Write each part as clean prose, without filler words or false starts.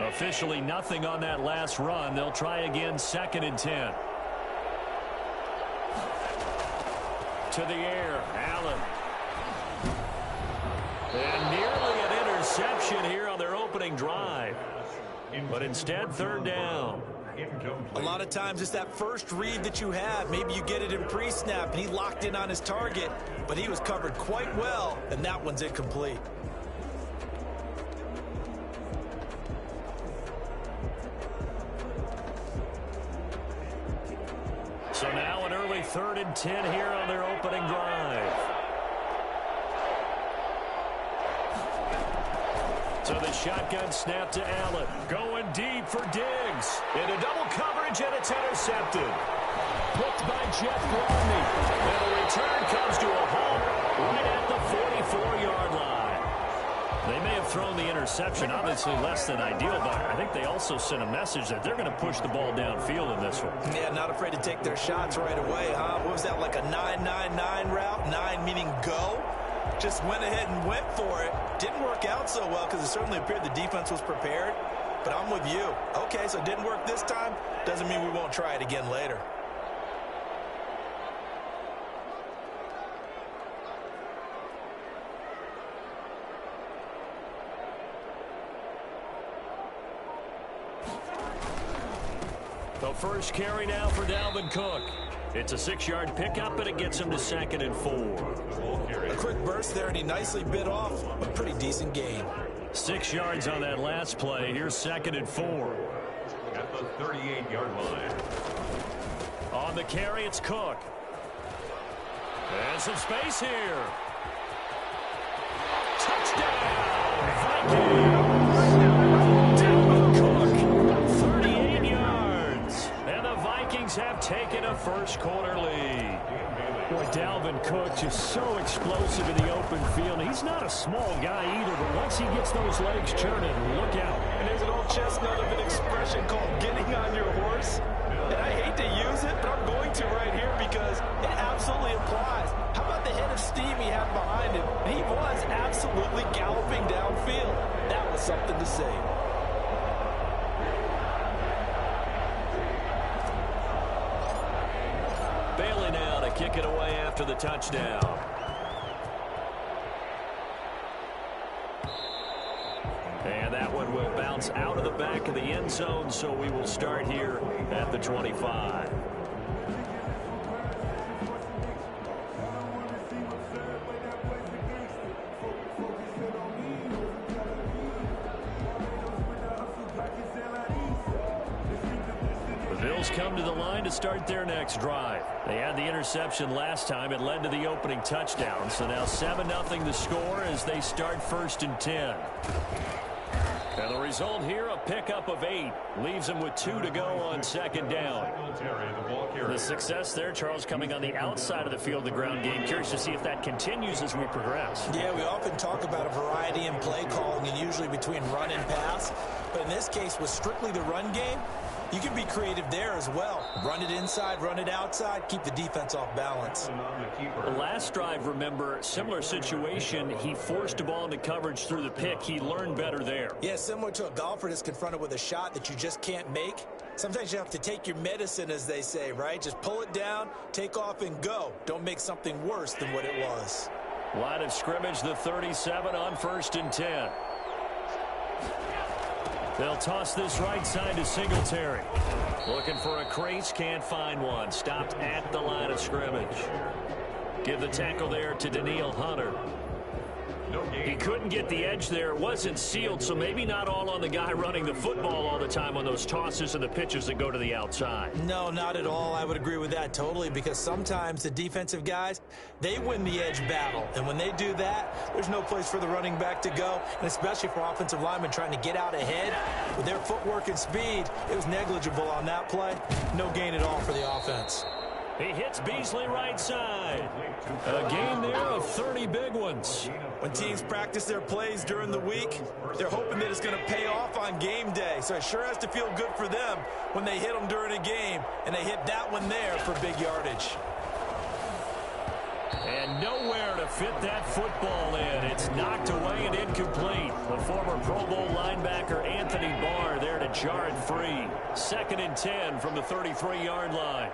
Officially nothing on that last run. They'll try again, 2nd and 10. To the air, Allen. And nearly an interception here on their opening drive. But instead, 3rd down. A lot of times it's that first read that you have. Maybe you get it in pre-snap, and he locked in on his target, but he was covered quite well, and that one's incomplete. So now an early 3rd and 10 here on their opening drive. So the shotgun snap to Allen. Going deep for Diggs. Into double coverage, and it's intercepted. Picked by Jeff Gladney. And the return comes to a halt right at the 44-yard line. They may have thrown the interception, obviously less than ideal, but I think they also sent a message that they're going to push the ball downfield in this one. Yeah, not afraid to take their shots right away, huh? What was that, like a 9-9-9 route? 9 meaning go? Just went ahead and went for it. Didn't work out so well because it certainly appeared the defense was prepared. But I'm with you. Okay, so it didn't work this time. Doesn't mean we won't try it again later. The first carry now for Dalvin Cook. It's a 6-yard pickup, and it gets him to 2nd and 4. A quick burst there, and he nicely bit off a pretty decent gain. 6 yards on that last play. Here's 2nd and 4. At the 38-yard line. On the carry, it's Cook. And some space here. Touchdown, Vikings! Dalvin Cook, 38 yards. And the Vikings have taken a first-quarter lead. Boy, Dalvin Cook just so explosive in the open field. He's not a small guy either, but once he gets those legs churning, look out. And there's an old chestnut of an expression called getting on your horse. And I hate to use it, but I'm going to right here because it absolutely applies. How about the head of steam he had behind him? He was absolutely galloping downfield. That was something to say. Bailey now to kick it away after the touchdown. And that one will bounce out of the back of the end zone, so we will start here at the 25. The Bills come to the line to start their next drive. They had the interception last time. It led to the opening touchdown. So now 7-0 the score as they start 1st and 10. And the result here, a pickup of 8. Leaves them with 2 to go on 2nd down. The success there, Charles, coming on the outside of the field, the ground game. Curious to see if that continues as we progress. Yeah, we often talk about a variety in play calling and usually between run and pass. But in this case, with strictly the run game, you can be creative there as well. Run it inside, run it outside, keep the defense off balance. The last drive, remember, similar situation. He forced a ball into coverage through the pick. He learned better there. Yeah, similar to a golfer that's confronted with a shot that you just can't make. Sometimes you have to take your medicine, as they say, right? Just pull it down, take off, and go. Don't make something worse than what it was. Line of scrimmage, the 37 on 1st and 10. They'll toss this right side to Singletary. Looking for a crease, can't find one. Stopped at the line of scrimmage. Give the tackle there to Danielle Hunter. He couldn't get the edge there. It wasn't sealed, so maybe not all on the guy running the football all the time on those tosses and the pitches that go to the outside. No, not at all. I would agree with that totally, because sometimes the defensive guys, they win the edge battle. And when they do that, there's no place for the running back to go, and especially for offensive linemen trying to get out ahead. With their footwork and speed, it was negligible on that play. No gain at all for the offense. He hits Beasley right side. A game there of 30 big ones. When teams practice their plays during the week, they're hoping that it's going to pay off on game day. So it sure has to feel good for them when they hit them during a game, and they hit that one there for big yardage. And And nowhere to fit that football in. It's knocked away and incomplete. The former Pro Bowl linebacker Anthony Barr there to jar it free. 2nd and 10 from the 33-yard line.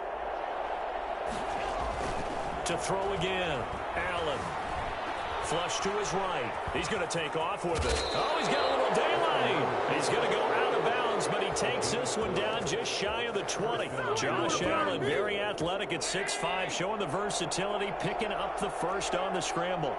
To throw again. Allen. Flush to his right. He's going to take off with it. Oh, he's got a little daylight. He's going to go out of bounds, but he takes this one down just shy of the 20. Josh Allen, very athletic at 6'5", showing the versatility, picking up the first on the scramble.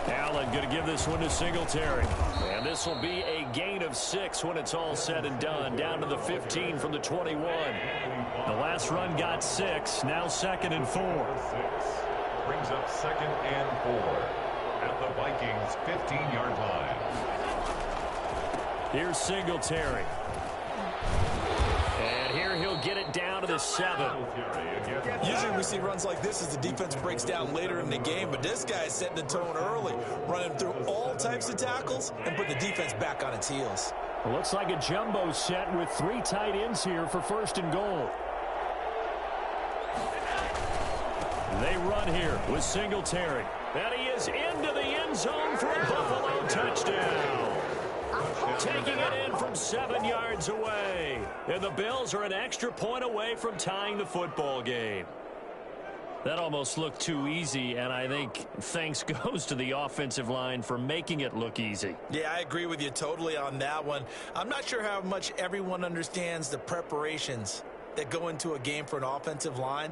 Allen going to give this one to Singletary. And this will be a gain of 6 when it's all said and done. Down to the 15 from the 21. The last run got 6. Now 2nd and 4. Brings up 2nd and 4 at the Vikings' 15-yard line. Here's Singletary. And here he'll get it down to the 7. Usually we see runs like this as the defense breaks down later in the game, but this guy is setting the tone early, running through all types of tackles and putting the defense back on its heels. It looks like a jumbo set with 3 tight ends here for 1st and goal. They run here with Singletary. And he is into the end zone for a Buffalo touchdown. Taking it in from 7 yards away. And the Bills are an extra point away from tying the football game. That almost looked too easy, and I think thanks goes to the offensive line for making it look easy. Yeah, I agree with you totally on that one. I'm not sure how much everyone understands the preparations that go into a game for an offensive line,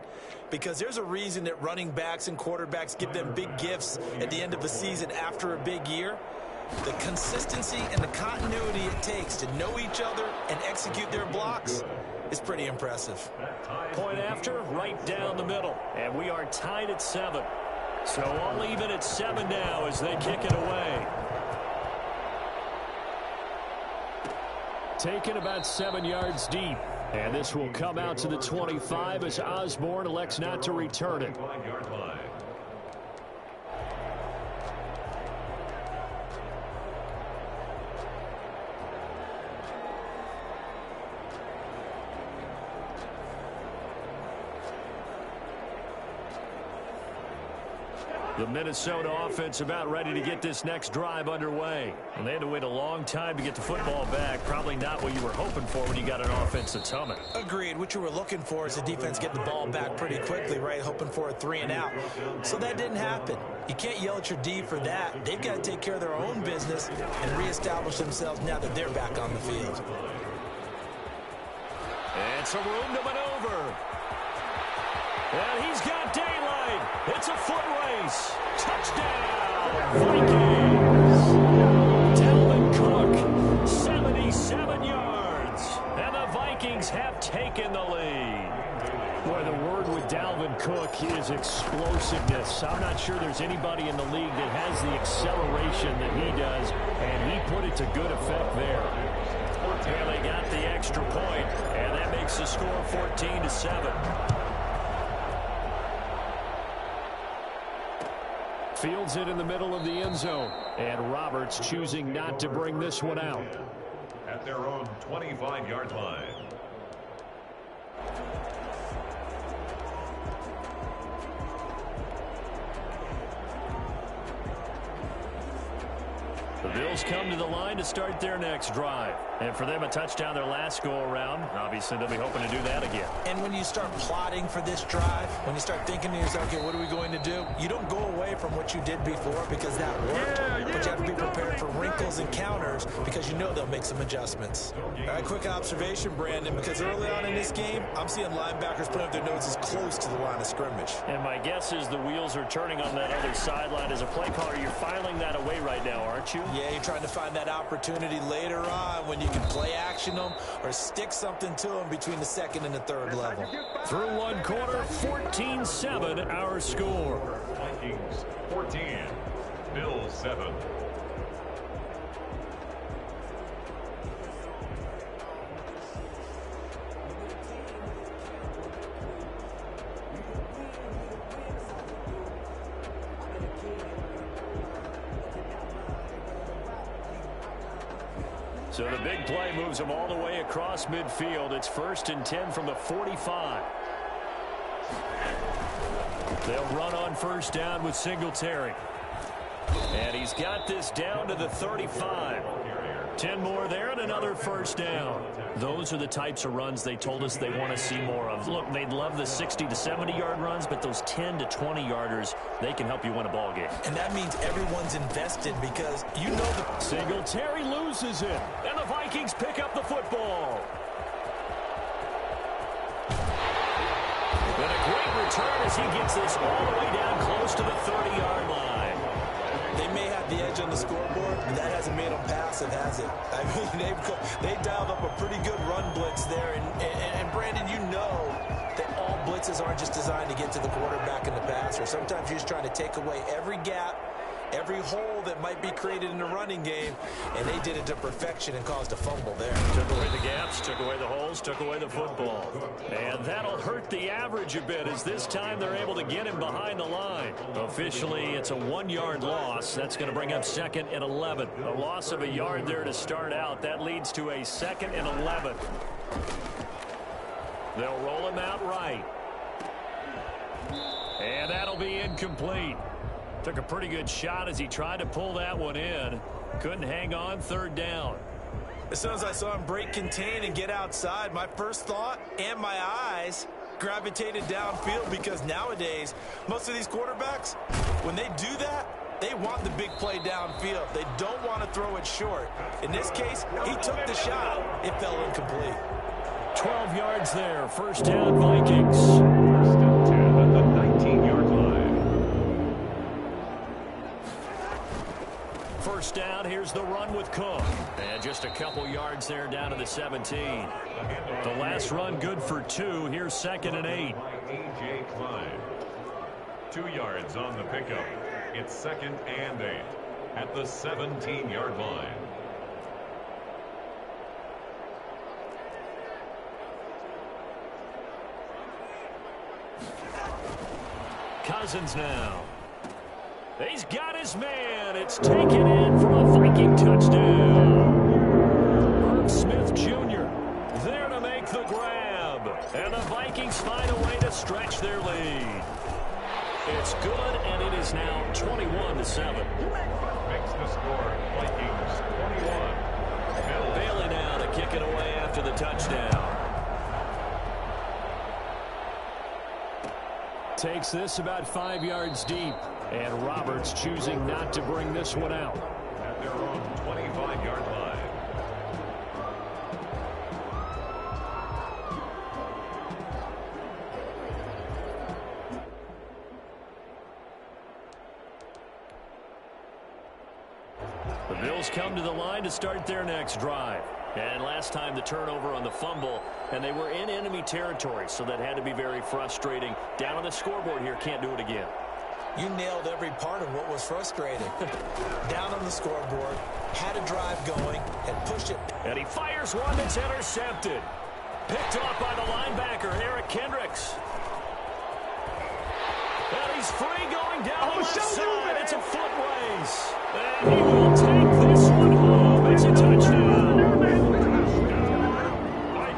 because there's a reason that running backs and quarterbacks give them big gifts at the end of the season after a big year. The consistency and the continuity it takes to know each other and execute their blocks is pretty impressive. Point after, right down the middle. And we are tied at 7. So all even at 7 now as they kick it away. Taken about 7 yards deep. And this will come out to the 25 as Osborne elects not to return it. The Minnesota offense about ready to get this next drive underway. And they had to wait a long time to get the football back. Probably not what you were hoping for when you got an offense that's humming. Agreed. What you were looking for is the defense getting the ball back pretty quickly, right? Hoping for a 3 and out. So that didn't happen. You can't yell at your D for that. They've got to take care of their own business and reestablish themselves now that they're back on the field. And some room to maneuver. And he's got daylight. It's a foot race. Touchdown, Vikings. Dalvin Cook, 77 yards. And the Vikings have taken the lead. Boy, the word with Dalvin Cook is explosiveness. I'm not sure there's anybody in the league that has the acceleration that he does, and he put it to good effect there. And they got the extra point, and that makes the score 14-7. Fields it in the middle of the end zone. And Roberts choosing not to bring this one out. At their own 25-yard line. The Bills come to the line to start their next drive. And for them, a touchdown their last go-around. Obviously, they'll be hoping to do that again. And when you start plotting for this drive, when you start thinking to yourself, okay, what are we going to do? You don't go away from what you did before because that worked. But you have to be prepared for wrinkles and counters because you know they'll make some adjustments. All right, quick observation, Brandon, because early on in this game, I'm seeing linebackers putting up their noses close to the line of scrimmage. And my guess is the wheels are turning on that other sideline. As a play caller, you're filing that away right now, aren't you? Yeah, you're trying to find that opportunity later on when you can play action them or stick something to them between the second and the third level. Through one quarter, 14-7 our score. Vikings 14, Bills 7. So the big play moves them all the way across midfield. It's 1st and 10 from the 45. They'll run on 1st down with Singletary. And he's got this down to the 35. 10 more there and another 1st down. Those are the types of runs they told us they want to see more of. Look, they'd love the 60 to 70-yard runs, but those 10 to 20-yarders, they can help you win a ball game. And that means everyone's invested because you know the... Singletary loses it, and the Vikings pick up the football. And a great return as he gets this all the way down close to the 30-yard line. They may have the edge on the scoreboard, but that hasn't made them passive, has it? I mean, they dialed up a pretty good run blitz there. And Brandon, you know that all blitzes aren't just designed to get to the quarterback in the passer. Sometimes you're just trying to take away every gap, every hole that might be created in the running game, and they did it to perfection and caused a fumble there. Took away the gaps, took away the holes, took away the football. And that'll hurt the average a bit as this time they're able to get him behind the line. Officially, it's a 1-yard loss. That's going to bring up 2nd and 11. A loss of a yard there to start out. That leads to a 2nd and 11. They'll roll him out right. And that'll be incomplete. Took a pretty good shot as he tried to pull that one in. Couldn't hang on. 3rd down. As soon as I saw him break contain and get outside, my first thought and my eyes gravitated downfield because nowadays, most of these quarterbacks, when they do that, they want the big play downfield. They don't want to throw it short. In this case, he took the shot. It fell incomplete. 12 yards there. 1st down, Vikings. 1st and 10 at the 19-yard line. 1st down, here's the run with Cook. And just a couple yards there down to the 17. The last run good for 2. Here's 2nd and 8. A.J. Klein. 2 yards on the pickup. It's 2nd and 8 at the 17-yard line. Cousins now. He's got his man. It's taken in for a Viking touchdown. Herb Smith Jr. there to make the grab. And the Vikings find a way to stretch their lead. It's good, and it is now 21-7. Makes the score. Vikings 21. Bailey now to kick it away after the touchdown. Takes this about 5 yards deep. And Roberts choosing not to bring this one out. At their own 25-yard line. The Bills come to the line to start their next drive. And last time the turnover on the fumble, and they were in enemy territory, so that had to be very frustrating. Down on the scoreboard here, can't do it again. You nailed every part of what was frustrating. Down on the scoreboard, had a drive going, had pushed it. And he fires one that's intercepted. Picked off by the linebacker, Eric Kendricks. And he's free going down the left side. It's a foot race. And he will take this one home. It's a touchdown.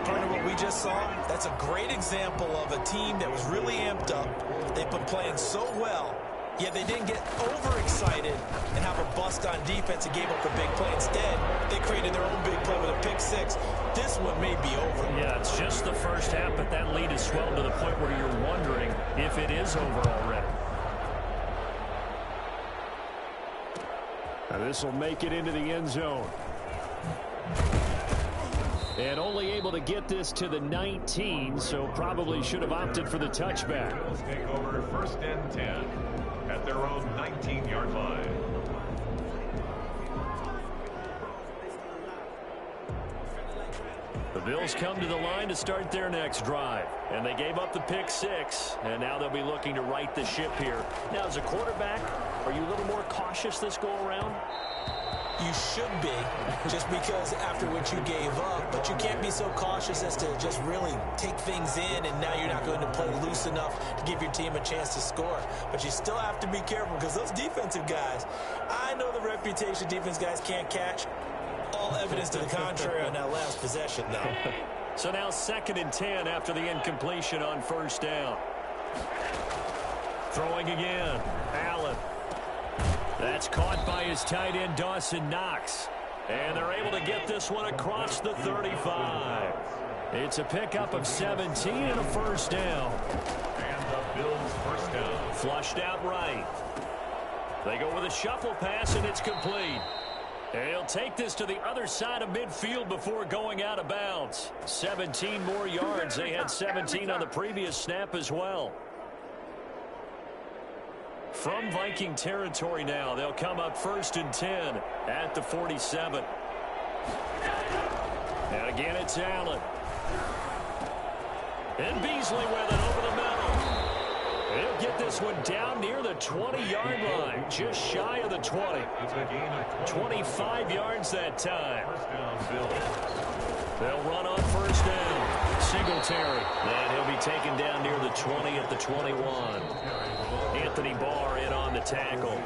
Part of what we just saw, that's a great example of a team that was really amped up. They've been playing so well, yet they didn't get overexcited and have a bust on defense and gave up a big play. Instead, they created their own big play with a pick six. This one may be over. Yeah, it's just the first half, but that lead has swelled to the point where you're wondering if it is over already. Now this will make it into the end zone. And only able to get this to the 19, so probably should have opted for the touchback. Bills take over 1st and 10 at their own 19-yard line. The Bills come to the line to start their next drive. And they gave up the pick six, and now they'll be looking to right the ship here. Now, as a quarterback, are you a little more cautious this go-around? You should be, just because after what you gave up, but you can't be so cautious as to just really take things in, and now you're not going to play loose enough to give your team a chance to score. But you still have to be careful because those defensive guys, I know the reputation defense guys can't catch all All evidence to the contrary on that last possession, though. So now 2nd and 10 after the incompletion on 1st down. Throwing again. Allen. That's caught by his tight end, Dawson Knox. And they're able to get this one across the 35. It's a pickup of 17 and a 1st down. And the Bills' 1st down. Flushed out right. They go with a shuffle pass, and it's complete. And he'll take this to the other side of midfield before going out of bounds. 17 more yards. They had 17 on the previous snap as well. From Viking territory now, they'll come up 1st and 10 at the 47. And again, it's Allen. And Beasley with it over the middle. He'll get this one down near the 20-yard line, just shy of the 20. It's a gain of 25 yards that time. 1st down, Bills. They'll run on 1st down. Singletary. And he'll be taken down near the 20 at the 21. Anthony Barr in on the tackle.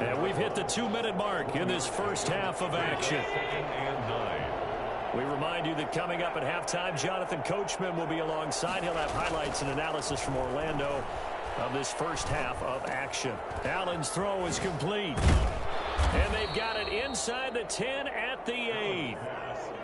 And we've hit the 2-minute mark in this first half of action. 2nd and 9. We remind you that coming up at halftime, Jonathan Coachman will be alongside. He'll have highlights and analysis from Orlando of this first half of action. Allen's throw is complete. And they've got it inside the 10 at the 8.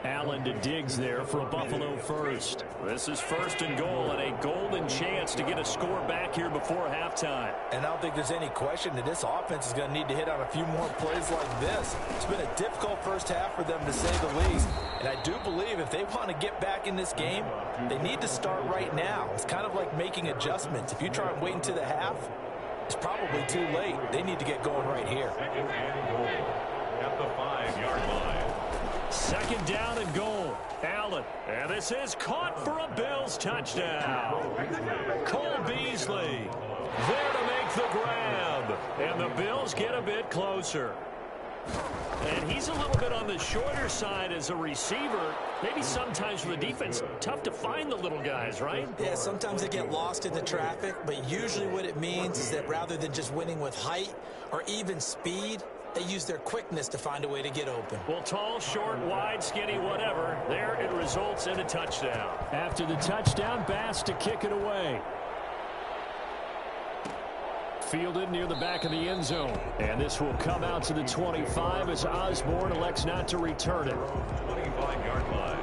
Allen to Diggs there for a Buffalo first. This is 1st and goal and a golden chance to get a score back here before halftime. And I don't think there's any question that this offense is going to need to hit on a few more plays like this. It's been a difficult first half for them, to say the least. And I do believe if they want to get back in this game, they need to start right now. It's kind of like making adjustments. If you try and wait until the half, it's probably too late. They need to get going right here. 2nd and goal at the 5-yard line. 2nd down and goal. Allen. And this is caught for a Bills touchdown. Cole Beasley there to make the grab. And the Bills get a bit closer. And he's a little bit on the shorter side as a receiver. Maybe sometimes for the defense, tough to find the little guys, right? Yeah, sometimes they get lost in the traffic, but usually what it means is that rather than just winning with height or even speed, they use their quickness to find a way to get open. Well, tall, short, wide, skinny, whatever. There it results in a touchdown. After the touchdown, Bass to kick it away. Fielded near the back of the end zone. And this will come out to the 25 as Osborne elects not to return it. 25-yard line.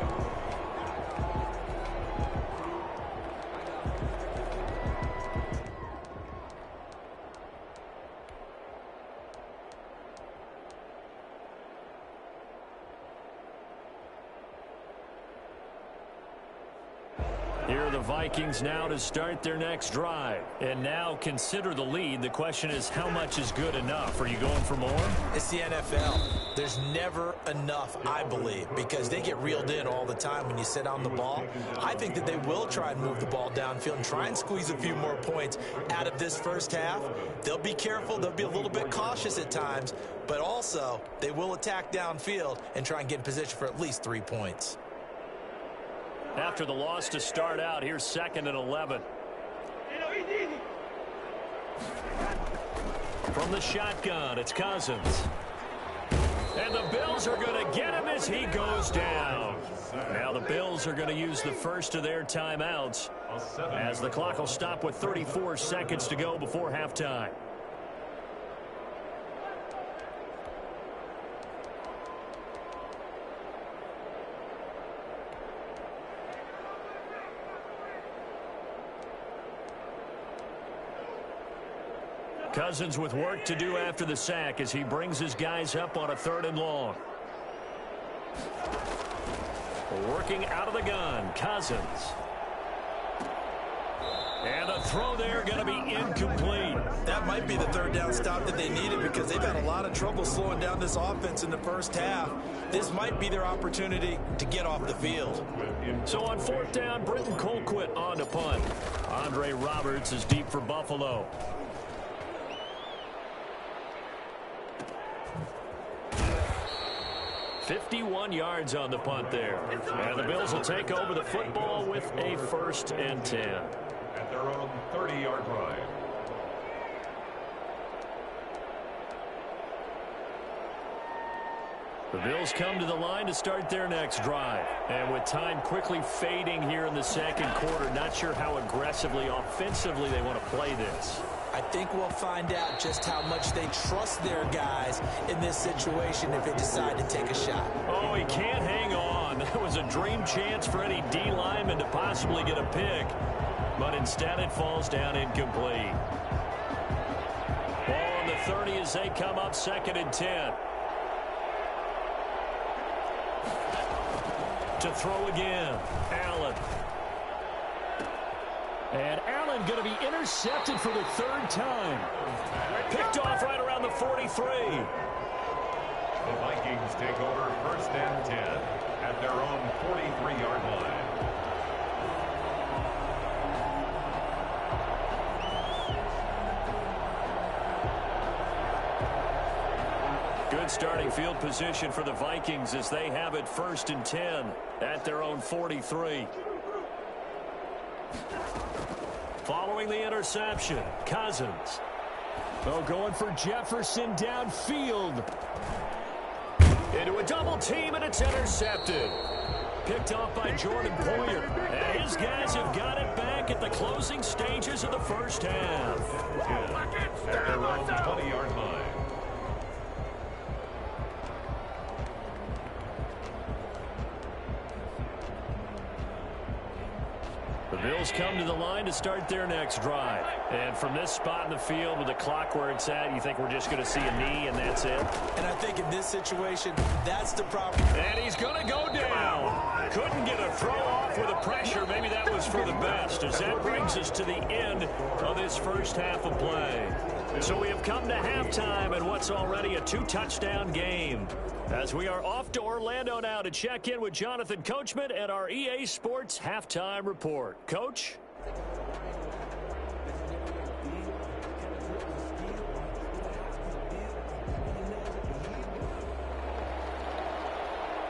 Here are the Vikings now to start their next drive. And now consider the lead. The question is, how much is good enough? Are you going for more? It's the NFL. There's never enough, I believe, because they get reeled in all the time when you sit on the ball. I think that they will try and move the ball downfield and try and squeeze a few more points out of this first half. They'll be careful. They'll be a little bit cautious at times, but also they will attack downfield and try and get in position for at least 3 points. After the loss to start out, here's 2nd and 11. From the shotgun, it's Cousins. And the Bills are going to get him as he goes down. Now the Bills are going to use the first of their timeouts as the clock will stop with 34 seconds to go before halftime. Cousins with work to do after the sack as he brings his guys up on a 3rd and long. Working out of the gun, Cousins. And a throw there going to be incomplete. That might be the 3rd down stop that they needed because they've had a lot of trouble slowing down this offense in the first half. This might be their opportunity to get off the field. So on 4th down, Britton Colquitt on to punt. Andre Roberts is deep for Buffalo. 51 yards on the punt there. And the Bills will take over the football with a 1st and 10. At their own 30-yard line. The Bills come to the line to start their next drive. And with time quickly fading here in the second quarter, not sure how aggressively, offensively they want to play this. I think we'll find out just how much they trust their guys in this situation if they decide to take a shot. Oh, he can't hang on. That was a dream chance for any D lineman to possibly get a pick. But instead it falls down incomplete. Ball on the 30 as they come up 2nd and 10. To throw again, Allen. And Allen going to be intercepted for the 3rd time. Picked off right around the 43. The Vikings take over 1st and 10 at their own 43-yard line. Good starting field position for the Vikings as they have it 1st and 10 at their own 43. Following the interception, Cousins. Oh, going for Jefferson downfield. Into a double team, and it's intercepted. Picked off by Jordan Poyer. And his guys have got it back at the closing stages of the first half. At their own 20-yard line. The Bills come to the line to start their next drive. And from this spot in the field with the clock where it's at, you think we're just going to see a knee and that's it? And I think in this situation, that's the problem. And he's going to go down. Couldn't get a throw off with the pressure. Maybe that was for the best, as that brings us to the end of this first half of play. So we have come to halftime in what's already a 2-touchdown game. As we are off to Orlando now to check in with Jonathan Coachman and our EA Sports Halftime Report. Coach?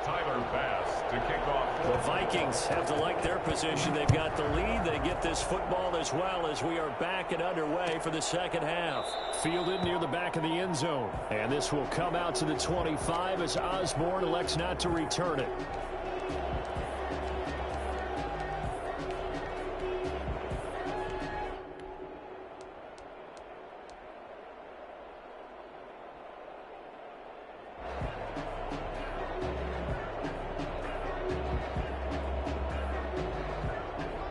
Tyler Bass to kick off. The Vikings have to like their position. They've got the lead. They get this football as well as we are back and underway for the second half. Fielded near the back of the end zone. And this will come out to the 25 as Osborne elects not to return it.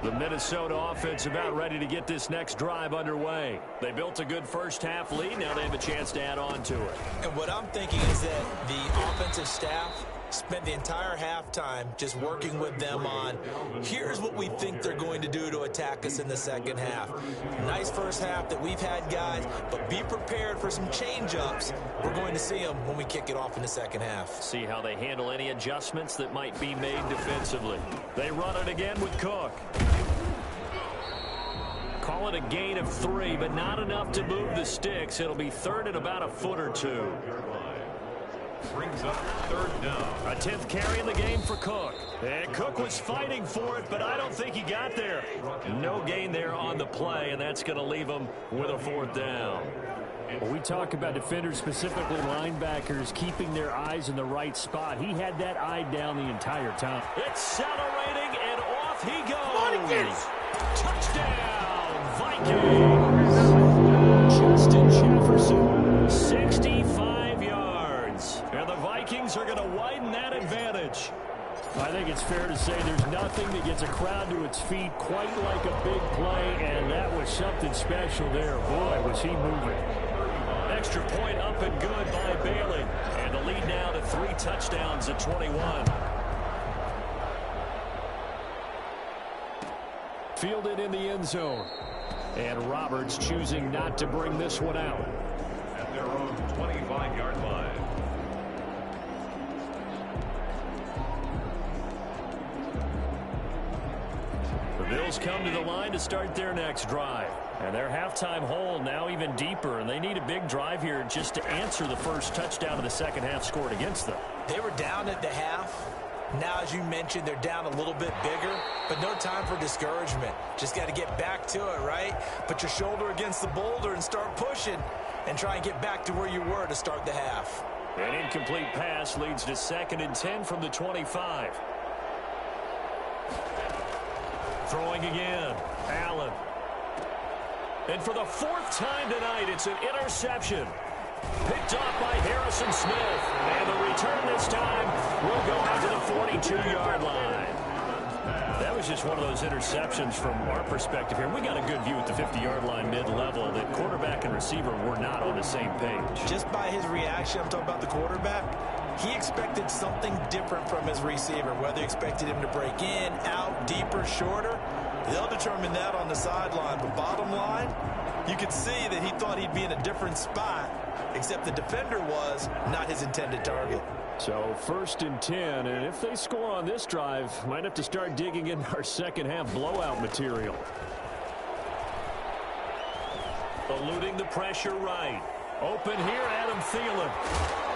The Minnesota offense about ready to get this next drive underway. They built a good first half lead. Now they have a chance to add on to it. And what I'm thinking is that the offensive staff spent the entire halftime just working with them on, here's what we think they're going to do to attack us in the second half. Nice first half that we've had, guys, but be prepared for some change-ups. We're going to see them when we kick it off in the second half. See how they handle any adjustments that might be made defensively. They run it again with Cook. Call it a gain of 3, but not enough to move the sticks. It'll be 3rd and about a foot or 2. Brings up 3rd down. A 10th carry in the game for Cook. And Cook was fighting for it, but I don't think he got there. No gain there on the play, and that's going to leave him with a 4th down. Well, we talk about defenders, specifically linebackers, keeping their eyes in the right spot. He had that eye down the entire time. Accelerating, and off he goes. Touchdown, Vikings. Justin Jefferson, 65 yards. And the Vikings are going to widen that advantage. I think it's fair to say there's nothing that gets a crowd to its feet quite like a big play, and that was something special there. Boy, was he moving. Extra point up and good by Bailey. And the lead now to 3 touchdowns at 21. Fielded in the end zone. And Roberts choosing not to bring this one out. At their own 25-yard line. The Bills come to the line to start their next drive. And their halftime hole now even deeper, and they need a big drive here just to answer the first touchdown of the second half scored against them. They were down at the half. Now, as you mentioned, they're down a little bit bigger, but no time for discouragement. Just got to get back to it, right? Put your shoulder against the boulder and start pushing and try and get back to where you were to start the half. An incomplete pass leads to 2nd and 10 from the 25. Throwing again. Allen. And for the 4th time tonight, it's an interception. Picked off by Harrison Smith. And the return this time will go out to the 42-yard line. That was just one of those interceptions from our perspective here. We got a good view at the 50-yard line mid-level that quarterback and receiver were not on the same page. Just by his reaction, I'm talking about the quarterback, he expected something different from his receiver, whether he expected him to break in, out, deeper, shorter. They'll determine that on the sideline. But bottom line, you could see that he thought he'd be in a different spot, except the defender was not his intended target. So 1st and 10, and if they score on this drive, might have to start digging in our second half blowout material. Eluding the pressure right. Open here, Adam Thielen.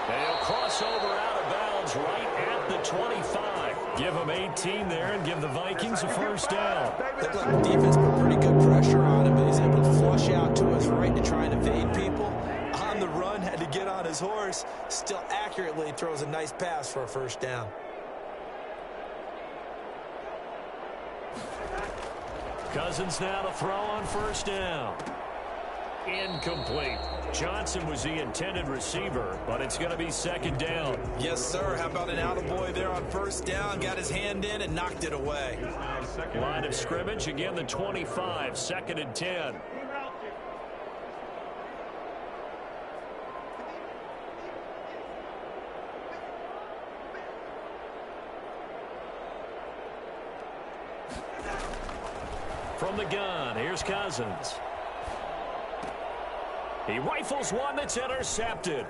And he'll cross over out of bounds right at the 25. Give him 18 there and give the Vikings a 1st down. Looked like the defense put pretty good pressure on him, but he's able to flush out to his right to try and evade people. On the run, had to get on his horse. Still accurately throws a nice pass for a 1st down. Cousins now to throw on 1st down. Incomplete. Johnson was the intended receiver, but it's going to be 2nd down. Yes, sir. How about an attaboy there on 1st down? Got his hand in and knocked it away. Line of scrimmage, again the 25, 2nd and 10. From the gun, here's Cousins. He rifles one that's intercepted.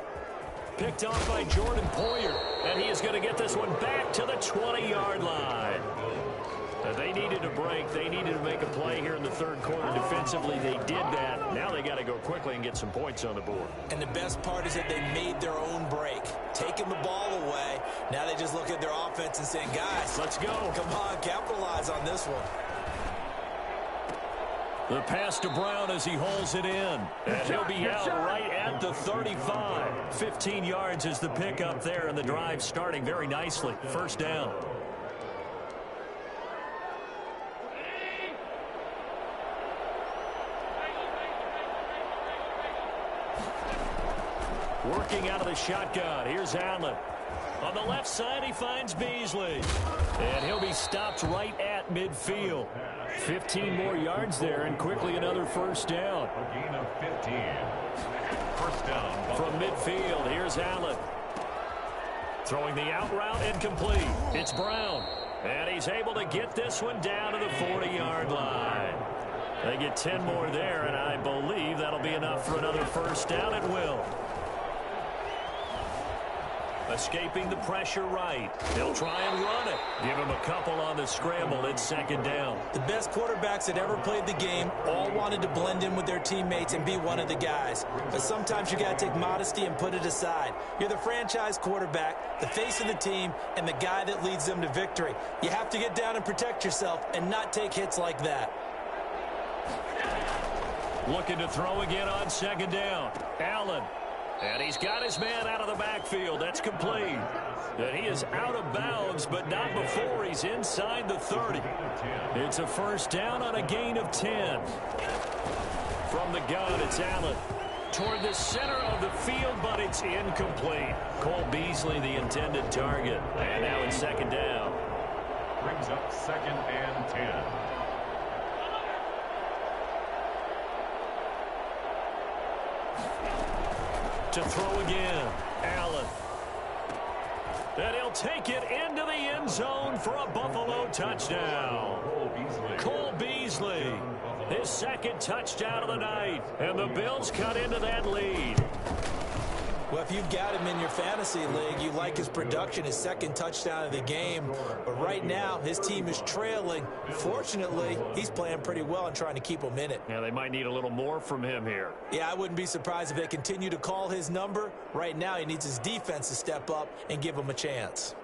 Picked off by Jordan Poyer. And he is going to get this one back to the 20-yard line. They needed a break. They needed to make a play here in the 3rd quarter. Defensively, they did that. Now they got to go quickly and get some points on the board. And the best part is that they made their own break. Taking the ball away. Now they just look at their offense and saying, guys, let's go. Come on, capitalize on this one. The pass to Brown as he holds it in. And he'll be out right at the 35. 15 yards is the pickup there, and the drive starting very nicely. 1st down. Working out of the shotgun. Here's Allen. On the left side, he finds Beasley. And he'll be stopped right at midfield. 15 more yards there, and quickly another 1st down. A gain of 15. 1st down. From midfield, here's Allen. Throwing the out route, incomplete. It's Brown. And he's able to get this one down to the 40-yard line. They get 10 more there, and I believe that'll be enough for another 1st down. It will. Escaping the pressure right. They'll try and run it. Give him a couple on the scramble. It's 2nd down. The best quarterbacks that ever played the game all wanted to blend in with their teammates and be one of the guys. But sometimes you got to take modesty and put it aside. You're the franchise quarterback, the face of the team, and the guy that leads them to victory. You have to get down and protect yourself and not take hits like that. Looking to throw again on 2nd down. Allen. And he's got his man out of the backfield. That's complete. And he is out of bounds, but not before he's inside the 30. It's a 1st down on a gain of 10. From the gun, it's Allen. Toward the center of the field, but it's incomplete. Cole Beasley, the intended target. And now in 2nd down. Brings up 2nd and 10. To throw again, Allen. And he'll take it into the end zone for a Buffalo touchdown. Cole Beasley, his 2nd touchdown of the night. And the Bills cut into that lead. Well, if you've got him in your fantasy league, you like his production, his 2nd touchdown of the game. But right now, his team is trailing. Fortunately, he's playing pretty well and trying to keep them in it. Yeah, they might need a little more from him here. Yeah, I wouldn't be surprised if they continue to call his number. Right now, he needs his defense to step up and give him a chance.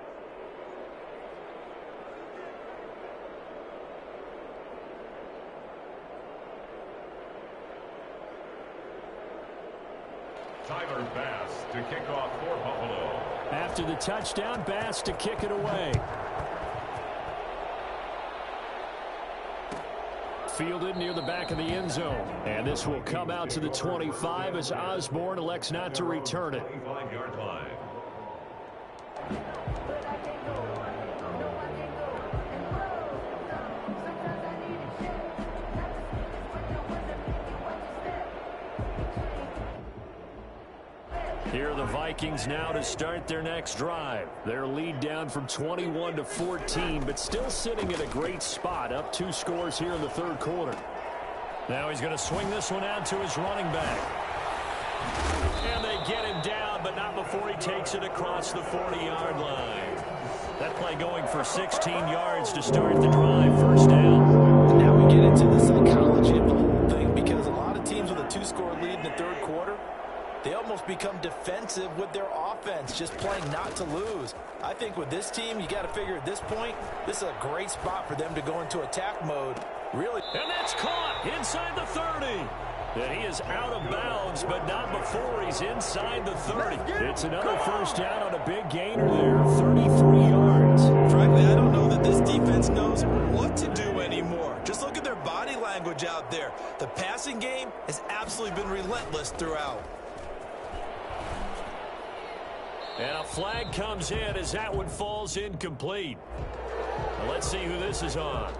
Tyler Bass to kick off for Buffalo. After the touchdown, Bass to kick it away. Fielded near the back of the end zone. And this will come out to the 25 as Osborne elects not to return it. 25-yard line. Here are the Vikings now to start their next drive. Their lead down from 21 to 14, but still sitting at a great spot, up 2 scores here in the third quarter. Now he's going to swing this one out to his running back. And they get him down, but not before he takes it across the 40-yard line. That play going for 16 yards to start the drive, first down. Now we get into the psychology of the whole thing, because a lot of teams with a 2-score lead in the third quarter, they almost become defensive with their offense, just playing not to lose. I think with this team, you got to figure at this point, this is a great spot for them to go into attack mode. Really. And that's caught inside the 30. And he is out of bounds, but not before he's inside the 30. It's another first down on a big gainer there, 33 yards. Frankly, I don't know that this defense knows what to do anymore. Just look at their body language out there. The passing game has absolutely been relentless throughout. And a flag comes in as that one falls incomplete. Now let's see who this is on.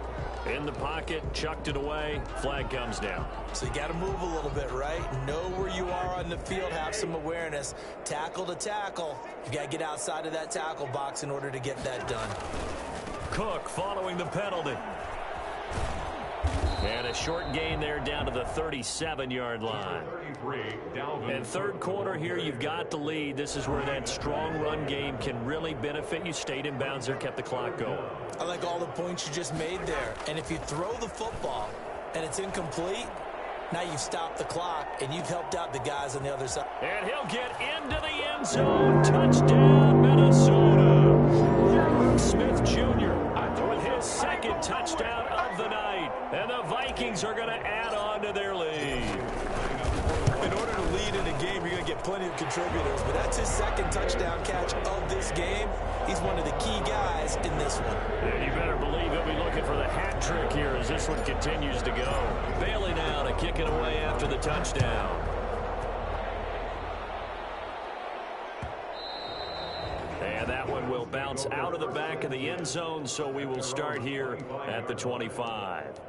In the pocket, chucked it away, flag comes down. So you got to move a little bit, right? Know where you are on the field, have some awareness. Tackle to tackle. You got to get outside of that tackle box in order to get that done. Cook following the penalty. And a short gain there down to the 37-yard line. And third quarter here, you've got the lead. This is where that strong run game can really benefit you. Stayed in bounds there, kept the clock going. I like all the points you just made there. And if you throw the football and it's incomplete, now you've stopped the clock and you've helped out the guys on the other side. And he'll get into the end zone. Touchdown, Minnesota. Smith Jr. with his second touchdown of the night. And the Vikings are going to add on to their lead. In order to lead in a game, you're going to get plenty of contributors. But that's his second touchdown catch of this game. He's one of the key guys in this one. Yeah, you better believe he'll be looking for the hat trick here as this one continues to go. Bailey now to kick it away after the touchdown. And that one will bounce out of the back of the end zone, so we will start here at the 25.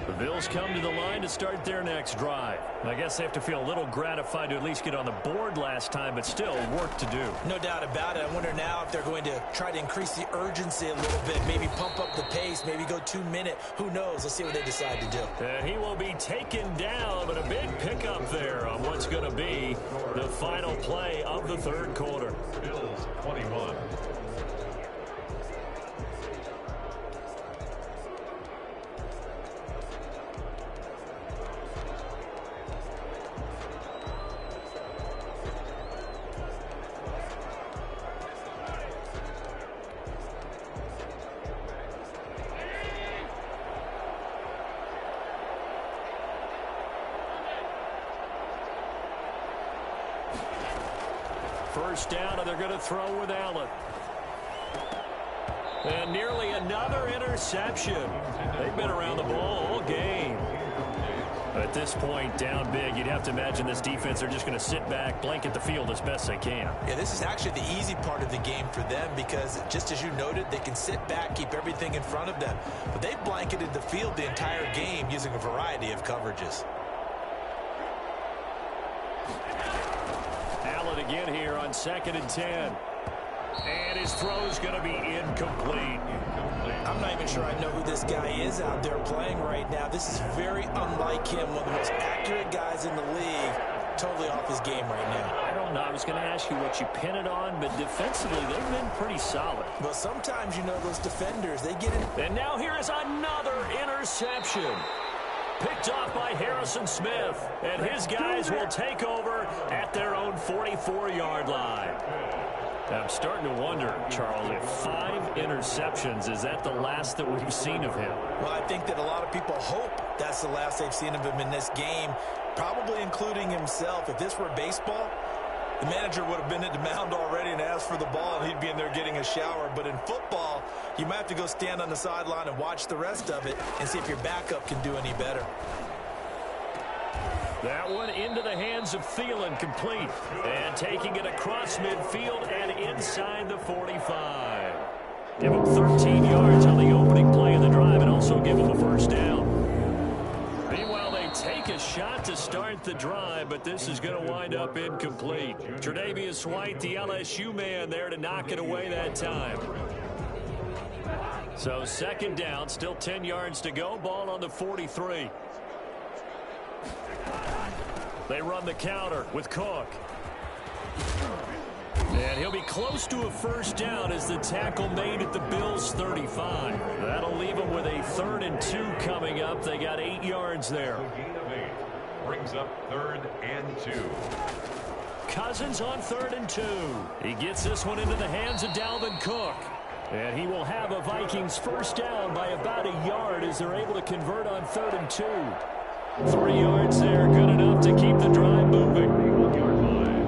The Bills come to the line to start their next drive. I guess they have to feel a little gratified to at least get on the board last time, but still work to do. No doubt about it. I wonder now if they're going to try to increase the urgency a little bit, maybe pump up the pace, maybe go 2-minute. Who knows? Let's see what they decide to do. And he will be taken down, but a big pickup there on what's going to be the final play of the third quarter. Bills 21. First down, and they're going to throw with Allen. And nearly another interception. They've been around the ball all game. At this point, down big, you'd have to imagine this defense are just going to sit back, blanket the field as best they can. Yeah, this is actually the easy part of the game for them because, just as you noted, they can sit back, keep everything in front of them. But they've blanketed the field the entire game using a variety of coverages. Allen again here on 2nd and 10. And his throw's going to be incomplete. I'm not even sure I know who this guy is out there playing right now. This is very unlike him, one of the most accurate guys in the league. Totally off his game right now. I don't know. I was going to ask you what you pin it on, but defensively, they've been pretty solid. But sometimes, you know, those defenders, they get in. And now here is another interception. Picked off by Harrison Smith. And his guys will take over at their own 44-yard line. I'm starting to wonder, Charles, if 5 interceptions, is that the last that we've seen of him? Well, I think that a lot of people hope that's the last they've seen of him in this game, probably including himself. If this were baseball, the manager would have been at the mound already and asked for the ball, and he'd be in there getting a shower. But in football, you might have to go stand on the sideline and watch the rest of it and see if your backup can do any better. That one into the hands of Thielen, complete. And taking it across midfield and inside the 45. Give him 13 yards on the opening play of the drive and also give him a first down. Meanwhile, they take a shot to start the drive, but this is going to wind up incomplete. Tre'Davious White, the LSU man, there to knock it away that time. So second down, still 10 yards to go. Ball on the 43. They run the counter with Cook. And he'll be close to a first down as the tackle made at the Bills' 35. That'll leave them with a 3rd and 2 coming up. They got 8 yards there. A gain of 8 brings up 3rd and 2. Cousins on 3rd and 2. He gets this one into the hands of Dalvin Cook. And he will have a Vikings first down by about a yard as they're able to convert on 3rd and 2. 3 yards there, good enough to keep the drive moving. 1-yard line.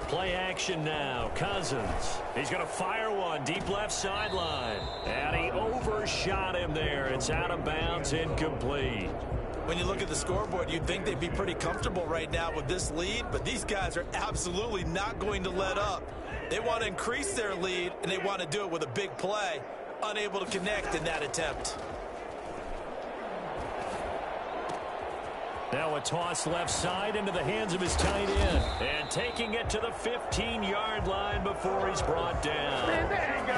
Play action now. Cousins. He's going to fire one deep left sideline. And he overshot him there. It's out of bounds, incomplete. When you look at the scoreboard, you'd think they'd be pretty comfortable right now with this lead, but these guys are absolutely not going to let up. They want to increase their lead, and they want to do it with a big play. Unable to connect in that attempt. Now a toss left side into the hands of his tight end. And taking it to the 15-yard line before he's brought down.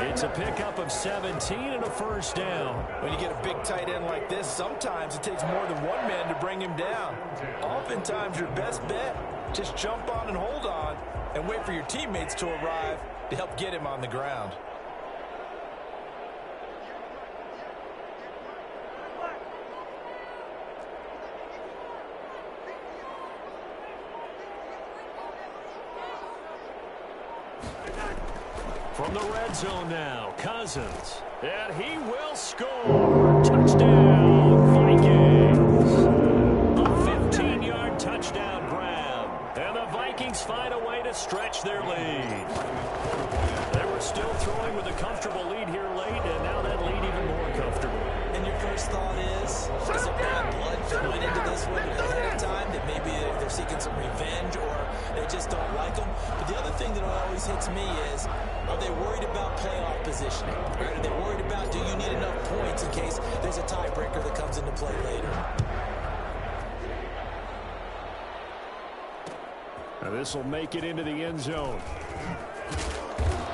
It's a pickup of 17 and a first down. When you get a big tight end like this, sometimes it takes more than one man to bring him down. Oftentimes your best bet, just jump on and hold on and wait for your teammates to arrive to help get him on the ground. From the red zone now, Cousins. And he will score. Touchdown, Vikings. A 15-yard touchdown grab. And the Vikings find a way to stretch their lead. They were still throwing with a comfortable lead here late, and now that lead even more comfortable. And your first thought is it bad blood that went into this one ahead of time, that maybe they're seeking some revenge or they just don't like them? But the other thing that always hits me is, are they worried about playoff positioning? Or are they worried about, do you need enough points in case there's a tiebreaker that comes into play later? Now this will make it into the end zone.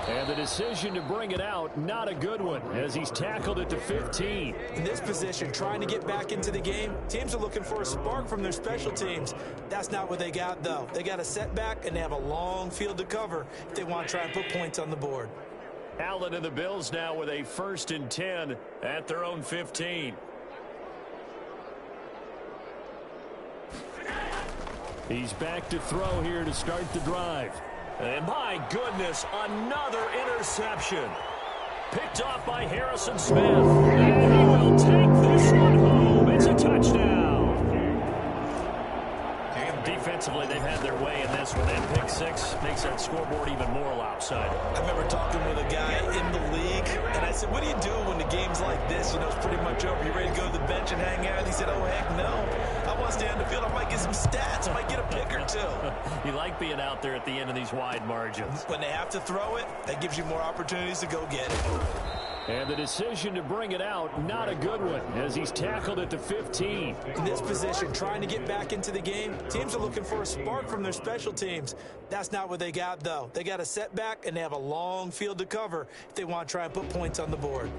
And the decision to bring it out, not a good one, as he's tackled at the 15. In this position, trying to get back into the game, teams are looking for a spark from their special teams. That's not what they got, though. They got a setback, and they have a long field to cover if they want to try and put points on the board. Allen and the Bills now with a 1st and 10 at their own 15. He's back to throw here to start the drive. And my goodness, another interception. Picked off by Harrison Smith. And he will take this one home. It's a touchdown. Defensively, they've had their way in this one. And pick 6 makes that scoreboard even more lopsided. I remember talking with a guy in the league, and I said, what do you do when the game's like this? You know, it's pretty much over. You ready to go to the bench and hang out? And he said, oh, heck no. I want to stay on the field. I might get some stats. I might get a pick or two. You like being out there at the end of these wide margins. When they have to throw it, that gives you more opportunities to go get it. And the decision to bring it out, not a good one, as he's tackled at the 15. In this position, trying to get back into the game, teams are looking for a spark from their special teams. That's not what they got, though. They got a setback, and they have a long field to cover if they want to try and put points on the board.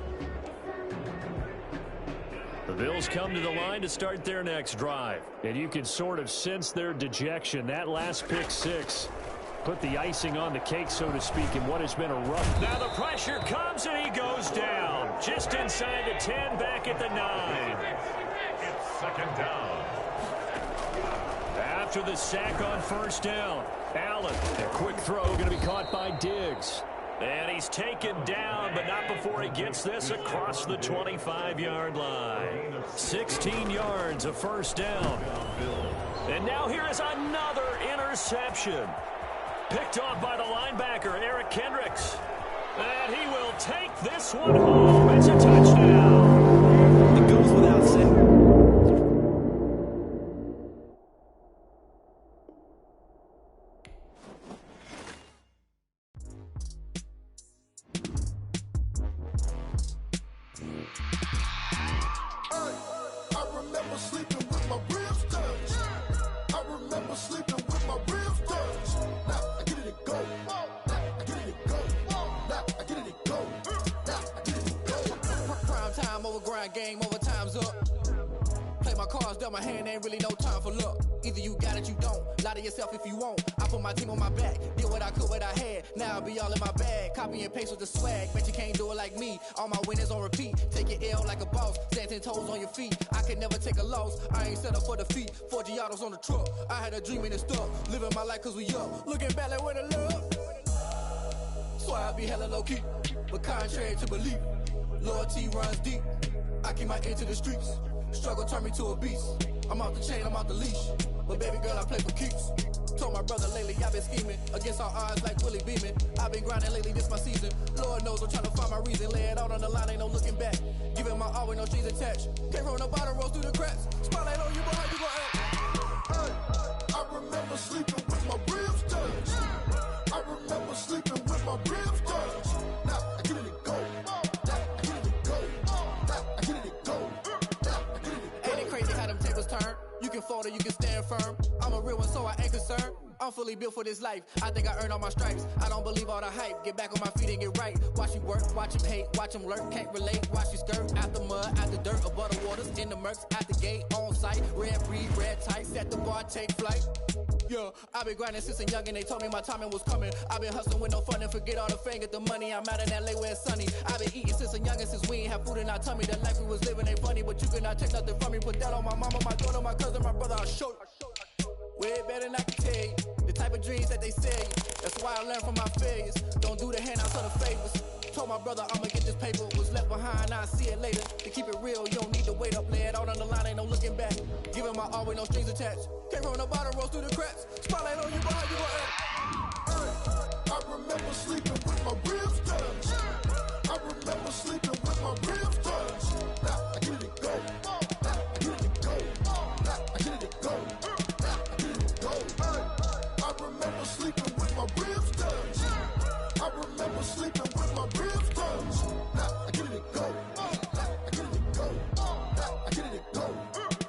The Bills come to the line to start their next drive. And you can sort of sense their dejection. That last pick 6 put the icing on the cake, so to speak, in what has been a rough. Now the pressure comes and he goes down. Just inside the 10, back at the 9. second down. After the sack on first down, Allen. A quick throw going to be caught by Diggs. And he's taken down, but not before he gets this across the 25-yard line. 16 yards, a first down. And now here is another interception. Picked off by the linebacker, Eric Kendricks. And he will take this one home. It's a touchdown. It goes without saying. Game over, time's up. Play my cards, dealt my hand, ain't really no time for luck. Either you got it, you don't. Lie to yourself if you won't. I put my team on my back, did what I could, what I had. Now I'll be all in my bag. Copy and paste with the swag. Bet you can't do it like me. All my winners on repeat. Take your L like a boss. Stand 10 toes on your feet. I can never take a loss. I ain't set up for defeat. 4 Giottos on the truck. I had a dream and it's stuck. Living my life cause we up. Looking back like where the love. So I be hella low key. But contrary to belief, loyalty runs deep. I keep my ear to the streets. Struggle turned me to a beast. I'm off the chain, I'm off the leash. But baby girl, I play for keeps. Told my brother lately, I've been scheming. Against all odds like Willie Beeman. I've been grinding lately, this my season. Lord knows I'm trying to find my reason. Lay it out on the line, ain't no looking back. Giving my all with no strings attached. Came from the bottom, rose through the cracks. Spotlight on you, but how you gon' act? Hey, I remember sleeping with my ribs touched. I remember sleeping with my ribs touched. Now I get it go. Turn. You can fold or you can stand firm. I'm a real one, so I ain't concerned. I'm fully built for this life. I think I earned all my stripes. I don't believe all the hype. Get back on my feet and get right. Watch you work, watch him hate, watch him lurk. Can't relate, watch you skirt. Out the mud, out the dirt, above the waters, in the murks, at the gate, on site. Red breed, red tight, set the bar, take flight. Yeah, I've been grinding since a young and they told me my timing was coming. I've been hustling with no fun and forget all the fame, get the money. I'm out in LA where it's sunny. I've been eating since a youngin' since we ain't have food in our tummy. The life we was living ain't funny, but you cannot take nothing from me. Put that on my mama, my daughter, my cousin, my brother, I'll show you. Way better than I can tell you. The type of dreams that they sell you. That's why I learned from my failures. Don't do the handouts or the favors. Told my brother I'ma get this paper. Was left behind, I'll see it later. To keep it real, you don't need to wait up. Lay it out on the line, ain't no looking back. Giving my all with no strings attached. Came from the bottom, rose through the cracks. Spotlight on you, but how you gon' act? I remember sleeping with my ribs touched. I remember sleeping with my ribs touched. Now I get it go. Now I get it go. Now I get it go. Now I get it go. I remember sleeping with my ribs touched. I remember sleeping with my ribs touched. Now I get it go. Now I get it go. Now I get it go.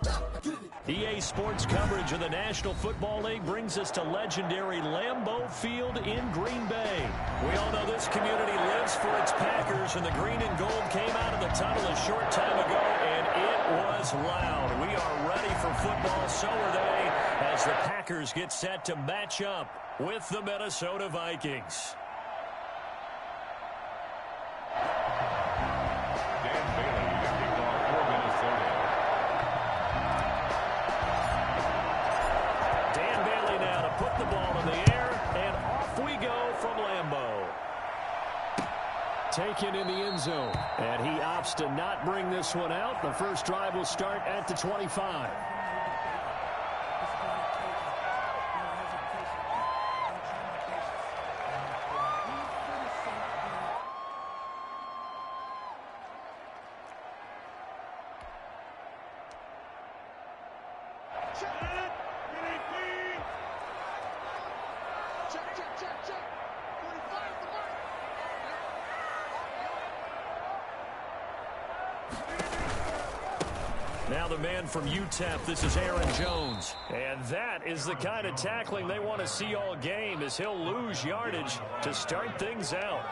Now I get it go. EA Sports coverage of the National Football League brings us to legendary Lambeau Field in Green Bay. We all know this community lives for its Packers, and the green and gold came out of the tunnel a short time ago, and it was loud. We are ready for football, so are they, as the Packers get set to match up with the Minnesota Vikings. Dan Bailey to kick off for Minnesota. Dan Bailey now to put the ball in the air, and off we go from Lambeau. Taken in the end zone. And he opts to not bring this one out. The first drive will start at the 25. Now the man from UTEP, this is Aaron Jones. And that is the kind of tackling they want to see all game, as he'll lose yardage to start things out.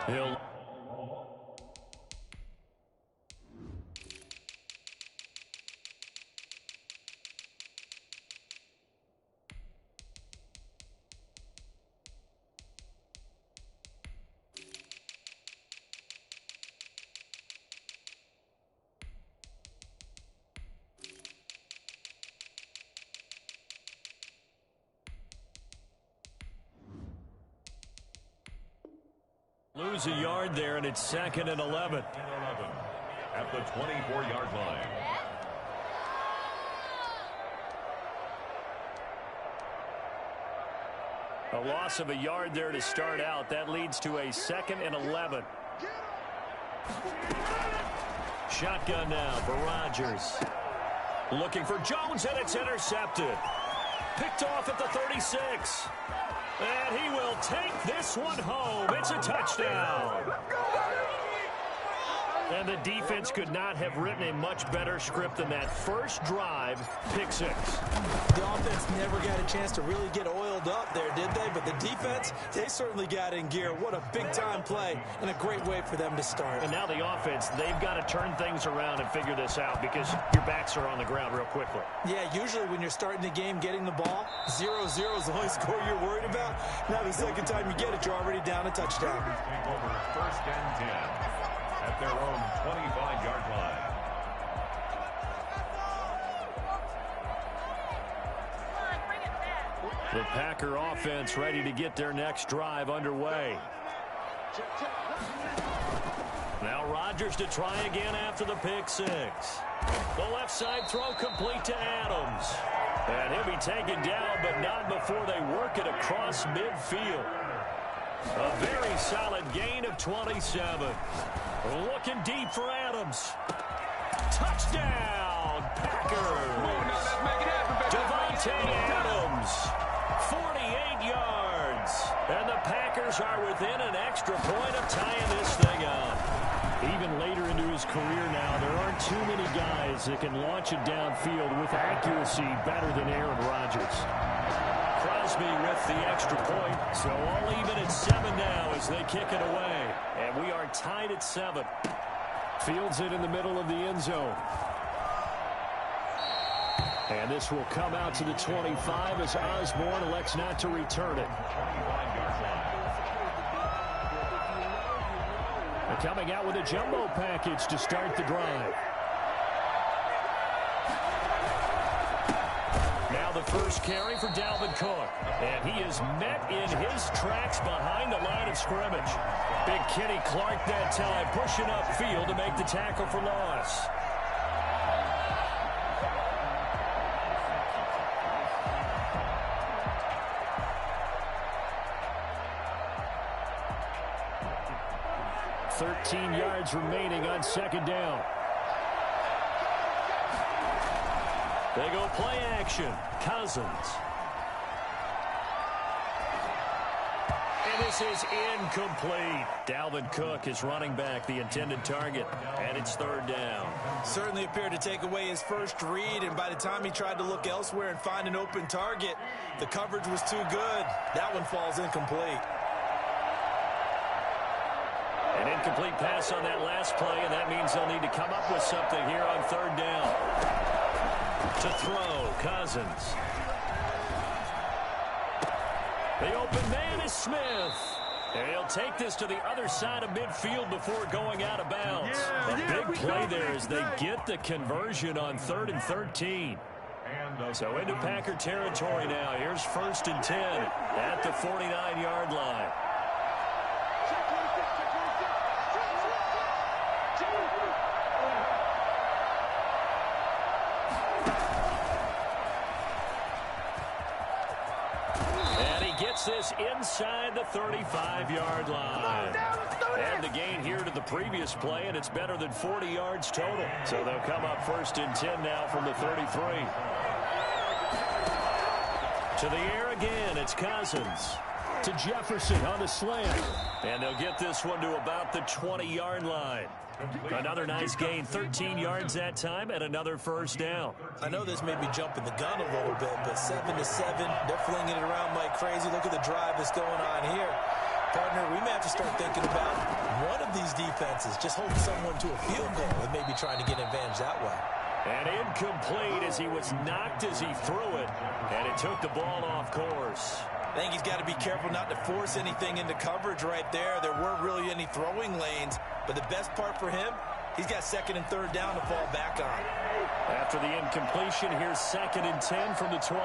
lose a yard there, and it's 2nd and 11. At the 24-yard line. A loss of a yard there to start out. That leads to a 2nd and 11. Shotgun now for Rodgers. Looking for Jones, and it's intercepted. Picked off at the 36. And he will take this one home. It's a touchdown. And the defense could not have written a much better script than that first drive, pick 6. The offense never got a chance to really get oiled up there, did they? But the defense, they certainly got in gear. What a big-time play and a great way for them to start. And now the offense, they've got to turn things around and figure this out because your backs are on the ground real quickly. Yeah, usually when you're starting the game getting the ball, 0-0 is the only score you're worried about. Now the second time you get it, you're already down a touchdown. Take over 1st and 10 at their own 25-yard line. The Packer offense ready to get their next drive underway. Now Rodgers to try again after the pick 6. The left side throw complete to Adams. And he'll be taken down, but not before they work it across midfield. A very solid gain of 27. Looking deep for Adams. Touchdown, Packers. Davante Adams, 48 yards. And the Packers are within an extra point of tying this thing up. Even later into his career now, there aren't too many guys that can launch it downfield with accuracy better than Aaron Rodgers. Crosby with the extra point, so all even at 7 now as they kick it away. And we are tied at 7. Fields it in the middle of the end zone. And this will come out to the 25 as Osborne elects not to return it. They're coming out with a jumbo package to start the drive. Now the first carry for Dalvin Cook. And he is met in his tracks behind the line of scrimmage. Big Kenny Clark that time pushing upfield to make the tackle for loss. $13 yards remaining on 2nd down. They go play action. Cousins. And this is incomplete. Dalvin Cook is running back the intended target. And it's 3rd down. Certainly appeared to take away his first read, and by the time he tried to look elsewhere and find an open target, the coverage was too good. That one falls incomplete. An incomplete pass on that last play, and that means they'll need to come up with something here on 3rd down. To throw, Cousins. The open man is Smith. And he'll take this to the other side of midfield before going out of bounds. A big play there as they get the conversion on 3rd and 13. So into Packer territory now. Here's 1st and 10 at the 49-yard line. This inside the 35-yard line. And the gain here to the previous play, and it's better than 40 yards total. So they'll come up 1st and 10 now from the 33. To the air again, it's Cousins. To Jefferson on the slant. And they'll get this one to about the 20-yard line. Another nice gain, 13 yards that time, and another 1st down. I know this may be jumping the gun a little bit, but 7-7, they're flinging it around like crazy. Look at the drive that's going on here. Partner, we may have to start thinking about one of these defenses just holding someone to a field goal and maybe trying to get an advantage that way. And incomplete as he was knocked as he threw it, and it took the ball off course. I think he's got to be careful not to force anything into coverage right there. There weren't really any throwing lanes, but the best part for him, he's got 2nd and 3rd down to fall back on. After the incompletion, here's 2nd and 10 from the 20.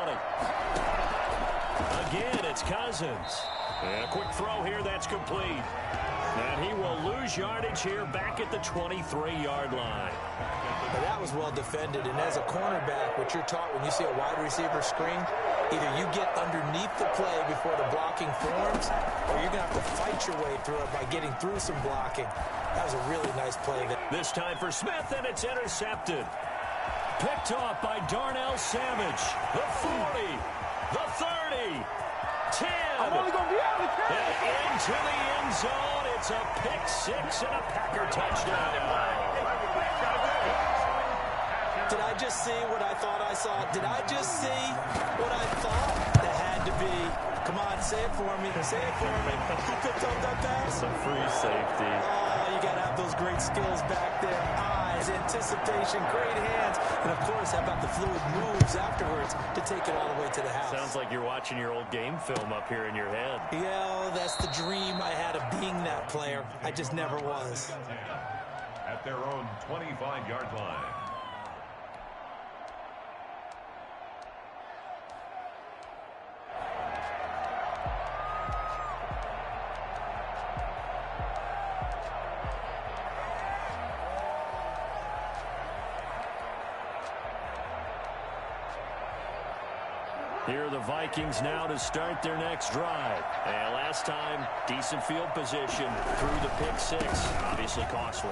Again, it's Cousins. And a quick throw here, that's complete. And he will lose yardage here back at the 23-yard line. But that was well defended, and as a cornerback, what you're taught when you see a wide receiver screen, either you get underneath the play before the blocking forms, or you're going to have to fight your way through it by getting through some blocking. That was a really nice play. This time for Smith, and it's intercepted. Picked off by Darnell Savage. The 40, the 30, 10. I'm only going to be able to catch. And into the end zone. It's a pick six and a Packer touchdown. Did I just see what I thought I saw? Did I just see what I thought? That had to be. Come on, say it for me. Say it for me. Who picked up that pass? Some free safety. Oh, you got to have those great skills back there. Eyes, anticipation, great hands. And, of course, how about the fluid moves afterwards to take it all the way to the house? Sounds like you're watching your old game film up here in your head. Yeah, that's the dream I had of being that player. I just never was. At their own 25-yard line. Here are the Vikings now to start their next drive. And last time, decent field position through the pick six. Obviously costly.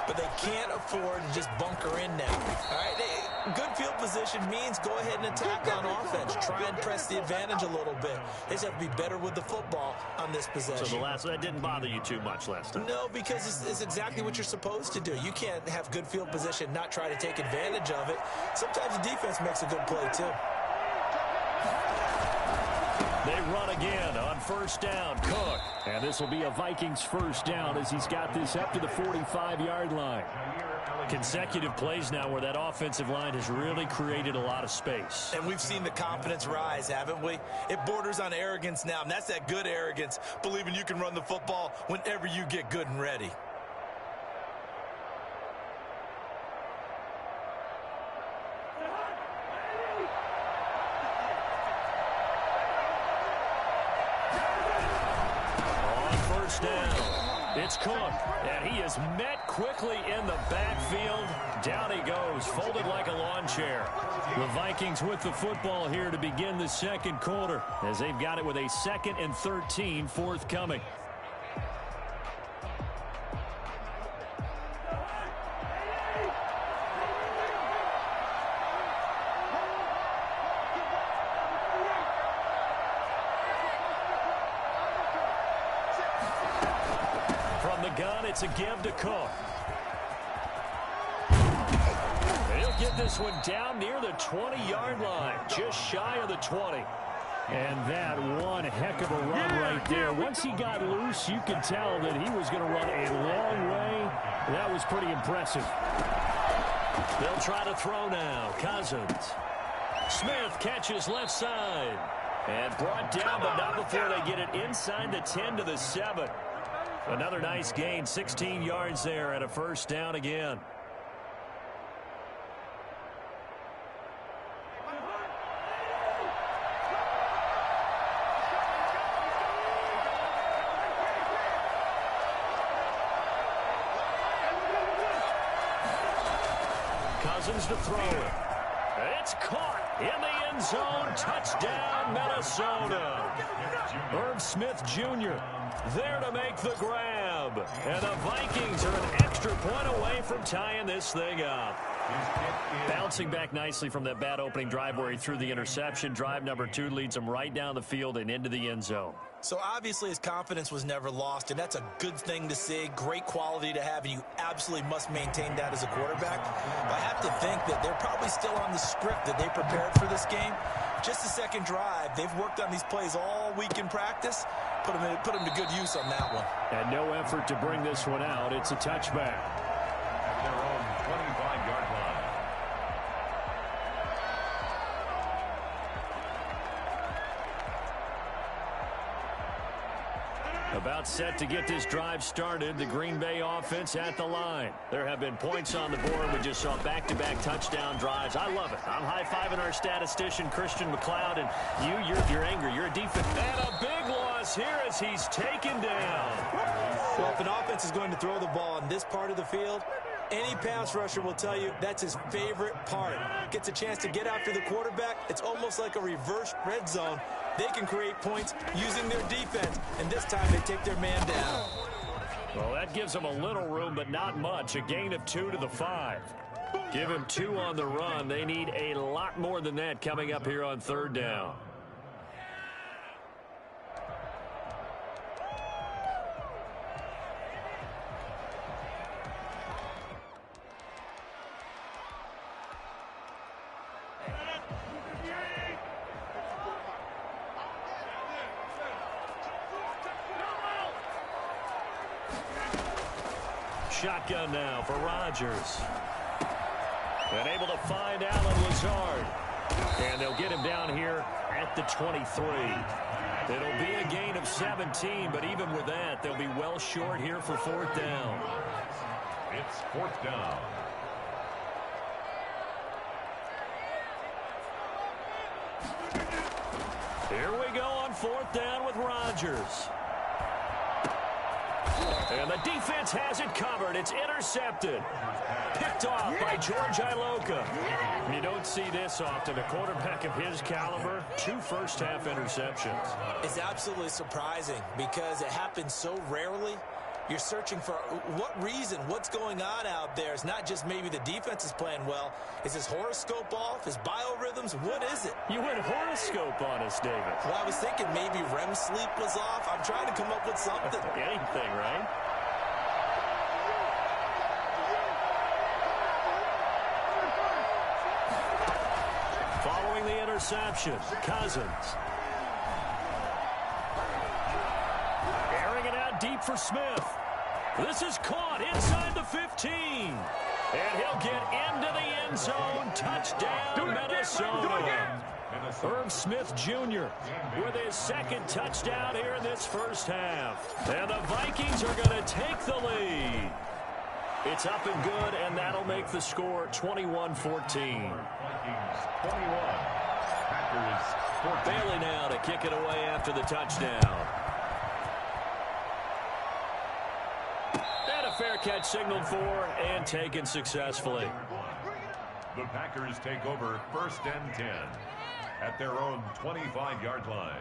But they can't afford to just bunker in now. All right, good field position means go ahead and attack on offense. Try and press the advantage a little bit. They just have to be better with the football on this possession. So that didn't bother you too much last time? No, because it's exactly what you're supposed to do. You can't have good field position, not try to take advantage of it. Sometimes the defense makes a good play, too. They run again on first down. Cook. And this will be a Vikings first down as he's got this up to the 45-yard line. Consecutive plays now where that offensive line has really created a lot of space. And we've seen the confidence rise, haven't we? It borders on arrogance now, and that's that good arrogance, believing you can run the football whenever you get good and ready. It's Cook, and he is met quickly in the backfield. Down he goes, folded like a lawn chair. The Vikings with the football here to begin the second quarter as they've got it with a 2nd and 13 forthcoming. It's a give to Cook. He'll get this one down near the 20-yard line, just shy of the 20. And that one heck of a run right there. Once he got loose, you could tell that he was going to run a long way. That was pretty impressive. They'll try to throw now. Cousins. Smith catches left side. And brought down, but not before they get it inside the 10 to the 7. Another nice gain, 16 yards there and a first down again. Cousins to throw it. It's caught in the end zone. Touchdown, Minnesota. Irv Smith Jr. there to make the grab. And the Vikings are an extra point away from tying this thing up. Bouncing back nicely from that bad opening drive where he threw the interception. Drive number 2 leads him right down the field and into the end zone. So obviously his confidence was never lost, and that's a good thing to see, great quality to have, and you absolutely must maintain that as a quarterback. But I have to think that they're probably still on the script that they prepared for this game. Just the second drive, they've worked on these plays all week in practice. Put them to good use on that one. And no effort to bring this one out. It's a touchback. At their own 25-yard line. About set to get this drive started, the Green Bay offense at the line. There have been points on the board. We just saw back-to-back touchdown drives. I love it. I'm high-fiving our statistician, Christian McLeod, and you're angry. You're a defense. And a big loss here as he's taken down. Well, if an offense is going to throw the ball on this part of the field, any pass rusher will tell you that's his favorite part. Gets a chance to get after the quarterback. It's almost like a reverse red zone. They can create points using their defense, and this time they take their man down. Well, that gives them a little room, but not much. A gain of 2 to the 5. Give him 2 on the run. They need a lot more than that coming up here on 3rd down. Shotgun now for Rodgers. And able to find Allen Lazard. And they'll get him down here at the 23. It'll be a gain of 17, but even with that, they'll be well short here for 4th down. It's 4th down. Here we go on 4th down with Rodgers. And the defense has it covered. It's intercepted. Picked off by George Iloka. You don't see this often. A quarterback of his caliber, 2 first-half interceptions. It's absolutely surprising because it happens so rarely. You're searching for what reason, what's going on out there. It's not just maybe the defense is playing well. Is his horoscope off? His biorhythms? What is it? You went horoscope on us, David. Well, I was thinking maybe REM sleep was off. I'm trying to come up with something. Anything, right? Following the interception, Cousins. Airing it out deep for Smith. This is caught inside the 15. And he'll get into the end zone. Touchdown, Minnesota. Irv Smith Jr. with his 2nd touchdown here in this first half. And the Vikings are going to take the lead. It's up and good, and that'll make the score 21-14. Vikings 21. Packers 14. Bailey now to kick it away after the touchdown. And a fair catch signaled for and taken successfully. The Packers take over 1st and 10 at their own 25-yard line.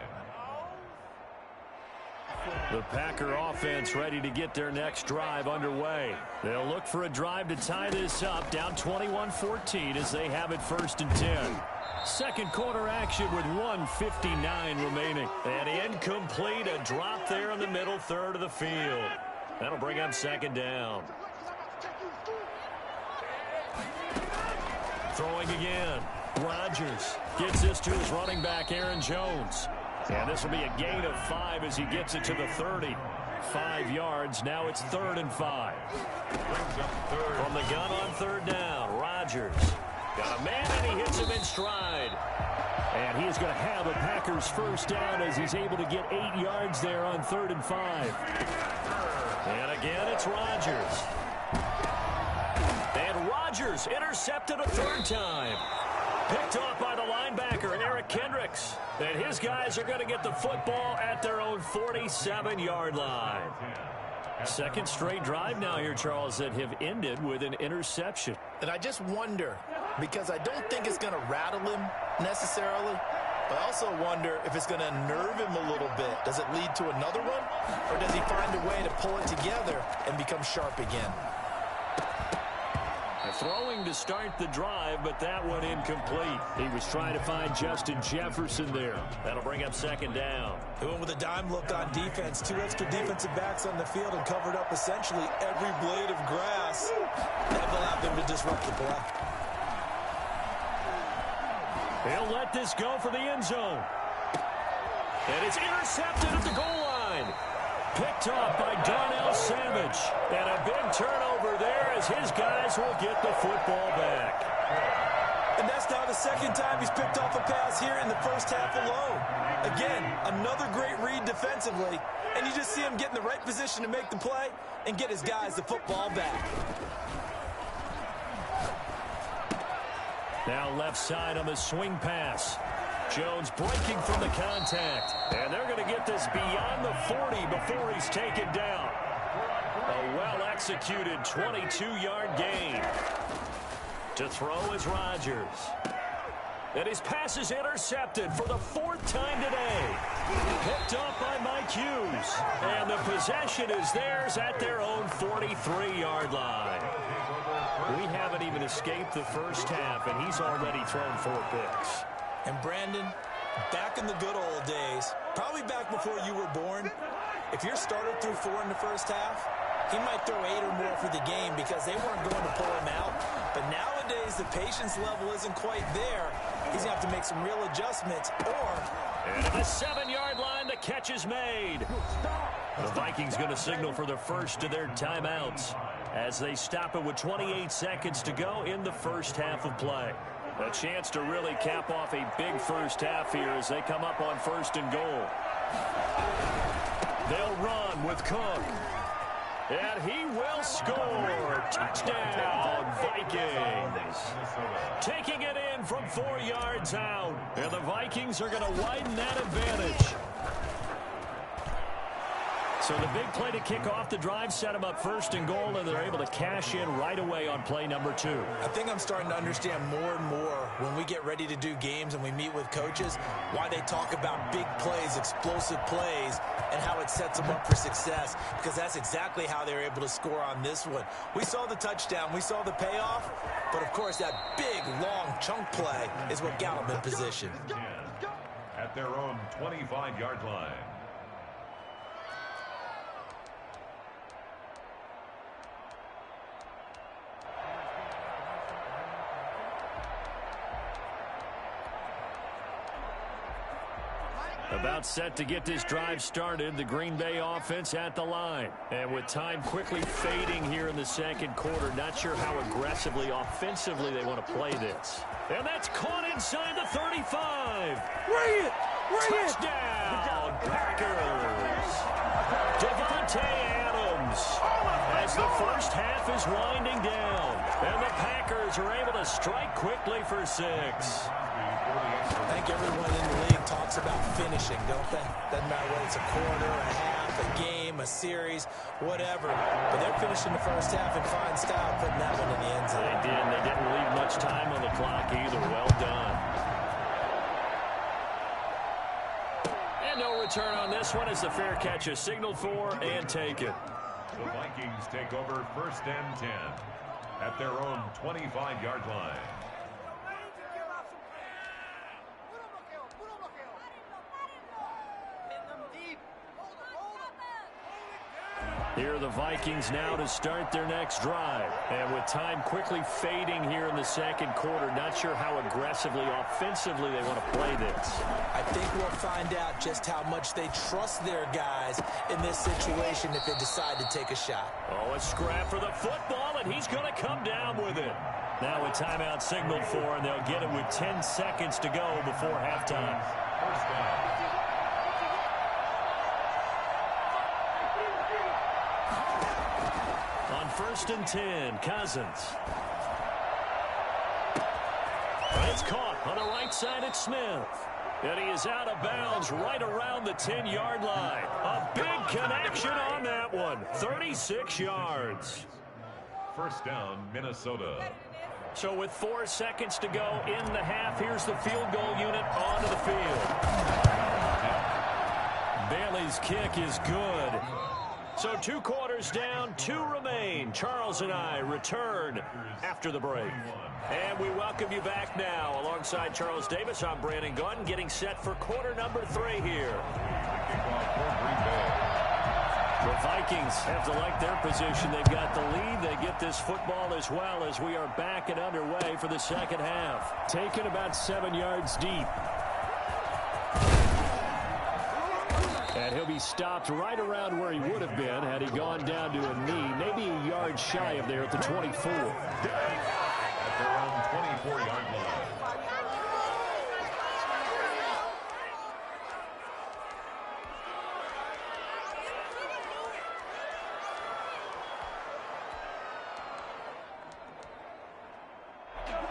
The Packer offense ready to get their next drive underway. They'll look for a drive to tie this up, down 21-14 as they have it 1st and 10. Second quarter action with 1:59 remaining. And incomplete, a drop there in the middle 3rd of the field. That'll bring up 2nd down. Throwing again. Rodgers gets this to his running back, Aaron Jones. And this will be a gain of 5 as he gets it to the 30. 5 yards. Now it's 3rd and 5. From the gun on 3rd down, Rodgers. Got a man, and he hits him in stride. And he is going to have a Packers first down as he's able to get 8 yards there on 3rd and 5. And again, it's Rodgers. And Rodgers intercepted a 3rd time. Picked off by the linebacker, Eric Kendricks. And his guys are going to get the football at their own 47-yard line. 2nd straight drive now here, Charles, that have ended with an interception. And I just wonder, because I don't think it's going to rattle him necessarily, but I also wonder if it's going to unnerve him a little bit. Does it lead to another one? Or does he find a way to pull it together and become sharp again? Throwing to start the drive, but that one incomplete. He was trying to find Justin Jefferson there. That'll bring up 2nd down. They went with a dime look on defense. 2 extra defensive backs on the field and covered up essentially every blade of grass. That allowed them to disrupt the play. He'll let this go for the end zone. And it's intercepted at the goal line. Picked off by Darnell Savage. And a big turnover there as his guys will get the football back. And that's now the second time he's picked off a pass here in the first half alone. Again, another great read defensively, and you just see him get in the right position to make the play and get his guys the football back. Now left side on the swing pass. Jones breaking from the contact. And they're going to get this beyond the 40 before he's taken down. A well-executed 22-yard gain. To throw is Rodgers. And his pass is intercepted for the fourth time today. Picked up by Mike Hughes. And the possession is theirs at their own 43-yard line. We haven't even escaped the first half, and he's already thrown 4 picks. And Brandon, back in the good old days, probably back before you were born, if your starter threw 4 in the first half, he might throw 8 or more for the game because they weren't going to pull him out. But nowadays, the patience level isn't quite there. He's going to have to make some real adjustments, or... And at the 7-yard line, the catch is made. The Vikings going to signal for the first of their timeouts as they stop it with 28 seconds to go in the first half of play. A chance to really cap off a big first half here as they come up on 1st and goal. They'll run with Cook. And he will score. Touchdown, Vikings. Taking it in from 4 yards out. And the Vikings are going to widen that advantage. So the big play to kick off the drive set them up 1st and goal, and they're able to cash in right away on play number 2. I think I'm starting to understand more and more when we get ready to do games and we meet with coaches why they talk about big plays, explosive plays, and how it sets them up for success, because that's exactly how they were able to score on this one. We saw the touchdown. We saw the payoff, but, of course, that big, long chunk play is what got them in position. At their own 25-yard line. About set to get this drive started, the Green Bay offense at the line. And with time quickly fading here in the second quarter, not sure how aggressively, offensively they want to play this. And that's caught inside the 35. Touchdown, Packers. Devontae Adams as the first half is winding down. And the Packers are able to strike quickly for 6. I think everyone in the league talks about finishing, don't they? Doesn't matter whether it's a quarter, a half, a game, a series, whatever. But they're finishing the first half in fine style, putting that one in the end zone. They did. They didn't leave much time on the clock either. Well done. And no return on this one as the fair catch is signaled for and taken. The Vikings take over 1st and 10 at their own 25-yard line. Here are the Vikings now to start their next drive. And with time quickly fading here in the second quarter, not sure how aggressively, offensively they want to play this. I think we'll find out just how much they trust their guys in this situation if they decide to take a shot. Oh, a scrap for the football, and he's going to come down with it. Now a timeout signaled for, and they'll get it with 10 seconds to go before halftime. First down. On 1st and 10, Cousins. It's caught on the right side at Smith. And he is out of bounds right around the 10-yard line. A big connection on that one. 36 yards. First down, Minnesota. So with 4 seconds to go in the half, here's the field goal unit onto the field. Bailey's kick is good. So 2 quarters down, 2 remain. Charles and I return after the break. And we welcome you back now. Alongside Charles Davis, I'm Brandon Gunn, getting set for quarter number 3 here. The Vikings have to like their position. They've got the lead. They get this football as well as we are back and underway for the second half. Taken about 7 yards deep. And he'll be stopped right around where he would have been had he gone down to a knee, maybe a yard shy of there at the 24. At their own 24-yard line.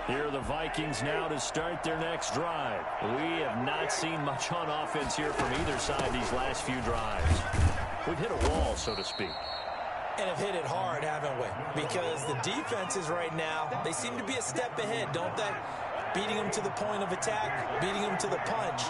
Here are the Vikings now to start their next drive. We have not seen much on offense here from either side these last few drives. We've hit a wall, so to speak. And have hit it hard, haven't we? Because the defenses right now, they seem to be a step ahead, don't they? Beating them to the point of attack, beating them to the punch.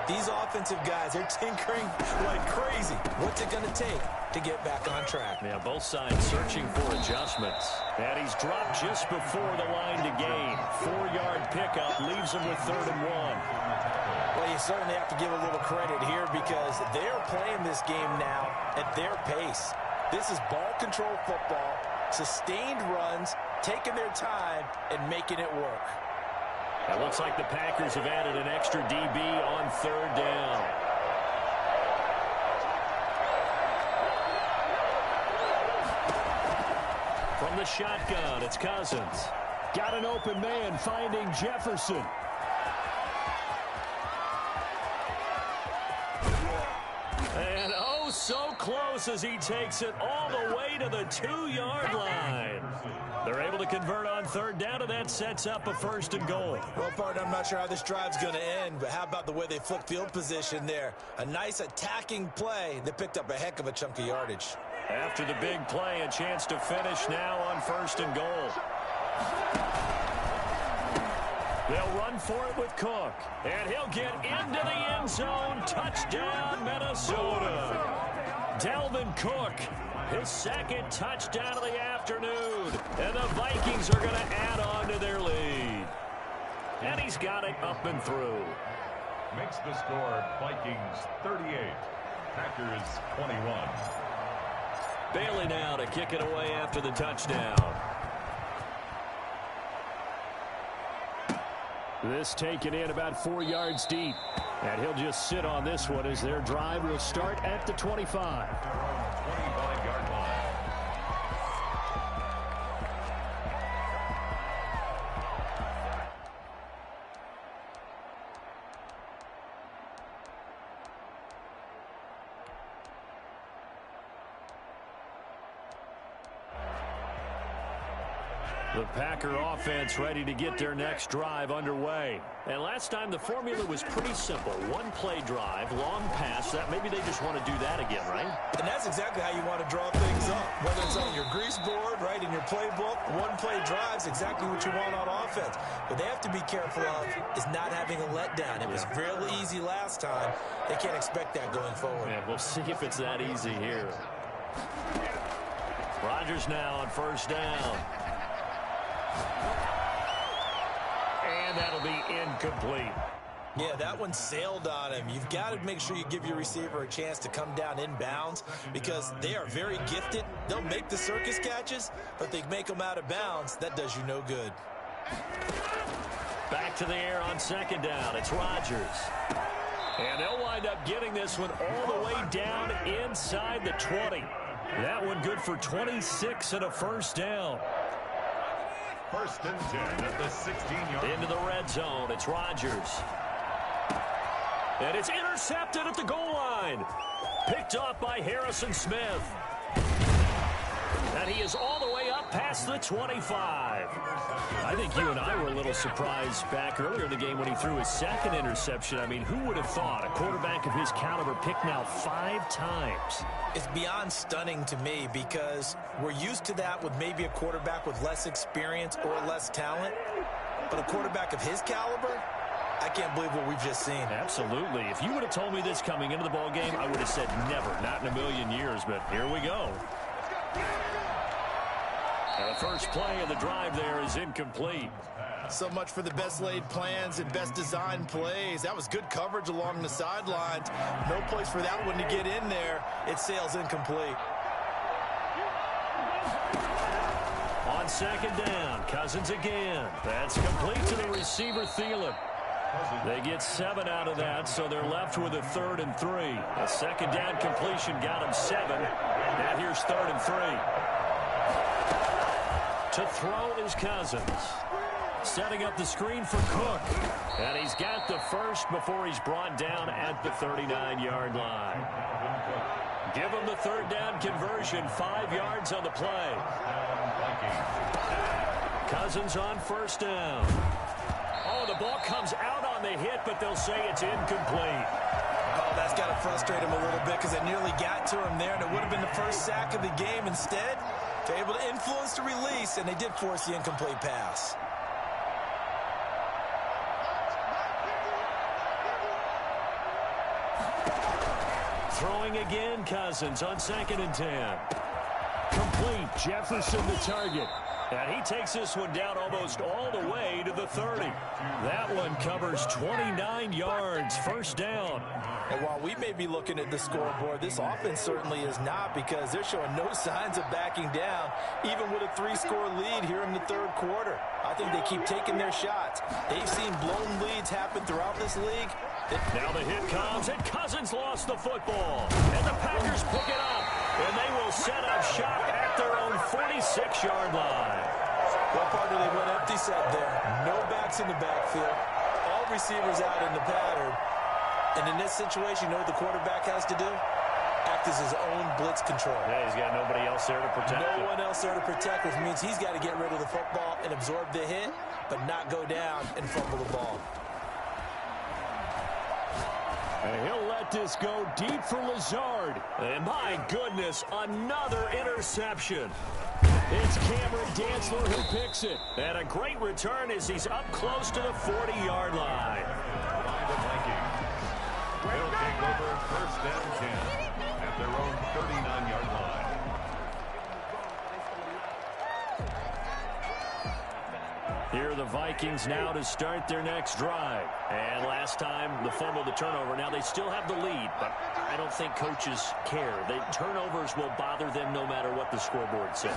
These offensive guys, they're tinkering like crazy. What's it going to take to get back on track? Yeah, both sides searching for adjustments. And he's dropped just before the line to gain. 4-yard pickup leaves him with 3rd and 1. Well, you certainly have to give a little credit here because they're playing this game now at their pace. This is ball control football, sustained runs, taking their time, and making it work. It looks like the Packers have added an extra DB on 3rd down. From the shotgun, it's Cousins. Got an open man finding Jefferson. And oh, so close as he takes it all the way to the 2-yard line. They're able to convert on 3rd down, and that sets up a 1st and goal. Well, partner, I'm not sure how this drive's going to end, but how about the way they flip field position there? A nice attacking play that picked up a heck of a chunk of yardage. After the big play, a chance to finish now on 1st and goal. They'll run for it with Cook, and he'll get into the end zone. Touchdown, Minnesota. Dalvin Cook, his 2nd touchdown of the afternoon. And the Vikings are going to add on to their lead. And he's got it up and through. Makes the score Vikings 38, Packers 21. Bailey now to kick it away after the touchdown. This taken in about 4 yards deep. And he'll just sit on this one as their drive will start at the 25. 25-yard line. The Packer offense ready to get their next drive underway. And last time the formula was pretty simple. 1-play drive, long pass. That maybe they just want to do that again, right? And that's exactly how you want to draw things up. Whether it's on your grease board, right, in your playbook, 1-play drive's exactly what you want on offense. What they have to be careful of is not having a letdown. It was real easy last time. They can't expect that going forward. Yeah, we'll see if it's that easy here. Rodgers now on 1st down. And that'll be incomplete. Yeah, that one sailed on him. You've got to make sure you give your receiver a chance to come down inbounds because they are very gifted. They'll make the circus catches, but they make them out of bounds. That does you no good. Back to the air on 2nd down. It's Rodgers. And they'll wind up getting this one all the way down inside the 20. That one good for 26 and a 1st down. 1st and 10 at the 16-yard. Into the red zone. It's Rodgers. And it's intercepted at the goal line. Picked off by Harrison Smith. And he is all the way up past the 25. I think you and I were a little surprised back earlier in the game when he threw his 2nd interception. I mean, who would have thought a quarterback of his caliber picked now 5 times? It's beyond stunning to me because we're used to that with maybe a quarterback with less experience or less talent. But a quarterback of his caliber, I can't believe what we've just seen. Absolutely. If you would have told me this coming into the ball game, I would have said never, not in a million years. But here we go. And the first play of the drive there is incomplete. So much for the best laid plans and best designed plays. That was good coverage along the sidelines. No place for that one to get in there. It sails incomplete. On 2nd down, Cousins again. That's complete to the receiver, Thielen. They get 7 out of that, so they're left with a 3rd and 3. A 2nd down completion got them 7. Now here's 3rd and 3. To throw is Cousins. Setting up the screen for Cook. And he's got the first before he's brought down at the 39-yard line. Give him the 3rd down conversion. 5 yards on the play. Cousins on first down. Oh, the ball comes out on the hit, but they'll say it's incomplete. Oh, that's got to frustrate him a little bit because it nearly got to him there, and it would have been the first sack of the game. Instead, they're able to influence the release, and they did force the incomplete pass. Throwing again, Cousins on 2nd and 10. Complete. Jefferson the target. And he takes this one down almost all the way to the 30. That one covers 29 yards. First down. And while we may be looking at the scoreboard, this offense certainly is not, because they're showing no signs of backing down, even with a 3-score lead here in the third quarter. I think they keep taking their shots. They've seen blown leads happen throughout this league. Now the hit comes, and Cousins lost the football. And the Packers pick it up, and they will set up shop at their own 46-yard line. Well, partner, they went empty set there. No backs in the backfield. All receivers out in the pattern. And in this situation, you know what the quarterback has to do? Act as his own blitz control. Yeah, he's got nobody else there to protect him. No one else there to protect, which means he's got to get rid of the football and absorb the hit, but not go down and fumble the ball. And he'll let this go deep for Lazard. And my goodness, another interception. It's Cameron Dantzler who picks it. And a great return as he's up close to the 40-yard line. They'll take over first and 10 at their own 39-yard line. Here are the Vikings now to start their next drive. And last time, the fumble, the turnover. Now they still have the lead, but I don't think coaches care. The turnovers will bother them no matter what the scoreboard says.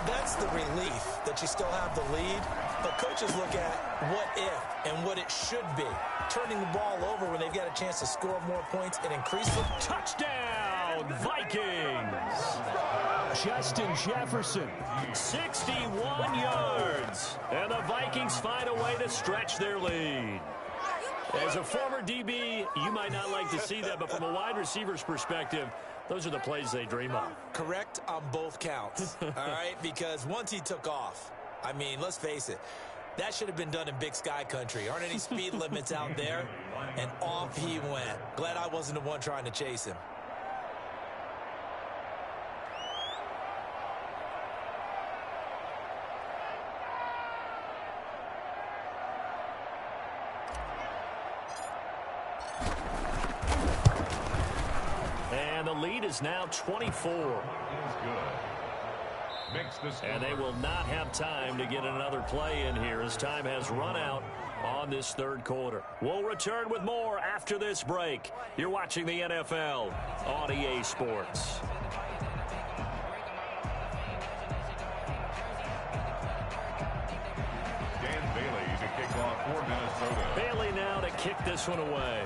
That's the relief that you still have the lead. But coaches look at what if and what it should be. Turning the ball over when they've got a chance to score more points and increase the touchdown, Vikings. Justin Jefferson. 61 yards. And the Vikings find a way to stretch their lead. As a former DB, you might not like to see that, but from a wide receiver's perspective, those are the plays they dream of. Correct on both counts, all right? Because once he took off, I mean, let's face it, that should have been done in Big Sky country. Aren't any speed limits out there? And off he went. Glad I wasn't the one trying to chase him. And the lead is now 24. And they will not have time to get another play in here as time has run out on this third quarter. We'll return with more after this break. You're watching the NFL on EA Sports. Dan Bailey to kick off for Minnesota. Bailey now to kick this one away.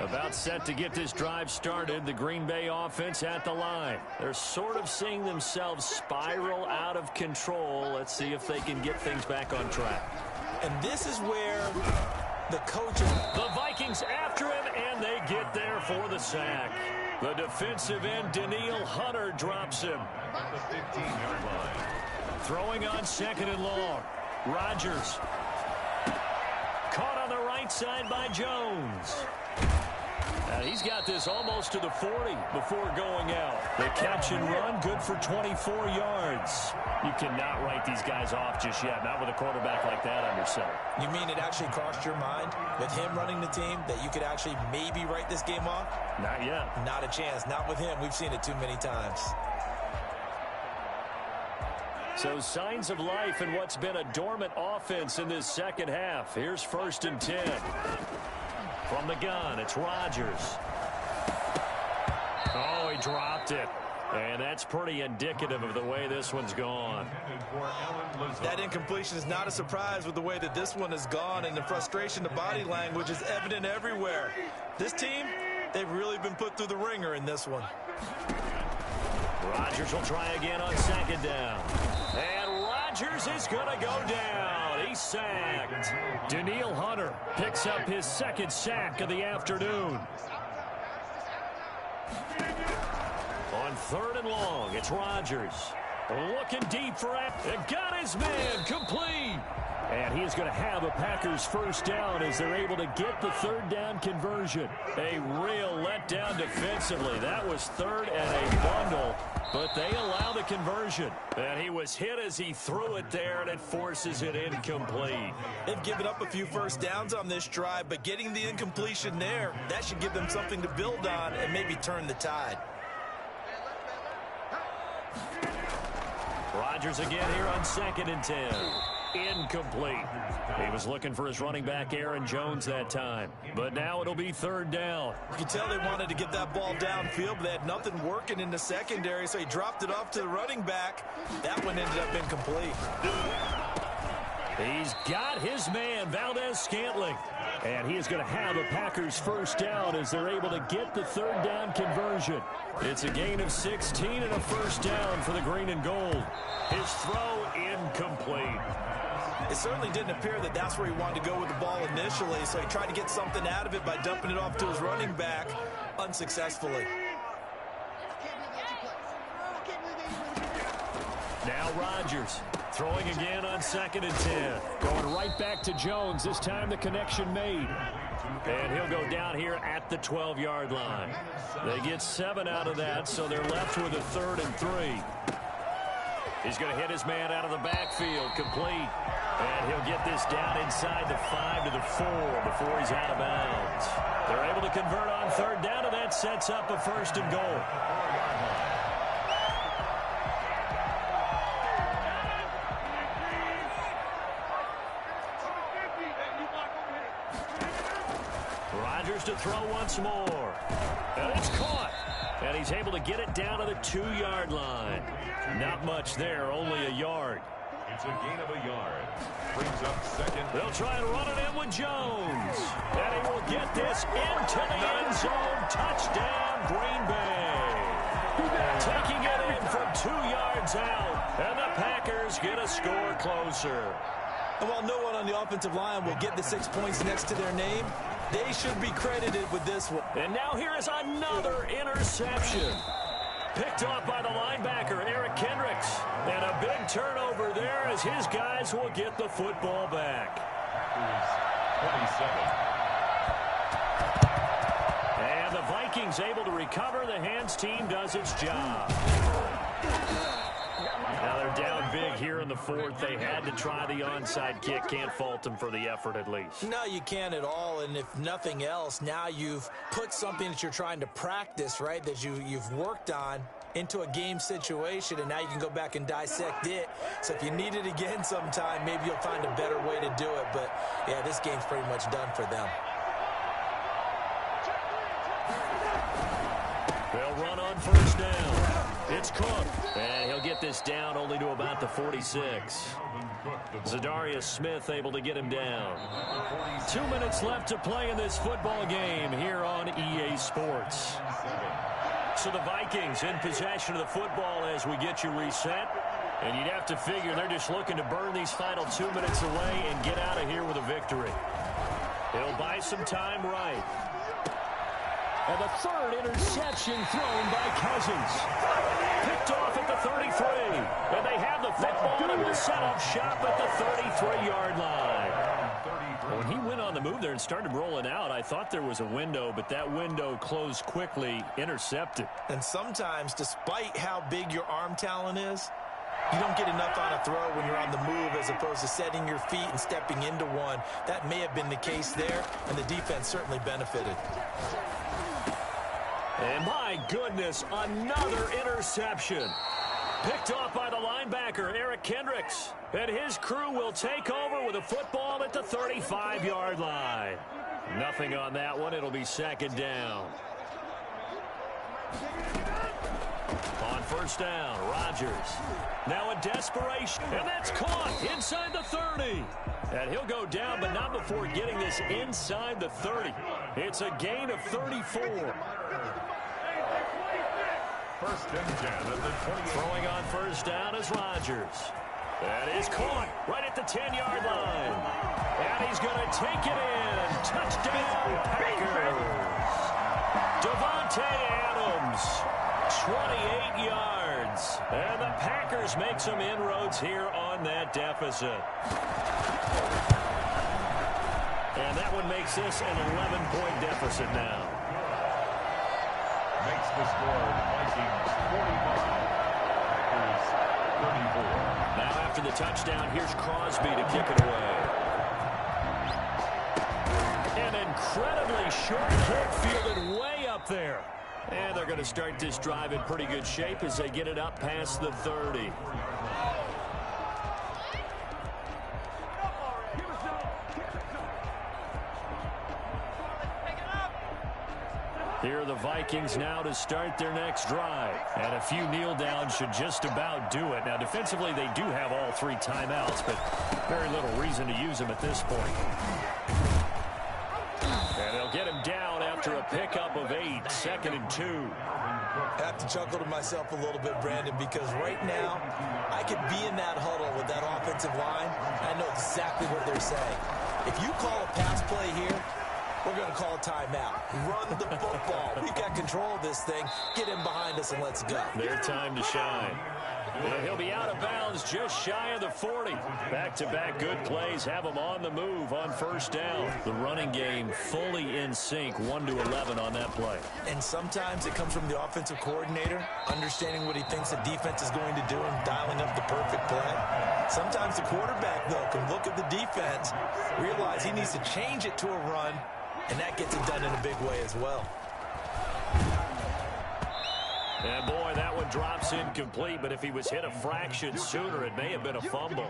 About set to get this drive started, the Green Bay offense at the line. They're sort of seeing themselves spiral out of control. Let's see if they can get things back on track. And this is where the coaches... The Vikings after him, and they get there for the sack. The defensive end, Danielle Hunter, drops him. At the 15-yard line. Throwing on 2nd and long. Rodgers. Caught on the right side by Jones. He's got this almost to the 40 before going out. The catch and run, good for 24 yards. You cannot write these guys off just yet, not with a quarterback like that under center. You mean it actually crossed your mind with him running the team that you could actually maybe write this game off? Not yet. Not a chance. Not with him. We've seen it too many times. So signs of life in what's been a dormant offense in this second half. Here's 1st and 10. From the gun, it's Rodgers. Oh, he dropped it. And that's pretty indicative of the way this one's gone. That incompletion is not a surprise with the way that this one has gone, and the frustration, the body language is evident everywhere. This team, they've really been put through the ringer in this one. Rodgers will try again on second down. And Rodgers is going to go down. He's sacked. Danielle Hunter picks up his second sack of the afternoon. On 3rd and long, it's Rodgers. Looking deep for it. And got his man complete. And he is going to have a Packers first down as they're able to get the 3rd down conversion. A real letdown defensively. That was 3rd and a bundle, but they allow the conversion. And he was hit as he threw it there, and it forces it incomplete. They've given up a few first downs on this drive, but getting the incompletion there, that should give them something to build on and maybe turn the tide. Rodgers again here on 2nd and 10. Incomplete. He was looking for his running back, Aaron Jones, that time. But now it'll be 3rd down. You can tell they wanted to get that ball downfield, but they had nothing working in the secondary, so he dropped it off to the running back. That one ended up incomplete. He's got his man, Valdez-Scantling. And he is going to have a Packers first down as they're able to get the 3rd down conversion. It's a gain of 16 and a first down for the green and gold. His throw incomplete. It certainly didn't appear that that's where he wanted to go with the ball initially, so he tried to get something out of it by dumping it off to his running back unsuccessfully. Now Rodgers throwing again on 2nd and 10. Going right back to Jones. This time the connection made. And he'll go down here at the 12-yard line. They get 7 out of that, so they're left with a 3rd and 3. He's going to hit his man out of the backfield, complete. And he'll get this down inside the 5 to the 4 before he's out of bounds. They're able to convert on 3rd down, and that sets up a 1st and goal. Rodgers to throw once more. And it's caught. And he's able to get it down to the 2-yard line. Not much there, only a yard. It's a gain of a yard. Brings up 2nd. They'll try and run it in with Jones. And he will get this into the end zone. Touchdown, Green Bay. Taking it in from 2 yards out. And the Packers get a score closer. And while no one on the offensive line will get the 6 points next to their name, they should be credited with this one. And now here is another interception. Picked off by the linebacker, Eric Kendricks. And a big turnover there as his guys will get the football back. 27. And the Vikings able to recover. The hands team does its job. Now they're down big here in the 4th. They had to try the onside kick. Can't fault them for the effort at least. No, you can't at all. And if nothing else, now you've put something that you're trying to practice, right, that you've worked on into a game situation, and now you can go back and dissect it. So if you need it again sometime, maybe you'll find a better way to do it. But, yeah, this game's pretty much done for them. They'll run on 1st down. It's Cook, and he'll get this down only to about the 46. Zadarius Smith able to get him down. 2 minutes left to play in this football game here on EA Sports. So the Vikings in possession of the football as we get you reset. And you'd have to figure they're just looking to burn these final 2 minutes away and get out of here with a victory. He'll buy some time right. And the 3rd interception thrown by Cousins. Picked off at the 33. And they have the football and will set up shop at the 33-yard line. When he went on the move there and started rolling out, I thought there was a window, but that window closed quickly, intercepted. And sometimes, despite how big your arm talent is, you don't get enough on a throw when you're on the move as opposed to setting your feet and stepping into one. That may have been the case there, and the defense certainly benefited. And my goodness, another interception. Picked off by the linebacker, Eric Kendricks. And his crew will take over with a football at the 35-yard line. Nothing on that one. It'll be 2nd down. On 1st down, Rodgers. Now in desperation. And that's caught inside the 30. And he'll go down, but not before getting this inside the 30. It's a gain of 34. First and 10 at the 28. Throwing on first down is Rodgers. That is caught right at the 10-yard line. And he's going to take it in. Touchdown, Packers. Davante Adams, 28 yards. And the Packers make some inroads here on that deficit. And that one makes this an 11-point deficit now. Makes the score Vikings 45, Packers 34. Now after the touchdown, here's Crosby to kick it away. An incredibly short kick fielded way up there. And they're going to start this drive in pretty good shape as they get it up past the 30. Here are the Vikings now to start their next drive. And a few kneel downs should just about do it. Now, defensively, they do have all 3 timeouts, but very little reason to use them at this point. And they'll get him down after a pickup of 8, 2nd and 2. I have to chuckle to myself a little bit, Brandon, because right now I could be in that huddle with that offensive line. I know exactly what they're saying. If you call a pass play here, we're going to call a timeout. Run the football. We've got control of this thing. Get him behind us and let's go. Their time to shine. And he'll be out of bounds just shy of the 40. Back-to-back good plays have him on the move on first down. The running game fully in sync, 1-11 on that play. And sometimes it comes from the offensive coordinator, understanding what he thinks the defense is going to do and dialing up the perfect play. Sometimes the quarterback, though, can look at the defense, realize he needs to change it to a run, and that gets it done in a big way as well. And boy, that one drops incomplete, but if he was hit a fraction sooner, it may have been a fumble.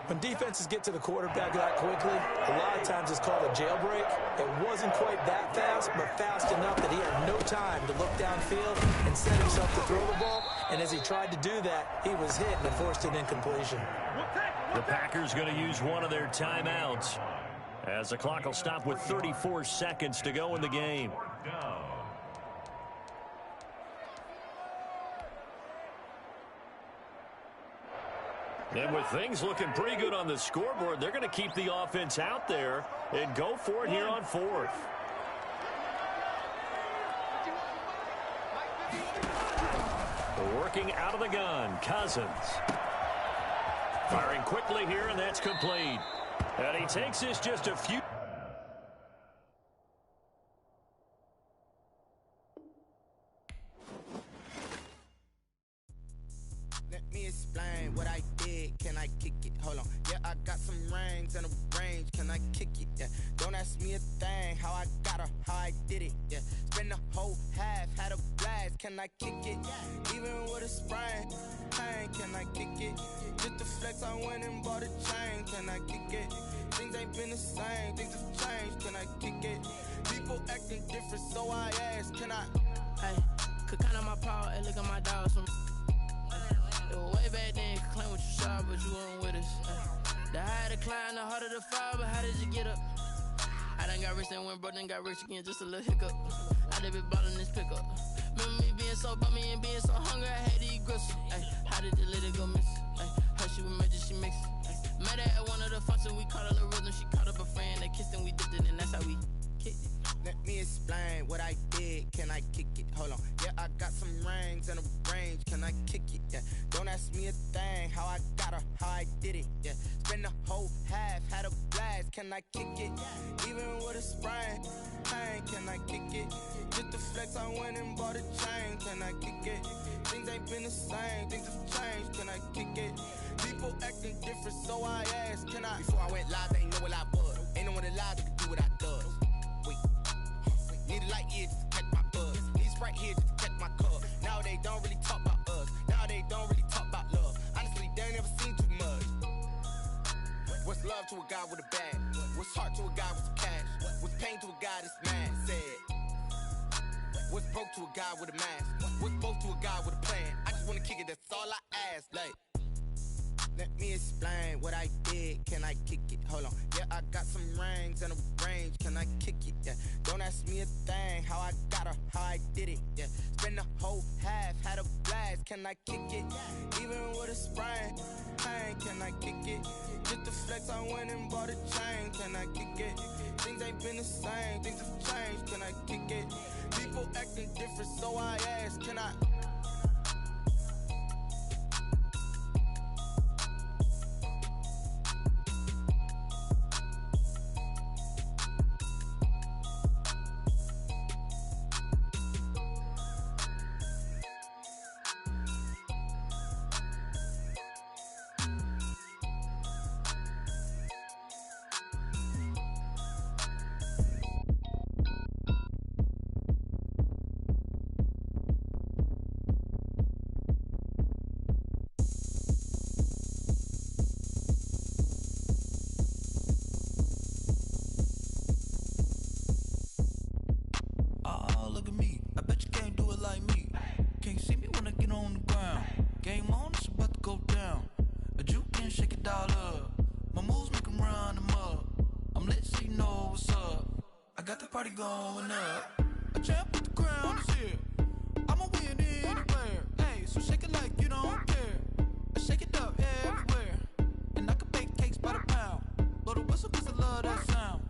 When defenses get to the quarterback that quickly, a lot of times it's called a jailbreak. It wasn't quite that fast, but fast enough that he had no time to look downfield and set himself to throw the ball. And as he tried to do that, he was hit and it forced an incompletion. The Packers going to use one of their timeouts, as the clock will stop with 34 seconds to go in the game. And with things looking pretty good on the scoreboard, they're going to keep the offense out there and go for it here on 4th. Working out of the gun, Cousins. Firing quickly here, and that's complete. And he takes this just a few. Let me explain what I did. Can I kick it? Hold on. Yeah, I got some rings and a range. Can I kick it? Yeah. Don't ask me a thing. How I got her, how I did it. Yeah. Spend the whole half, had a blast. Can I kick it? Even with a sprain. Pain, can I kick it? Just the flex, I went and bought a chain. Can I kick it? Things ain't been the same. Things have changed. Can I kick it? People acting different, so I ask. Can I? Hey, could count on my power and look at my dogs from. It was way back then, you could claim what you saw, but you weren't with us. The higher the climb, the harder the fall, but how did you get up? I done got rich and went broke, then got rich again, just a little hiccup. I done been ballin' this pickup. Remember me being so bummy and being so hungry, I had to eat gristle. Ay, how did the little go miss? Ay, her she was major, she mixed. Met her at one of the functions, we caught a little rhythm, she caught up a friend, they kissed and we dipped it, and that's how we kicked it. Let me explain what I did. Can I kick it? Hold on. Yeah, I got some rings and a range. Can I kick it? Yeah. Don't ask me a thing. How I got her, how I did it. Yeah. Spend the whole half, had a blast. Can I kick it? Even with a sprain. Pain, can I kick it? Just the flex, I went and bought a chain. Can I kick it? Things ain't been the same. Things have changed. Can I kick it? People acting different, so I asked. Can I? Before I went live, they ain't know what I was. Ain't no one alive that could do what I does. Need a light here just to catch my buzz. Need Sprite here just to catch my cup. Now they don't really talk about us. Now they don't really talk about love. Honestly, they ain't never seen too much. What's love to a guy with a bag? What's heart to a guy with some cash? What's pain to a guy that's mad? Said. What's broke to a guy with a mask? What's broke to a guy with a plan? I just wanna kick it, that's all I ask. Like, Let me explain what I did. Can I kick it? Hold on. Yeah, I got some rings and a range. Can I kick it? Yeah. Don't ask me a thing. How I got her, how I did it. Yeah. Spend the whole half, had a blast. Can I kick it? Even with a sprain. Hey, can I kick it? Just the flex, I went and bought a chain. Can I kick it? Things ain't been the same. Things have changed. Can I kick it? People acting different, so I ask. Can I? Going up, a champ with the crown is here. I'ma win anywhere. Hey, so shake it like you don't care. I shake it up everywhere. And I can bake cakes by the pound. Blow the whistle cause I love that sound.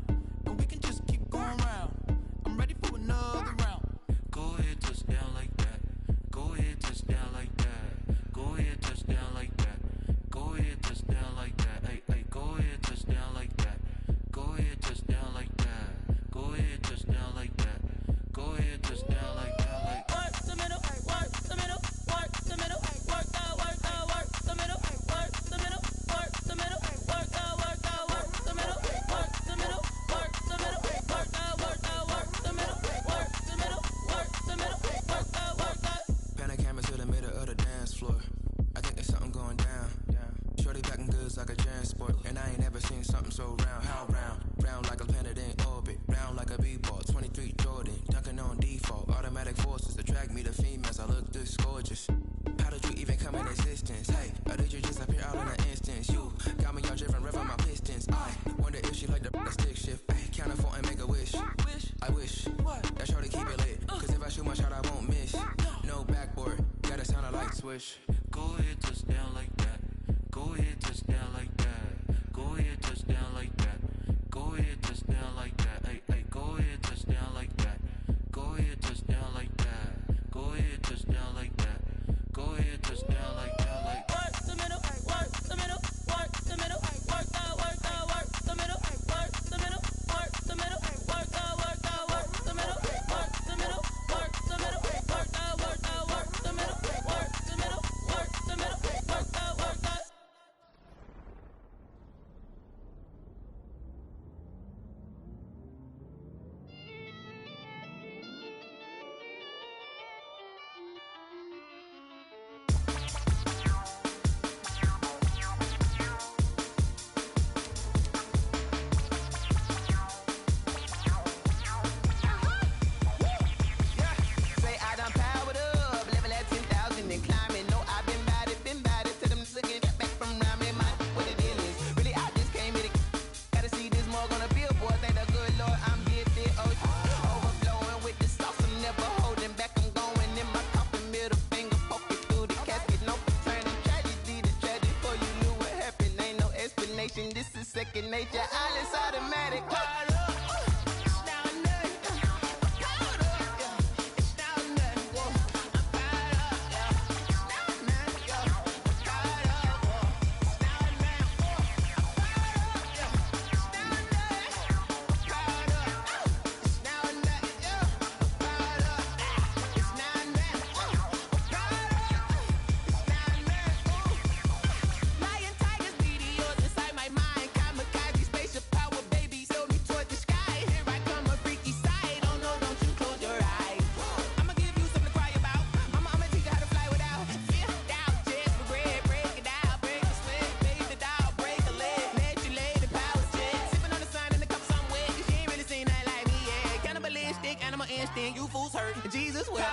And we can just keep going round. I'm ready for another round. Go ahead, touch down like that. Go ahead, touch down like that. Go ahead, touch down like that. Go ahead, touch down like that. Hey, hey, go ahead, touch down like that. Go ahead, touch down like that. Go ahead, touch down like that. Go ahead, touch down like that. Like work the middle, work the middle, work the middle, work the middle, work the middle, work the middle, work the middle, work the middle, work the middle, work the middle, work the middle, work the middle, work the. Pan a camera to the middle of the dance floor. I think there's something going down. Shorty packing goods like a transport, and I ain't never seen something so round. How round? Round like a planet in orbit, round like a b-ball. 23 Jordan, dunking on default. Automatic forces attract me to females. I look this gorgeous. How did you even come in existence? Hey, or did you just appear out in an instance? You got me all driven, revving my pistons. I wonder if she like the stick shift. Ay, count it 4 and make a wish. I wish that shorty keep it lit. Cause if I shoot my shot, I won't miss. No backboard, gotta sound a light switch. Go ahead, touch down like that. Go ahead, touch down like that. Go ahead, touch down like that. Go ahead, touch down like that. Hey, hey, go ahead, touch down like that. Go ahead, touch down like that. Go ahead, touch down like that. Go ahead, touch down like that. Like work the middle, work the middle, work the middle, work the middle, work the middle, work the middle, work the middle, work the middle, work the middle, work the middle, work the middle, work the middle, work the middle, work the. This is second nature, all is automatic. You fools hurt, Jesus will.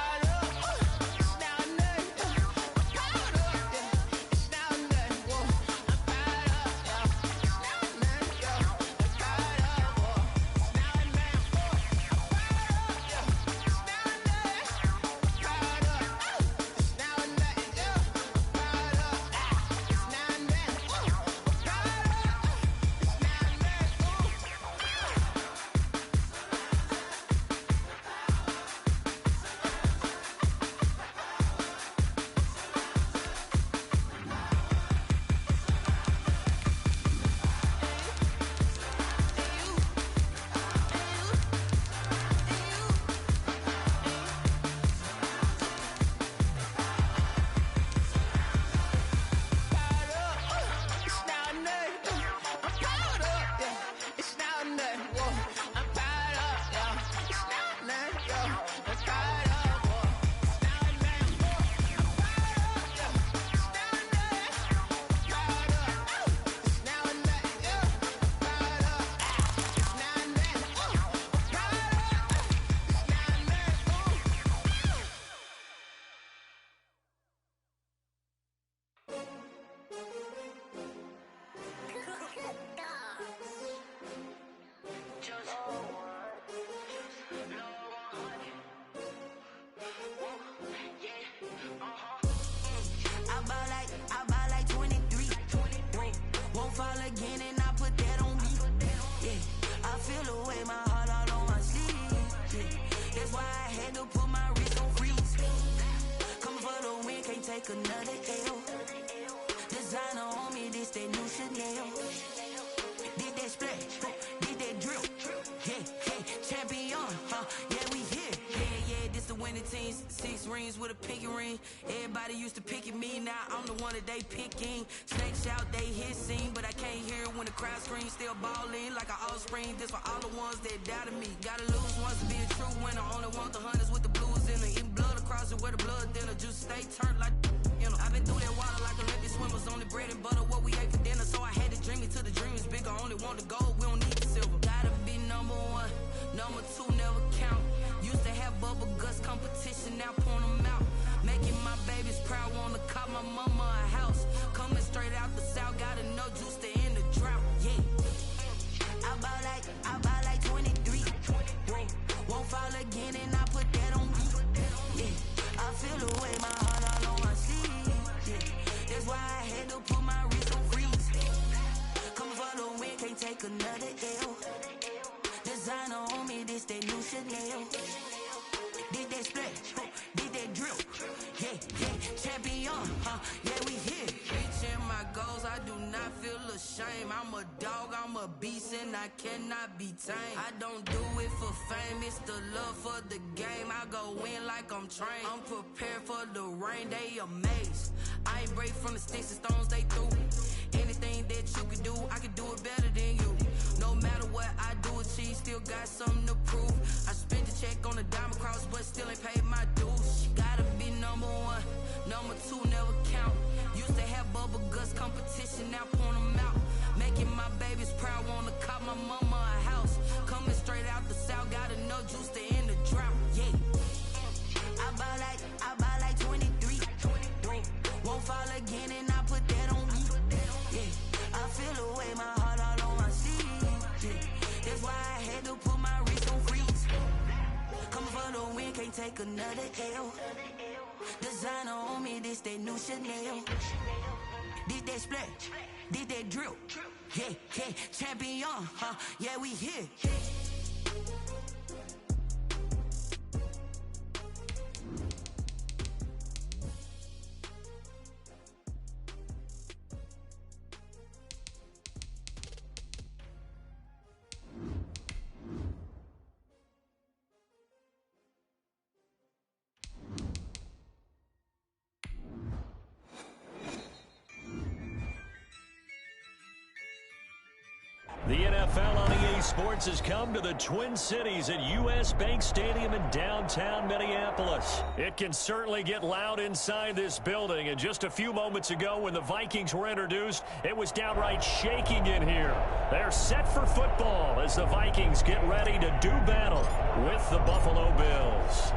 I buy like 23. Won't fall again and I put that on me. Yeah, I feel away my heart all on my sleeve. Yeah, that's why I had to put my wrist on freeze. Coming for the win, can't take another L. Designer on me, this that new Chanel. Did that splash, did that drill. Yeah, champion, yeah, we here. Yeah, this the winning team. 6 rings with a pinky ring. Everybody used to pick at me, now I'm the one that they picking. Snake shout, they hissing, but I can't hear when the crowd screams. Still balling like an offspring. This for all the ones that doubted me. Gotta lose once to be a true winner. Only want the hunters with the blues in it. Eating blood across it where the blood dinner. Juice stay turned like, you know. I've been through that water like Olympic swimmers. Only bread and butter, what we ate for dinner. So I had to dream it till the dream is bigger. Only want the gold, we don't need the silver. Gotta be number 1, number 2 never count. Used to have bubble guts competition, now point them out. Making my babies proud, wanna cop my mama a house. Coming straight out the south, gotta know juice to end the drought. Yeah, I buy like 23. Won't fall again and I put that on me. Yeah, I feel away my heart all on my sleeve. Yeah, that's why I had to put my wrist on freeze. Coming for the win, can't take another L. Designer on me, this that new Chanel. Did that splash, did that drill. Yeah, champion, yeah, we here. Reaching my goals, I do not feel ashamed. I'm a dog, I'm a beast, and I cannot be tamed. I don't do it for fame, it's the love for the game. I go in like I'm trained. I'm prepared for the rain, they amazed. I ain't break from the sticks and stones they threw. Anything that you can do, I can do it better than you. No matter what I do, achieve, still got something to prove. I spent the check on the diamond cross, but still ain't paid my dues. Gotta be number 1, number 2 never count. Used to have bubble guts competition, now point them out. Making my babies proud, wanna cop my mama a house. Coming straight out the south, gotta know juice to end the drought. Yeah, I buy like 23. Won't fall again and I put that on me. Yeah, I feel away my heart all on my sleeve. Yeah, that's why I had to put my wrist on freeze. Coming for the win, can't take another L. Designer on me, this that new Chanel. Did that splash, did that drill. Yeah, champion, yeah, we here. The NFL on EA Sports has come to the Twin Cities at U.S. Bank Stadium in downtown Minneapolis. It can certainly get loud inside this building, and just a few moments ago when the Vikings were introduced, it was downright shaking in here. They're set for football as the Vikings get ready to do battle with the Buffalo Bills.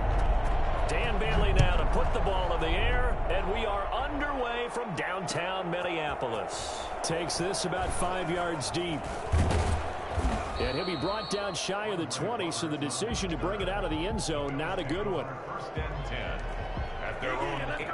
Dan Bailey now to put the ball in the air, and we are underway from downtown Minneapolis. Takes this about 5 yards deep. And he'll be brought down shy of the 20, so the decision to bring it out of the end zone, not a good one. First and 10 at their own 8.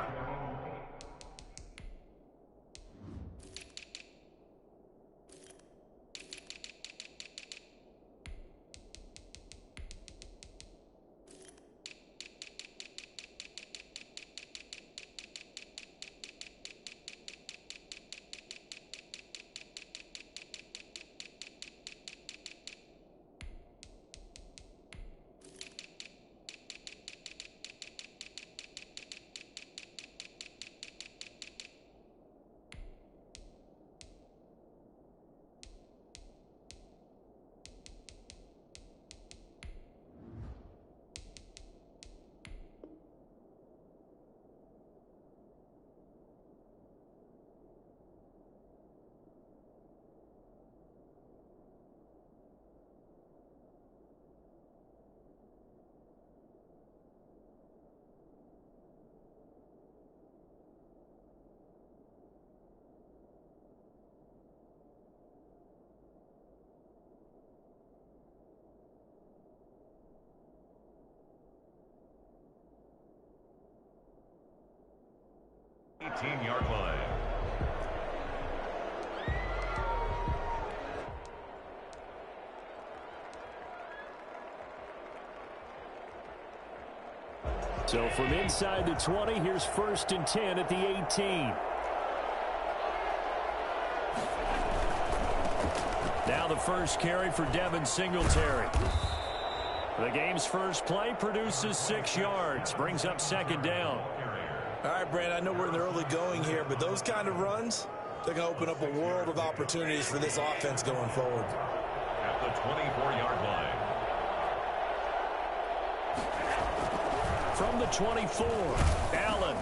18-yard line. So from inside the 20, here's 1st and 10 at the 18. Now the first carry for Devin Singletary. The game's first play produces 6 yards, brings up 2nd down. All right, Brandon, I know we're in the early going here, but those kind of runs, they're going to open up a world of opportunities for this offense going forward. At the 24-yard line. From the 24, Allen.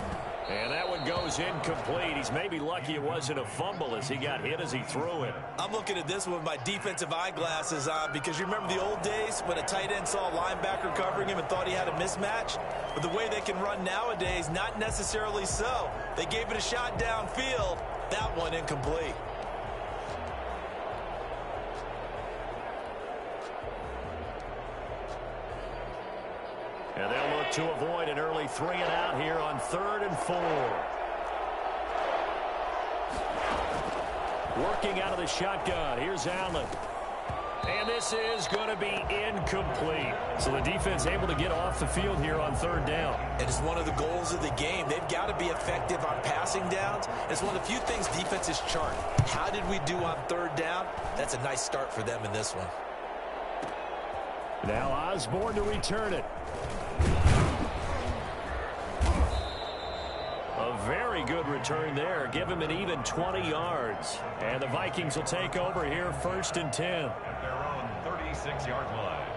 And that one goes incomplete. He's maybe lucky it wasn't a fumble as he got hit as he threw it. I'm looking at this one with my defensive eyeglasses on because you remember the old days when a tight end saw a linebacker covering him and thought he had a mismatch? But the way they can run nowadays, not necessarily so. They gave it a shot downfield. That one incomplete. And they'll look to avoid an early 3-and-out here on 3rd and 4. Working out of the shotgun. Here's Allen. And this is going to be incomplete. So the defense able to get off the field here on 3rd down. And it's one of the goals of the game. They've got to be effective on passing downs. It's one of the few things defenses chart. How did we do on 3rd down? That's a nice start for them in this one. Now Osborne to return it. A very good return there. Give him an even 20 yards. And the Vikings will take over here 1st and 10. At their own 36-yard line.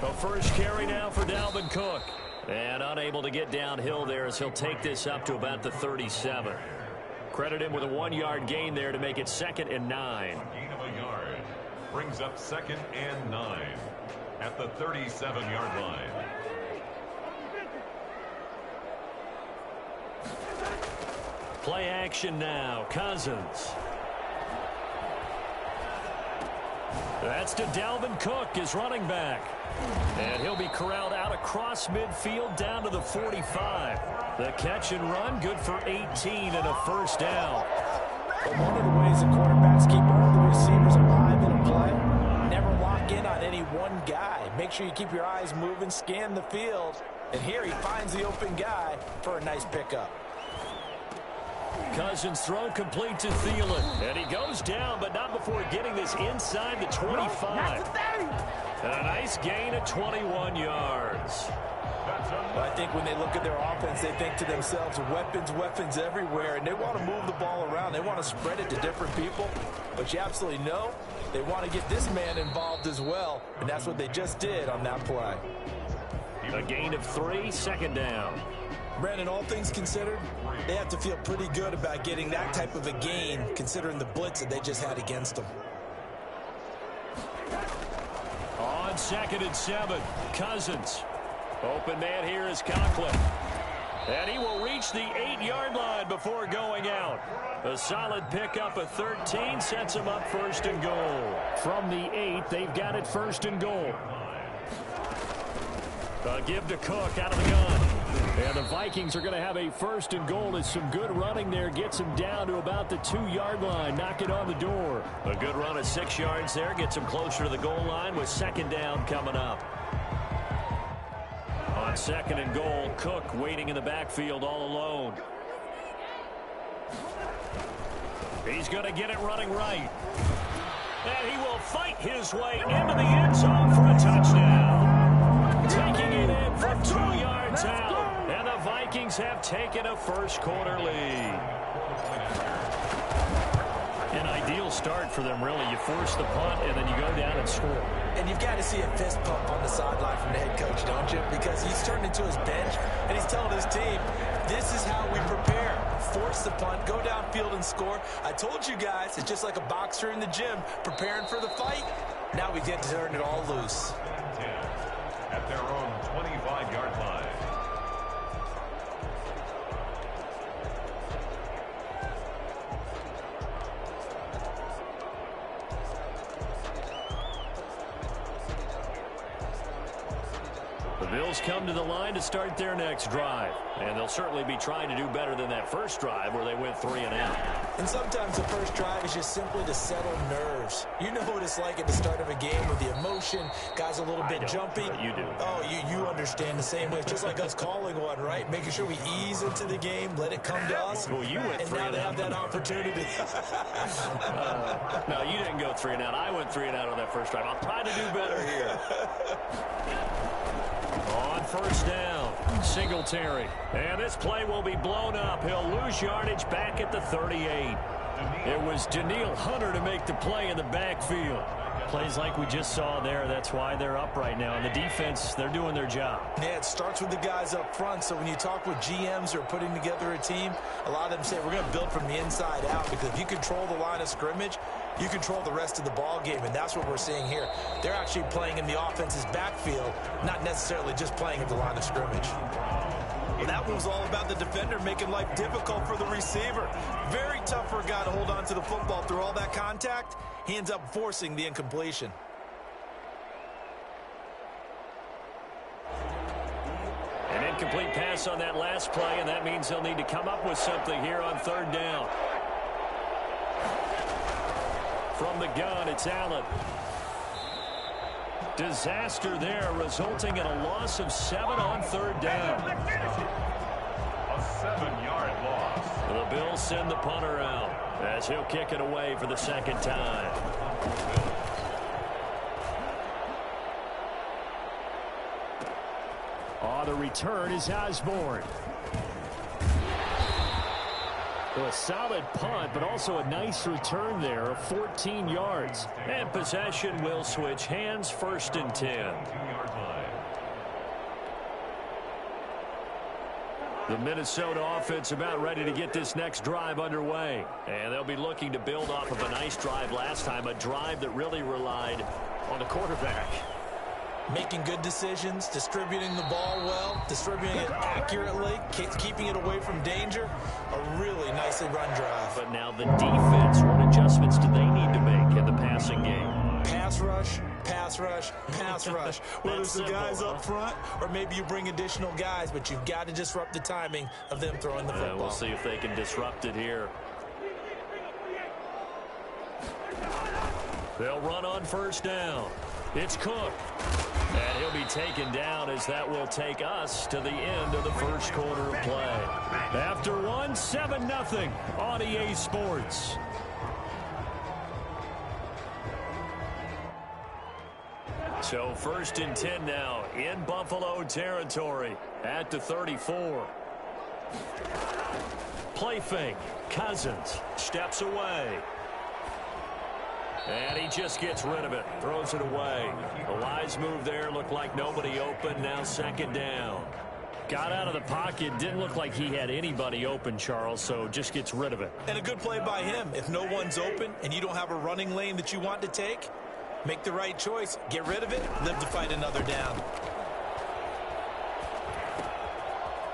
The first carry now for Dalvin Cook. And unable to get downhill there as he'll take this up to about the 37. Credit him with a 1-yard gain there to make it 2nd and 9. Gain of a yard. Brings up 2nd and 9 at the 37-yard line. Play action now. Cousins. That's to Dalvin Cook, his running back. And he'll be corralled out across midfield down to the 45. The catch and run, good for 18 and a 1st down. But one of the ways the quarterbacks keep all the receivers alive in a play, never lock in on any one guy. Make sure you keep your eyes moving, scan the field. And here he finds the open guy for a nice pickup. Cousins throw complete to Thielen. And he goes down, but not before getting this inside the 25. And a nice gain of 21 yards. Well, I think when they look at their offense, they think to themselves, weapons everywhere, and they want to move the ball around. They want to spread it to different people. But you absolutely know they want to get this man involved as well, and that's what they just did on that play. A gain of 3, 2nd down. Brandon, all things considered, they have to feel pretty good about getting that type of a gain, considering the blitz that they just had against them. On 2nd and 7, Cousins. Open man here is Conklin. And he will reach the 8-yard line before going out. A solid pickup of 13 sets him up 1st and goal. From the 8, they've got it 1st and goal. A give to Cook out of the gun. And the Vikings are going to have a 1st and goal as some good running there gets him down to about the 2-yard line. Knock it on the door. A good run of 6 yards there gets him closer to the goal line with 2nd down coming up. On 2nd and goal, Cook waiting in the backfield all alone. He's going to get it running right. And he will fight his way into the end zone for a touchdown. Taking it in from 2 yards out. And the Vikings have taken a first-quarter lead. An ideal start for them, really. You force the punt, and then you go down and score. And you've got to see a fist pump on the sideline from the head coach, don't you? Because he's turned into his bench, and he's telling his team, this is how we prepare. Force the punt, go downfield and score. I told you guys, it's just like a boxer in the gym, preparing for the fight. Now we get to turn it all loose. At their own 25-yard line. Bills come to the line to start their next drive. And they'll certainly be trying to do better than that first drive where they went 3 and out. And sometimes the first drive is just simply to settle nerves. You know what it's like at the start of a game with the emotion, guys a little bit jumpy. You do. Oh, you understand the same way. It's just like us calling one, right? Making sure we ease into the game, let it come to us. Well, you went 3 and out. And now they have that opportunity. No, you didn't go 3 and out. I went 3 and out on that first drive. I'll try to do better here. On first down, Singletary. And this play will be blown up. He'll lose yardage back at the 38. It was Danielle Hunter to make the play in the backfield. Plays like we just saw there. That's why they're up right now. And the defense, they're doing their job. Yeah, it starts with the guys up front. So when you talk with GMs who are putting together a team, a lot of them say we're going to build from the inside out, because if you control the line of scrimmage, you control the rest of the ball game, and that's what we're seeing here. They're actually playing in the offense's backfield, not necessarily just playing at the line of scrimmage. Well, that was all about the defender making life difficult for the receiver. Very tough for a guy to hold on to the football through all that contact. He ends up forcing the incompletion. An incomplete pass on that last play, and that means they'll need to come up with something here on third down. From the gun, it's Allen. Disaster there, resulting in a loss of 7 on third down. A 7-yard loss. The Bills send the punter out as he'll kick it away for the second time. On the return is Osborne. A solid punt, but also a nice return there of 14 yards. And possession will switch hands, 1st and 10. 2-yard line. The Minnesota offense about ready to get this next drive underway. And they'll be looking to build off of a nice drive last time, a drive that really relied on the quarterback. Making good decisions, distributing the ball well, distributing it accurately, keeping it away from danger. A really nicely run drive. But now the defense, what adjustments do they need to make in the passing game? Pass rush, pass rush, pass rush. Whether it's the guys up front or maybe you bring additional guys, but you've got to disrupt the timing of them throwing the football. We'll see if they can disrupt it here. They'll run on first down. It's Cook. And he'll be taken down as that will take us to the end of the first quarter of play. After 7-0 on EA Sports. So 1st and 10 now in Buffalo territory at the 34. Play fake. Cousins steps away. And he just gets rid of it. Throws it away. A wise move there. Looked like nobody open. Now 2nd down. Got out of the pocket. Didn't look like he had anybody open, Charles, so just gets rid of it. And a good play by him. If no one's open and you don't have a running lane that you want to take, make the right choice. Get rid of it. Live to fight another down.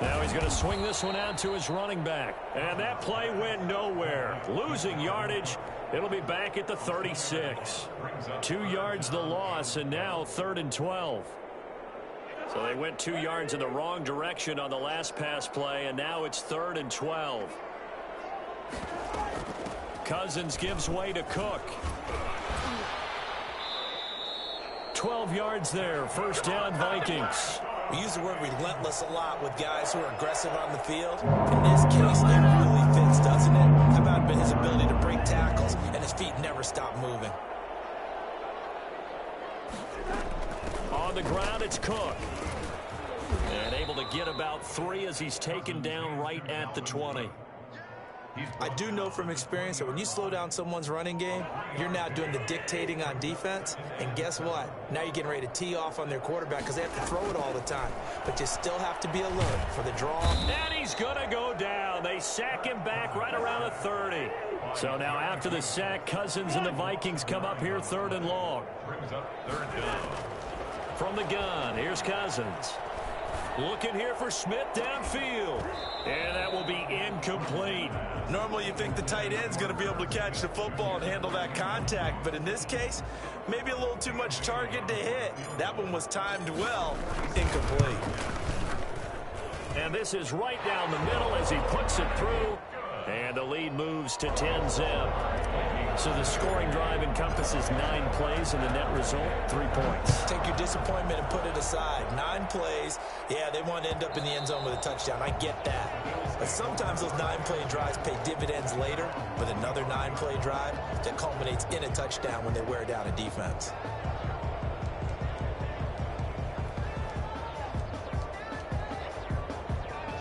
Now he's going to swing this one out to his running back. And that play went nowhere. Losing yardage. It'll be back at the 36. 2 yards the loss, and now 3rd and 12. So they went 2 yards in the wrong direction on the last pass play, and now it's 3rd and 12. Cousins gives way to Cook. 12 yards there. 1st down, Vikings. We use the word relentless a lot with guys who are aggressive on the field. In this case, it really fits, doesn't it? How about his ability to break tackles, and his feet never stop moving. On the ground, it's Cook. And able to get about 3 as he's taken down right at the 20. I do know from experience that when you slow down someone's running game, you're now doing the dictating on defense. And guess what? Now you're getting ready to tee off on their quarterback because they have to throw it all the time. But you still have to be alert for the draw. And he's going to go down. They sack him back right around the 30. So now after the sack, Cousins and the Vikings come up here 3rd and long. Brings up 3rd down. From the gun, here's Cousins. Looking here for Smith downfield. And that will be incomplete. Normally you think the tight end's going to be able to catch the football and handle that contact, but in this case, maybe a little too much target to hit. That one was timed well. Incomplete. And this is right down the middle as he puts it through. And the lead moves to 10-zip. So the scoring drive encompasses 9 plays, and the net result, 3 points. Take your disappointment and put it aside. 9 plays. Yeah, they want to end up in the end zone with a touchdown. I get that. But sometimes those 9-play drives pay dividends later with another 9-play drive that culminates in a touchdown when they wear down a defense.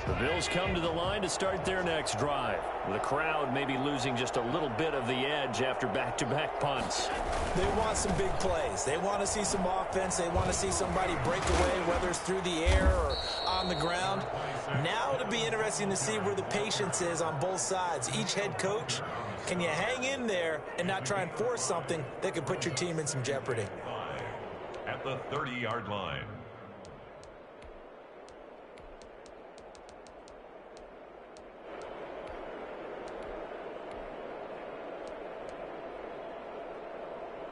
The Bills come to the line to start their next drive. The crowd may be losing just a little bit of the edge after back-to-back punts. They want some big plays. They want to see some offense. They want to see somebody break away, whether it's through the air or on the ground. Now it'll be interesting to see where the patience is on both sides. Each head coach, can you hang in there and not try and force something that could put your team in some jeopardy? At the 30-yard line.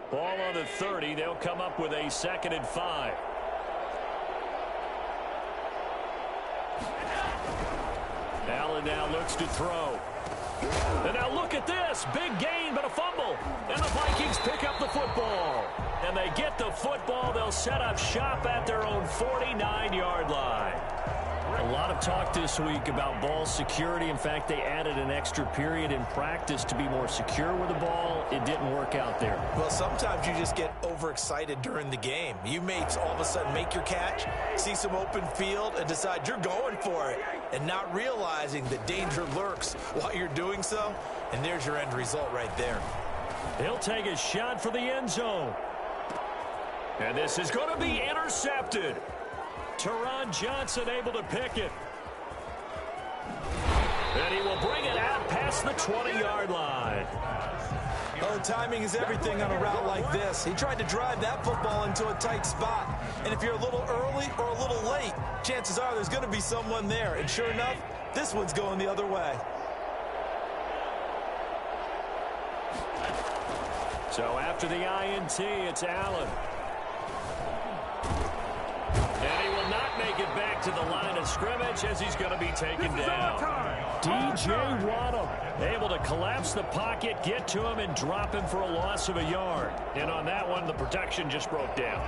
Ball on the 30. They'll come up with a 2nd and 5. Allen now looks to throw. And now look at this. Big gain, but a fumble. And the Vikings pick up the football. And they get the football. They'll set up shop at their own 49-yard line. A lot of talk this week about ball security. In fact, they added an extra period in practice to be more secure with the ball. It didn't work out there. Well, sometimes you just get overexcited during the game. You may all of a sudden make your catch, see some open field, and decide you're going for it, and not realizing the danger lurks while you're doing so. And there's your end result right there. He'll take a shot for the end zone. And this is going to be intercepted. Teron Johnson able to pick it. And he will bring it out past the 20-yard line. Oh, timing is everything on a route like this. He tried to drive that football into a tight spot. And if you're a little early or a little late, chances are there's going to be someone there. And sure enough, this one's going the other way. So after the INT, it's Allen. And he will not make it back to the line of scrimmage as he's going to be taken down. DJ Waddle able to collapse the pocket, get to him, and drop him for a loss of a yard. And on that one, the protection just broke down.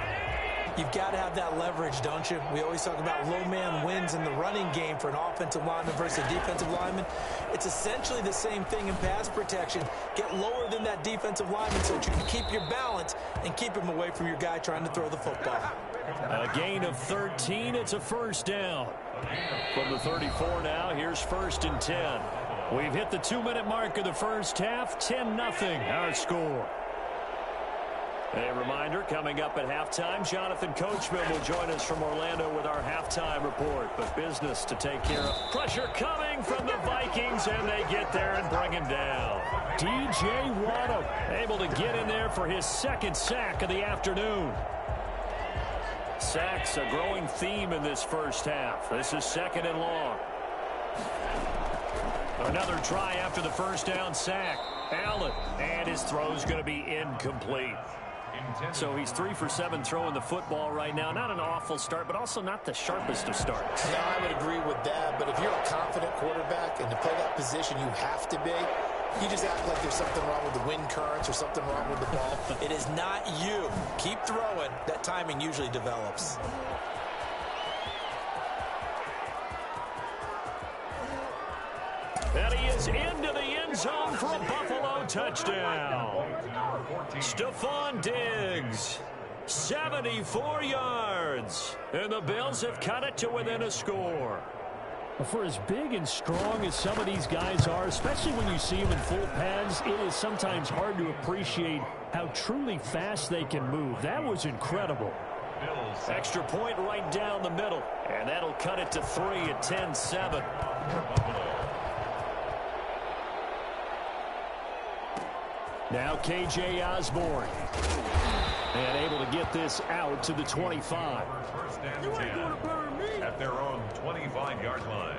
You've got to have that leverage, don't you? We always talk about low man wins in the running game for an offensive lineman versus a defensive lineman. It's essentially the same thing in pass protection. Get lower than that defensive lineman so that you can keep your balance and keep him away from your guy trying to throw the football. A gain of 13. It's a first down. From the 34 now, here's 1st and 10. We've hit the 2-minute mark of the first half. 10-0 our score. A reminder, coming up at halftime, Jonathan Coachman will join us from Orlando with our halftime report. But business to take care of. Pressure coming from the Vikings, and they get there and bring him down. DJ Waddle able to get in there for his 2nd sack of the afternoon. Sacks a growing theme in this first half. This is 2nd and long. Another try after the first down sack. Allen, and his throw's going to be incomplete. So he's 3 for 7 throwing the football right now. Not an awful start, but also not the sharpest of starts. No, I would agree with that. But if you're a confident quarterback and to play that position you have to be, you just act like there's something wrong with the wind currents or something wrong with the ball. It is not you. Keep throwing. That timing usually develops. And he is into the end zone for a Buffalo touchdown. Stephon Diggs, 74 yards. And the Bills have cut it to within a score. For as big and strong as some of these guys are, especially when you see them in full pads, it is sometimes hard to appreciate how truly fast they can move. That was incredible. Extra point right down the middle. And that'll cut it to 3 at 10-7. Now K.J. Osborne. And able to get this out to the 25. at their own 25-yard line.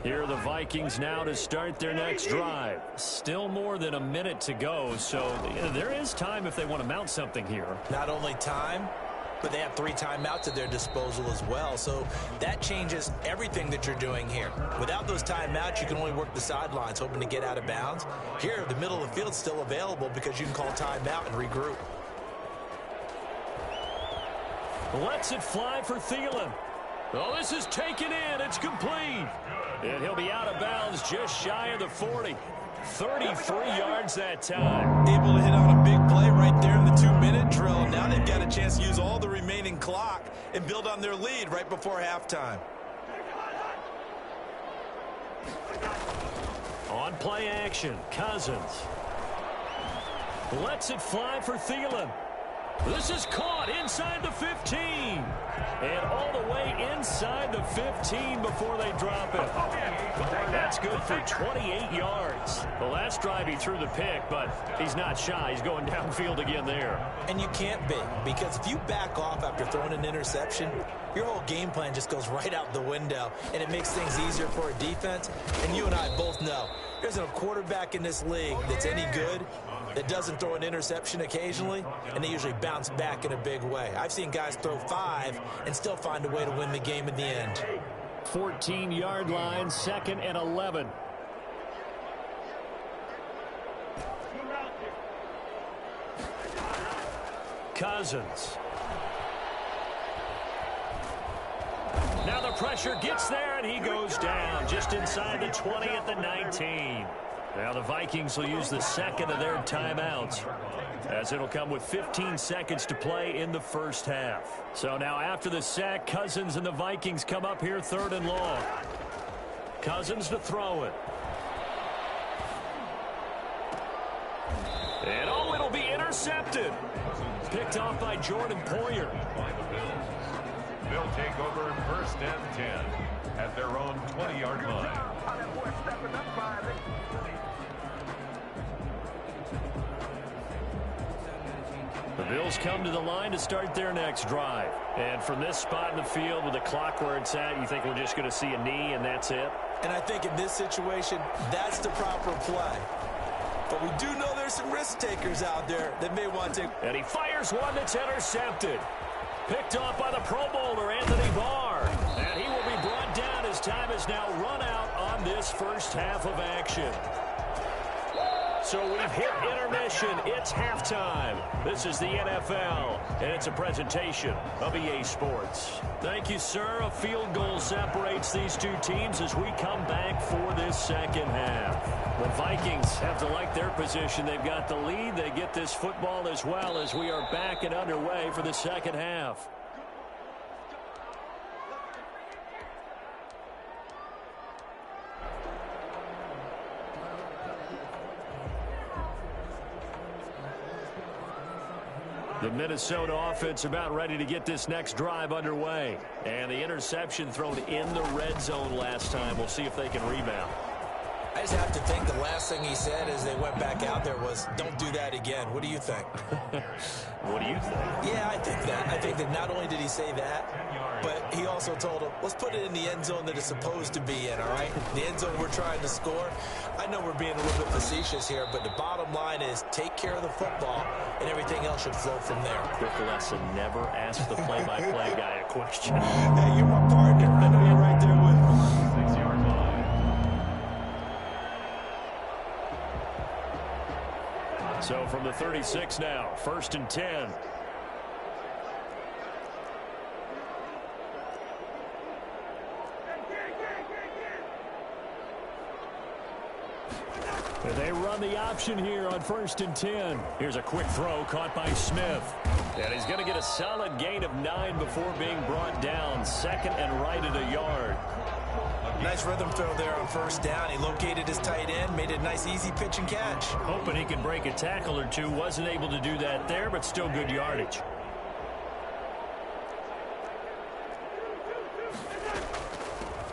Here are the Vikings now to start their next drive. Still more than a minute to go, so there is time if they want to mount something here. Not only time, but they have 3 timeouts at their disposal as well, so that changes everything that you're doing here. Without those timeouts, you can only work the sidelines, hoping to get out of bounds. Here, the middle of the field's still available because you can call timeout and regroup. Lets it fly for Thielen. Oh, this is taken in. It's complete. And he'll be out of bounds just shy of the 40. 33 yards that time. Able to hit on a big play right there in the 2-minute drill. Now they've got a chance to use all the remaining clock and build on their lead right before halftime. On play action, Cousins. Lets it fly for Thielen. This is caught inside the 15. And all the way inside the 15 before they drop it. That's good for 28 yards. The last drive he threw the pick, but he's not shy. He's going downfield again there. And you can't be, because if you back off after throwing an interception, your whole game plan just goes right out the window, and it makes things easier for a defense. And you and I both know there's a quarterback in this league that's any good that doesn't throw an interception occasionally, and they usually bounce back in a big way. I've seen guys throw 5 and still find a way to win the game in the end. 14-yard line, 2nd and 11. Cousins. Now the pressure gets there, and he goes down just inside the 20 at the 19. Now the Vikings will use the 2nd of their timeouts, as it'll come with 15 seconds to play in the first half. So now after the sack, Cousins and the Vikings come up here 3rd and long. Cousins to throw it. And oh, it'll be intercepted. Picked off by Jordan Poyer. They'll take over 1st and 10 at their own 20-yard line. The Bills come to the line to start their next drive. And from this spot in the field with the clock where it's at, you think we're just going to see a knee and that's it? And I think in this situation, that's the proper play. But we do know there's some risk takers out there that may want to. And he fires one that's intercepted. Picked off by the Pro Bowler, Anthony Barr. And he will be brought down as time is now run out on this first half of action. So we've hit intermission. It's halftime. This is the NFL, and it's a presentation of EA Sports. Thank you, sir. A field goal separates these two teams as we come back for this second half. The Vikings have to like their position. They've got the lead. They get this football as well as we are back and underway for the second half. The Minnesota offense about ready to get this next drive underway. And the interception thrown in the red zone last time. We'll see if they can rebound. I just have to think the last thing he said as they went back out there was, don't do that again. What do you think? What do you think? Yeah, I think that. I think that not only did he say that, but he also told him, let's put it in the end zone that it's supposed to be in, all right? The end zone we're trying to score. I know we're being a little bit facetious here, but the bottom line is take care of the football, and everything else should flow from there. Quick lesson, never ask the play-by-play guy a question. Hey, you're my partner. I know you're right there with me. 6-yard line. So from the 36 now, 1st and 10. And they run the option here on 1st and 10. Here's a quick throw caught by Smith. And he's going to get a solid gain of 9 before being brought down. 2nd and right at a yard. Nice rhythm throw there on 1st down. He located his tight end, made it a nice easy pitch and catch. Hoping he could break a tackle or two. Wasn't able to do that there, but still good yardage.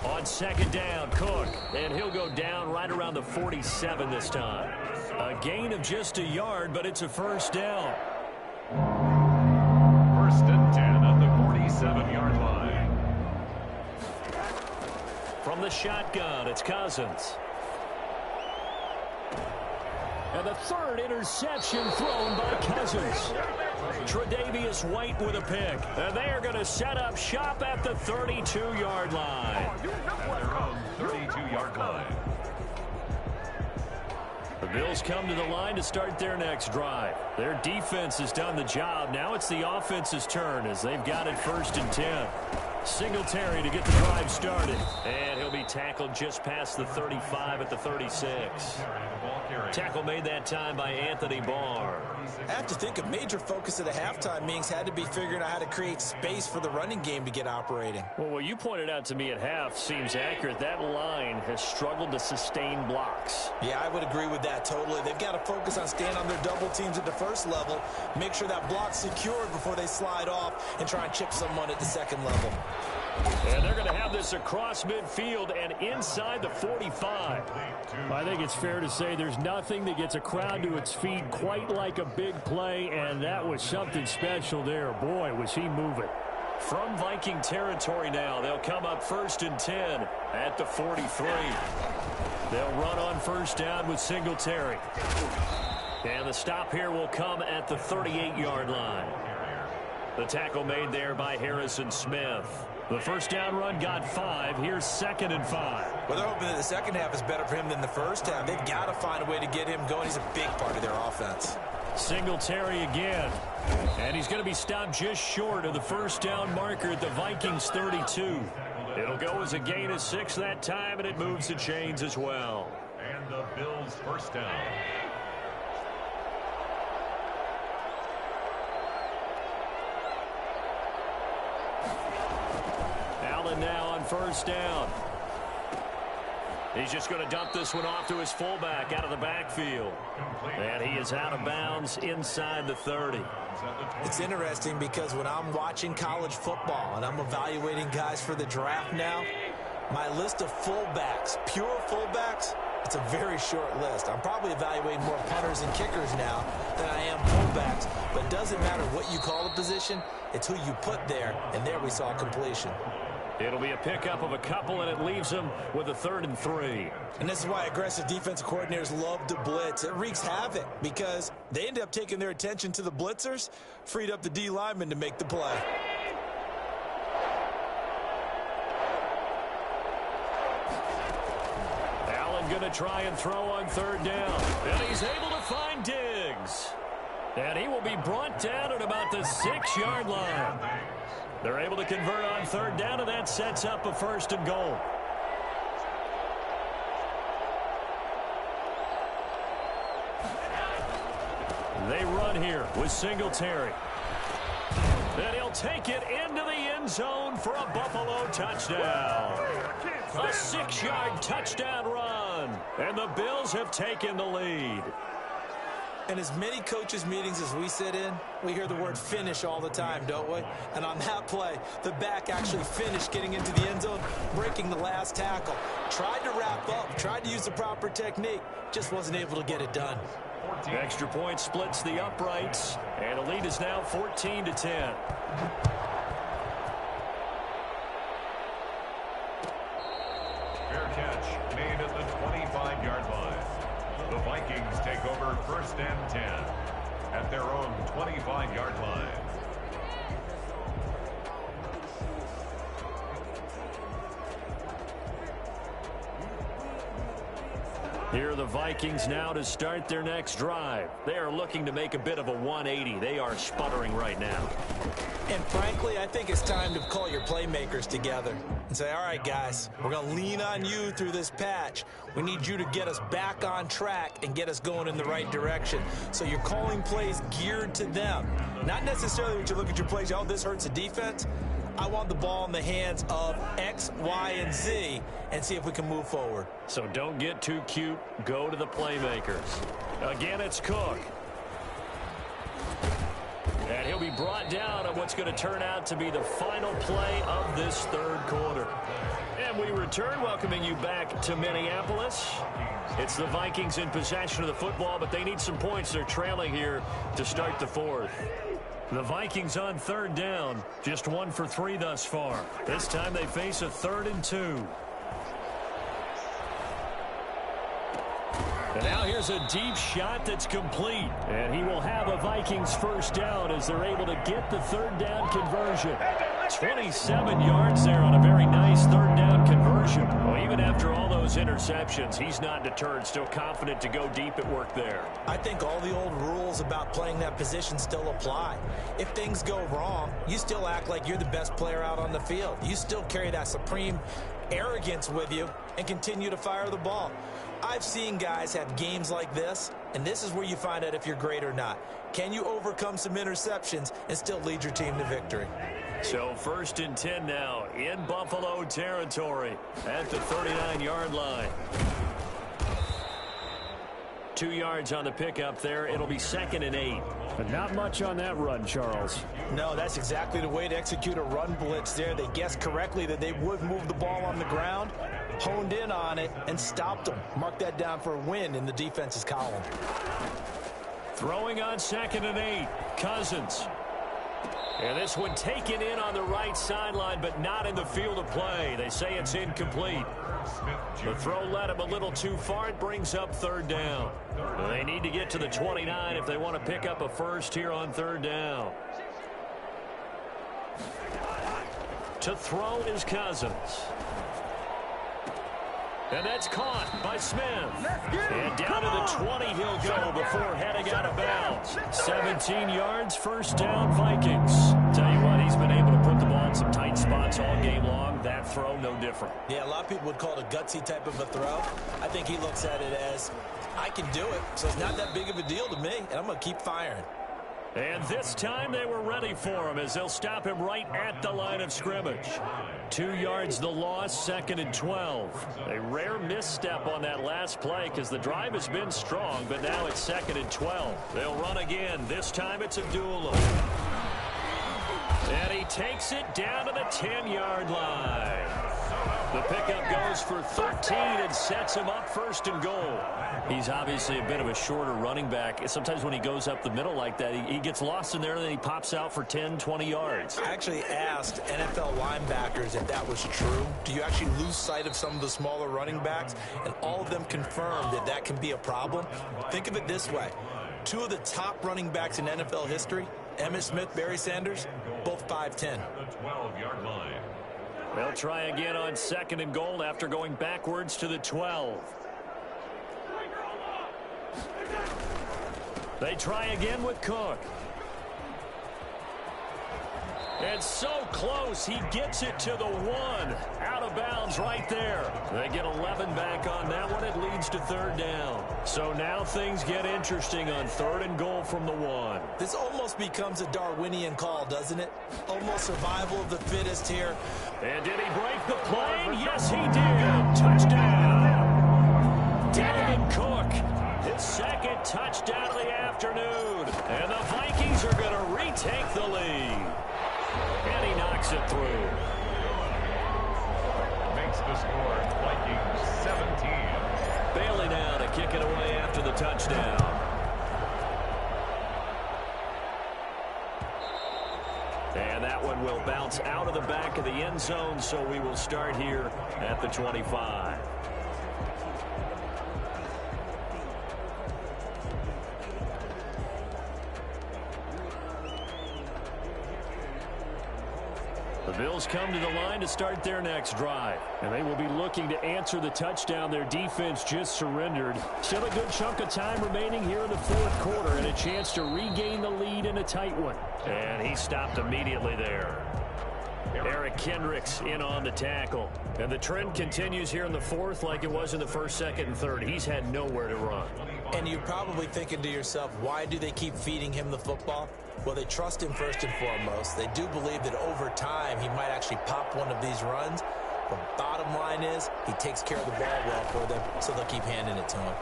On On second down, Cook. And he'll go down right around the 47 this time. A gain of just a yard, but it's a first down. First and 10 at the 47-yard line. From the shotgun, it's Cousins. And the third interception thrown by Cousins. Tre'Davious White with a pick. And they are going to set up shop at the 32-yard line. At their own 32-yard line. The Bills come to the line to start their next drive. Their defense has done the job. Now it's the offense's turn as they've got it first and 10. Singletary to get the drive started. And he'll be tackled just past the 35 at the 36. Tackle made that time by Anthony Barr. I have to think a major focus of the halftime meetings had to be figuring out how to create space for the running game to get operating. Well, what you pointed out to me at half seems accurate. That line has struggled to sustain blocks. Yeah, I would agree with that totally. They've got to focus on staying on their double teams at the first level, make sure that block's secured before they slide off and try and chip someone at the second level. And they're going to have this across midfield and inside the 45. I think it's fair to say there's nothing that gets a crowd to its feet quite like a big play, and that was something special there. Boy, was he moving. From Viking territory now, they'll come up first and 10 at the 43. They'll run on first down with Singletary. And the stop here will come at the 38-yard line. The tackle made there by Harrison Smith. The first down run got 5. Here's 2nd and 5. Well, they're hoping that the second half is better for him than the first half. They've got to find a way to get him going. He's a big part of their offense. Singletary again. And he's going to be stopped just short of the first down marker at the Vikings 32. It'll go as a gain of 6 that time, and it moves the chains as well. And the Bills' first down. Allen now on first down. He's just going to dump this one off to his fullback out of the backfield. And he is out of bounds inside the 30. It's interesting because when I'm watching college football and I'm evaluating guys for the draft now, my list of fullbacks, pure fullbacks, it's a very short list. I'm probably evaluating more punters and kickers now than I am fullbacks. But it doesn't matter what you call a position, it's who you put there, and there we saw completion. It'll be a pickup of a couple, and it leaves them with a 3rd and 3. And this is why aggressive defensive coordinators love to blitz. It wreaks havoc because they end up taking their attention to the blitzers, freed up the D lineman to make the play. Allen going to try and throw on 3rd down. And he's able to find Diggs. And he will be brought down at about the 6-yard line. They're able to convert on 3rd down, and that sets up a 1st and goal. They run here with Singletary. And he'll take it into the end zone for a Buffalo touchdown. A 6-yard touchdown run. And the Bills have taken the lead. And as many coaches' meetings as we sit in, we hear the word finish all the time, don't we? And on that play, the back actually finished getting into the end zone, breaking the last tackle. Tried to wrap up, tried to use the proper technique, just wasn't able to get it done. Extra point splits the uprights, and the lead is now 14-10. Fair catch made at the 25-yard line. The Vikings take over 1st and 10 at their own 25-yard line. Here are the Vikings now to start their next drive. They are looking to make a bit of a 180. They are sputtering right now. And frankly, I think it's time to call your playmakers together and say, all right, guys, we're going to lean on you through this patch. We need you to get us back on track and get us going in the right direction. So you're calling plays geared to them. Not necessarily when you look at your plays, oh, this hurts the defense. I want the ball in the hands of X, Y, and Z and see if we can move forward. So don't get too cute. Go to the playmakers. Again, it's Cook. And he'll be brought down on what's going to turn out to be the final play of this third quarter. And we return, welcoming you back to Minneapolis. It's the Vikings in possession of the football, but they need some points. They're trailing here to start the fourth. The Vikings on third down, just 1 for 3 thus far. This time they face a 3rd and 2. And now here's a deep shot that's complete. And he will have a Vikings first down as they're able to get the third down conversion. 27 yards there on a very nice third down conversion. Well, even after all those interceptions, he's not deterred, still confident to go deep at work there. I think all the old rules about playing that position still apply. If things go wrong, you still act like you're the best player out on the field. You still carry that supreme arrogance with you and continue to fire the ball. I've seen guys have games like this, and this is where you find out if you're great or not. Can you overcome some interceptions and still lead your team to victory? So 1st and 10 now in Buffalo territory at the 39-yard line. 2 yards on the pickup there. It'll be 2nd and 8. But not much on that run, Charles. No, that's exactly the way to execute a run blitz there. They guessed correctly that they would move the ball on the ground, honed in on it, and stopped them. Mark that down for a win in the defense's column. Throwing on 2nd and 8. Cousins. And this one taken in on the right sideline, but not in the field of play. They say it's incomplete. The throw led him a little too far. It brings up 3rd down. They need to get to the 29 if they want to pick up a first here on 3rd down. To throw is Cousins. And that's caught by Smith. And down to the 20 he'll go before heading out of bounds. 17 yards, first down, Vikings. Tell you what, he's been able to put the ball in some tight spots all game long. That throw, no different. Yeah, a lot of people would call it a gutsy type of a throw. I think he looks at it as, I can do it, so it's not that big of a deal to me, and I'm going to keep firing. And this time they were ready for him as they'll stop him right at the line of scrimmage. 2 yards the loss, 2nd and 12. A rare misstep on that last play because the drive has been strong, but now it's 2nd and 12. They'll run again. This time it's Abdullah. And he takes it down to the 10-yard line. The pickup goes for 13 and sets him up 1st and goal. He's obviously a bit of a shorter running back. Sometimes when he goes up the middle like that, he gets lost in there and then he pops out for 10, 20 yards. I actually asked NFL linebackers if that was true. Do you actually lose sight of some of the smaller running backs? And all of them confirmed that that can be a problem. Think of it this way. 2 of the top running backs in NFL history, Emmitt Smith, Barry Sanders, both 5'10". The 12-yard line. They'll try again on 2nd and goal after going backwards to the 12. They try again with Cook. And so close, he gets it to the 1. Out of bounds right there. They get 11 back on that one. It leads to 3rd down. So now things get interesting on 3rd and goal from the 1. This almost becomes a Darwinian call, doesn't it? Almost survival of the fittest here. And did he break the plane? Yes, he did. Touchdown. Dalvin Cook, his 2nd touchdown of the afternoon. And the Vikings are going to retake the lead. And he knocks it through. Makes the score Vikings 17. Bailey now to kick it away after the touchdown. And that one will bounce out of the back of the end zone, so we will start here at the 25. The Bills come to the line to start their next drive. And they will be looking to answer the touchdown their defense just surrendered. Still a good chunk of time remaining here in the 4th quarter and a chance to regain the lead in a tight one. And he stopped immediately there. Eric Kendricks in on the tackle. And the trend continues here in the 4th like it was in the 1st, 2nd, and 3rd. He's had nowhere to run. And you're probably thinking to yourself, why do they keep feeding him the football? Well, they trust him first and foremost. They do believe that over time he might actually pop one of these runs. The bottom line is he takes care of the ball well for them, so they'll keep handing it to him.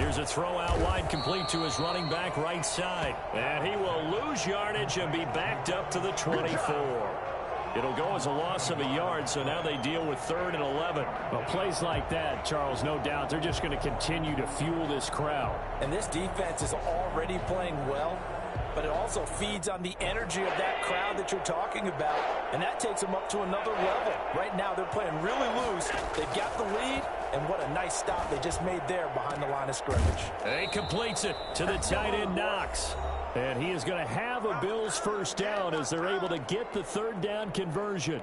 Here's a throw out wide, complete to his running back right side. And he will lose yardage and be backed up to the 24. It'll go as a loss of a yard, so now they deal with 3rd and 11. Well, plays like that, Charles, no doubt, they're just going to continue to fuel this crowd. And this defense is already playing well, but it also feeds on the energy of that crowd that you're talking about, and that takes them up to another level. Right now, they're playing really loose. They've got the lead, and what a nice stop they just made there behind the line of scrimmage. And he completes it to the tight end, Knox. And he is going to have a Bills first down as they're able to get the 3rd down conversion.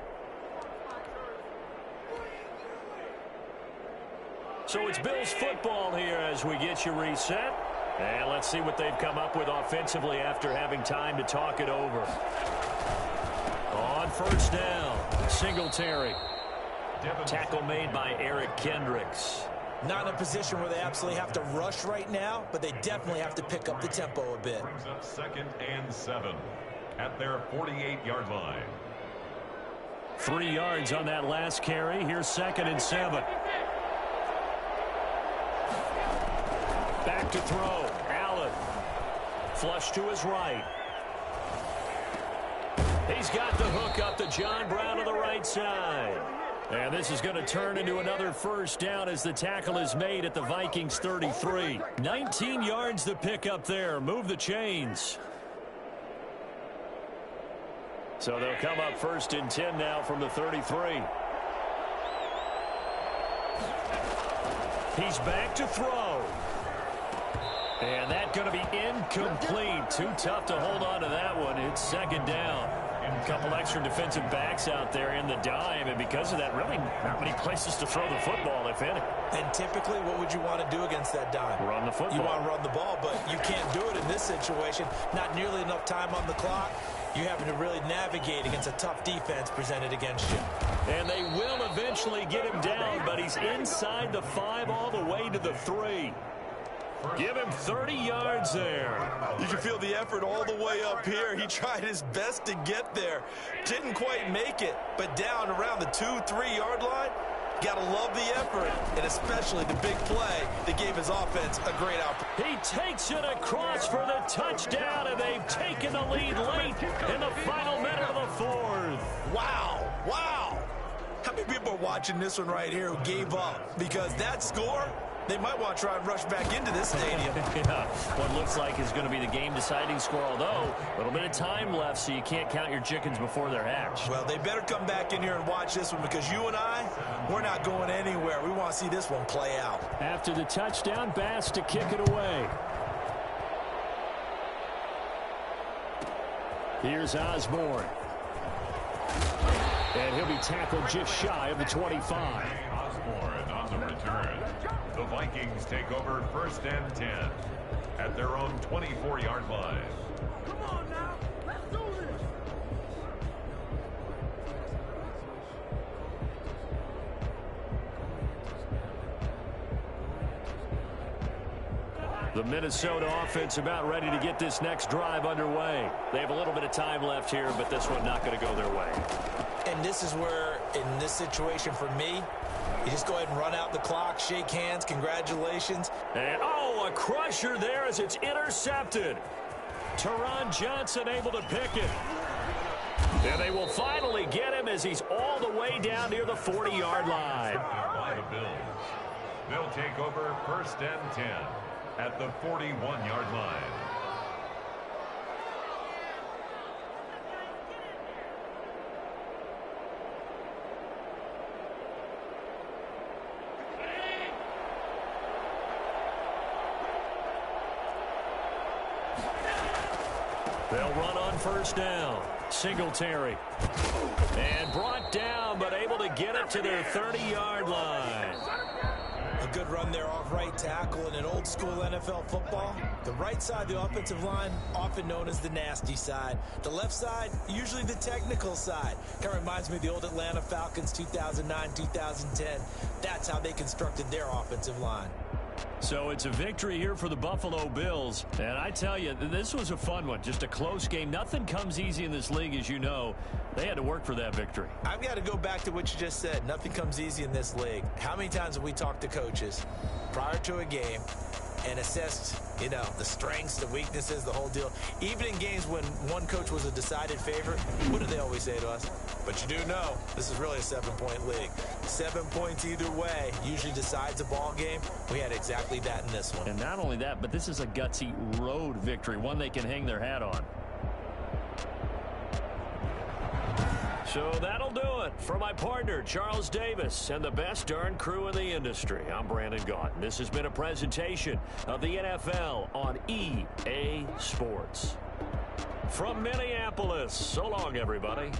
So it's Bills football here as we get you reset. And let's see what they've come up with offensively after having time to talk it over. On first down, Singletary. Tackle made by Eric Kendricks. Not in a position where they absolutely have to rush right now, but they definitely have to pick up the tempo a bit. Brings up 2nd and 7 at their 48-yard line. 3 yards on that last carry. Here's 2nd and 7. Back to throw. Allen. Flush to his right. He's got the hook up to John Brown to the right side. And this is going to turn into another first down as the tackle is made at the Vikings 33. 19 yards to pick up there. Move the chains. So they'll come up 1st and 10 now from the 33. He's back to throw. And that's going to be incomplete. Too tough to hold on to that one. It's 2nd down. A couple extra defensive backs out there in the dime, and because of that, really not many places to throw the football, if any. And typically, what would you want to do against that dime? Run the football. You want to run the ball, but you can't do it in this situation. Not nearly enough time on the clock. You having to really navigate against a tough defense presented against you. And they will eventually get him down, but he's inside the 5 all the way to the 3. Give him 30 yards there. You can feel the effort all the way up here. He tried his best to get there. Didn't quite make it, but down around the 2-3 yard line, got to love the effort, and especially the big play that gave his offense a great output. He takes it across for the touchdown, and they've taken the lead late in the final minute of the 4th. Wow, wow. How many people are watching this one right here who gave up? Because that score, they might want to try and rush back into this stadium. Yeah, what looks like is going to be the game-deciding score, although a little bit of time left, so you can't count your chickens before they're hatched. Well, they better come back in here and watch this one, because you and I, we're not going anywhere. We want to see this one play out. After the touchdown, Bass to kick it away. Here's Osborne. And he'll be tackled just shy of the 25. Osborne on the return. The Vikings take over 1st and 10 at their own 24-yard line. Come on now, let's do this. The Minnesota offense about ready to get this next drive underway. They have a little bit of time left here, but this one not going to go their way. And this is where, in this situation for me, you just go ahead and run out the clock, shake hands, congratulations. And, oh, a crusher there as it's intercepted. Teron Johnson able to pick it. And they will finally get him as he's all the way down near the 40-yard line. By the Bills. They'll take over 1st and 10 at the 41-yard line. They'll run on first down. Singletary. And brought down, but able to get it to their 30-yard line. A good run there off right tackle in an old-school NFL football. The right side of the offensive line, often known as the nasty side. The left side, usually the technical side. Kind of reminds me of the old Atlanta Falcons 2009-2010. That's how they constructed their offensive line. So it's a victory here for the Buffalo Bills. And I tell you, this was a fun one. Just a close game. Nothing comes easy in this league, as you know. They had to work for that victory. I've got to go back to what you just said. Nothing comes easy in this league. How many times have we talked to coaches prior to a game, and assessed, the strengths, the weaknesses, the whole deal. Even in games when one coach was a decided favorite, what do they always say to us? But you do know this is really a 7-point league. 7 points either way usually decides a ball game. We had exactly that in this one. And not only that, but this is a gutsy road victory, one they can hang their hat on. So that'll do it for my partner, Charles Davis, and the best darn crew in the industry. I'm Brandon Gaudin. This has been a presentation of the NFL on EA Sports. From Minneapolis, so long, everybody.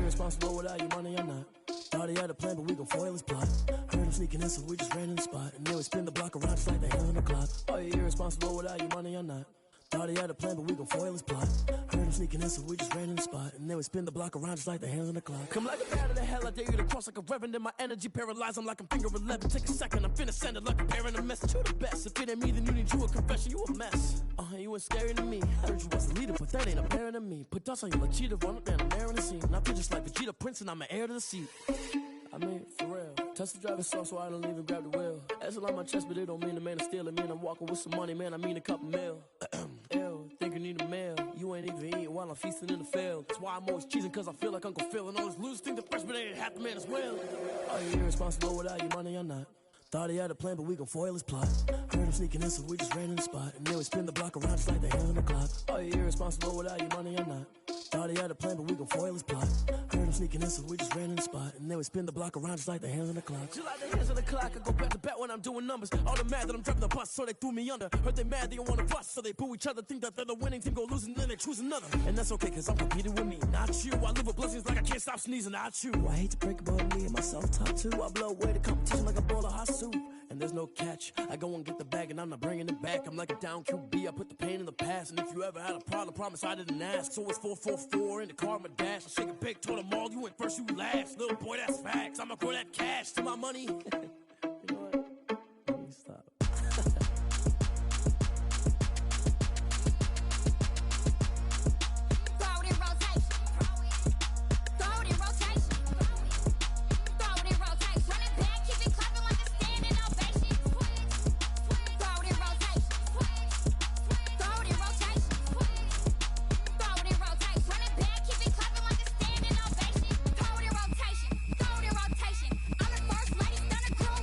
Responsible without your money or not. Thought he had a plan, but we gon' foil his plot. Heard him sneaking in, so we just ran in the spot. And then we spin the block around just like the hands on the clock. Are you irresponsible without your money or not? Thought he had a plan, but we gon' foil his plot. Heard him sneaking in, so we just ran in the spot. And then we spin the block around just like the hands on the clock. Come like a bat of the hell, I dare you to cross like a reverend. In my energy paralyzed, I'm like I'm finger 11. Take a second, I'm finna send it like a parent a message. You the best, if it ain't me, then you need you a confession. You a mess, you ain't scary to me. Heard you was the leader, but that ain't apparent to me. Put dust on you like cheetah, run up down the air in the scene. I feel just like Vegeta Prince and I'm an heir to the seat. I mean, for real. Touch the driver's soft so I don't even grab the wheel. That's on my chest, but it don't mean the man is stealing. Mean I'm walking with some money, man, I mean a couple mil. Ew, think you need a meal. You ain't even eating while I'm feasting in the field. That's why I'm always cheesing, cause I feel like Uncle Phil. And all this loose think the freshman ain't half the man as well. Are you irresponsible without your money or not? Thought he had a plan, but we gon' foil his plot. Heard him sneaking in, so we just ran in the spot. And then we spin the block around just like the hands on the clock. Are you irresponsible without your money or not? Thought he had a plan, but we gon' foil his plot. Heard him sneaking in, so we just ran in the spot. And then we spin the block around just like the hands on the clock. Just like the hands on the clock, I go back to back when I'm doing numbers. All the mad that I'm driving the bus, so they threw me under. Heard they mad, they don't wanna bust, so they boo each other. Think that they're the winning team, go losing, then they choose another. And that's okay, cause I'm competing with me, not you. I live with blessings like I can't stop sneezing, not you. I hate to break about me and my self-talk too. I blow away the competition like a bowl of hot soup. And there's no catch. I go and get the bag and I'm not bringing it back. I'm like a down QB. I put the pain in the past. And if you ever had a problem, promise I didn't ask. So it's 4-4-4 in the car, my dash. I shake a big, told them all, you went first, you last. Little boy, that's facts. I'ma grow that cash to my money. You know what? Let me stop. Rotation. I'm the first lady, stunner crew.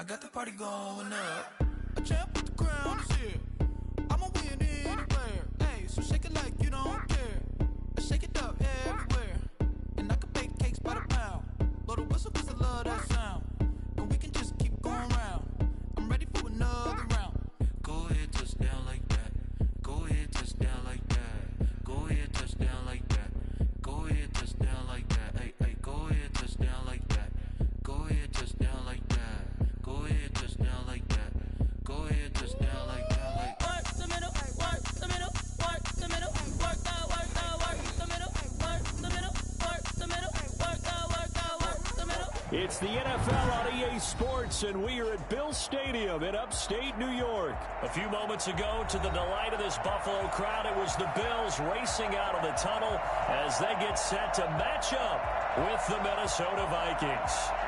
got the party going up. A champ with the crown is here. I'ma win anywhere. Hey, so shake it like you don't care. I shake it up everywhere. And I can bake cakes by the pound. Blow the whistle 'cause I love that sound. And we can just keep going round. I'm ready for another round. Go ahead, touch down like that. Go ahead, touch down like that. Go ahead, touch down like that. Go ahead, touch down like that. Hey, hey, go ahead, touch down like that. Go ahead, touch down like that. Go ahead, touch down like that. Go ahead, touch down like that. Like work the middle, work the middle, work the middle, work the middle, work the middle, work the middle, work the middle. It's the NFL on EA Sports, and we are at Bill Stadium in upstate New York. A few moments ago, to the delight of this Buffalo crowd, it was the Bills racing out of the tunnel as they get set to match up with the Minnesota Vikings.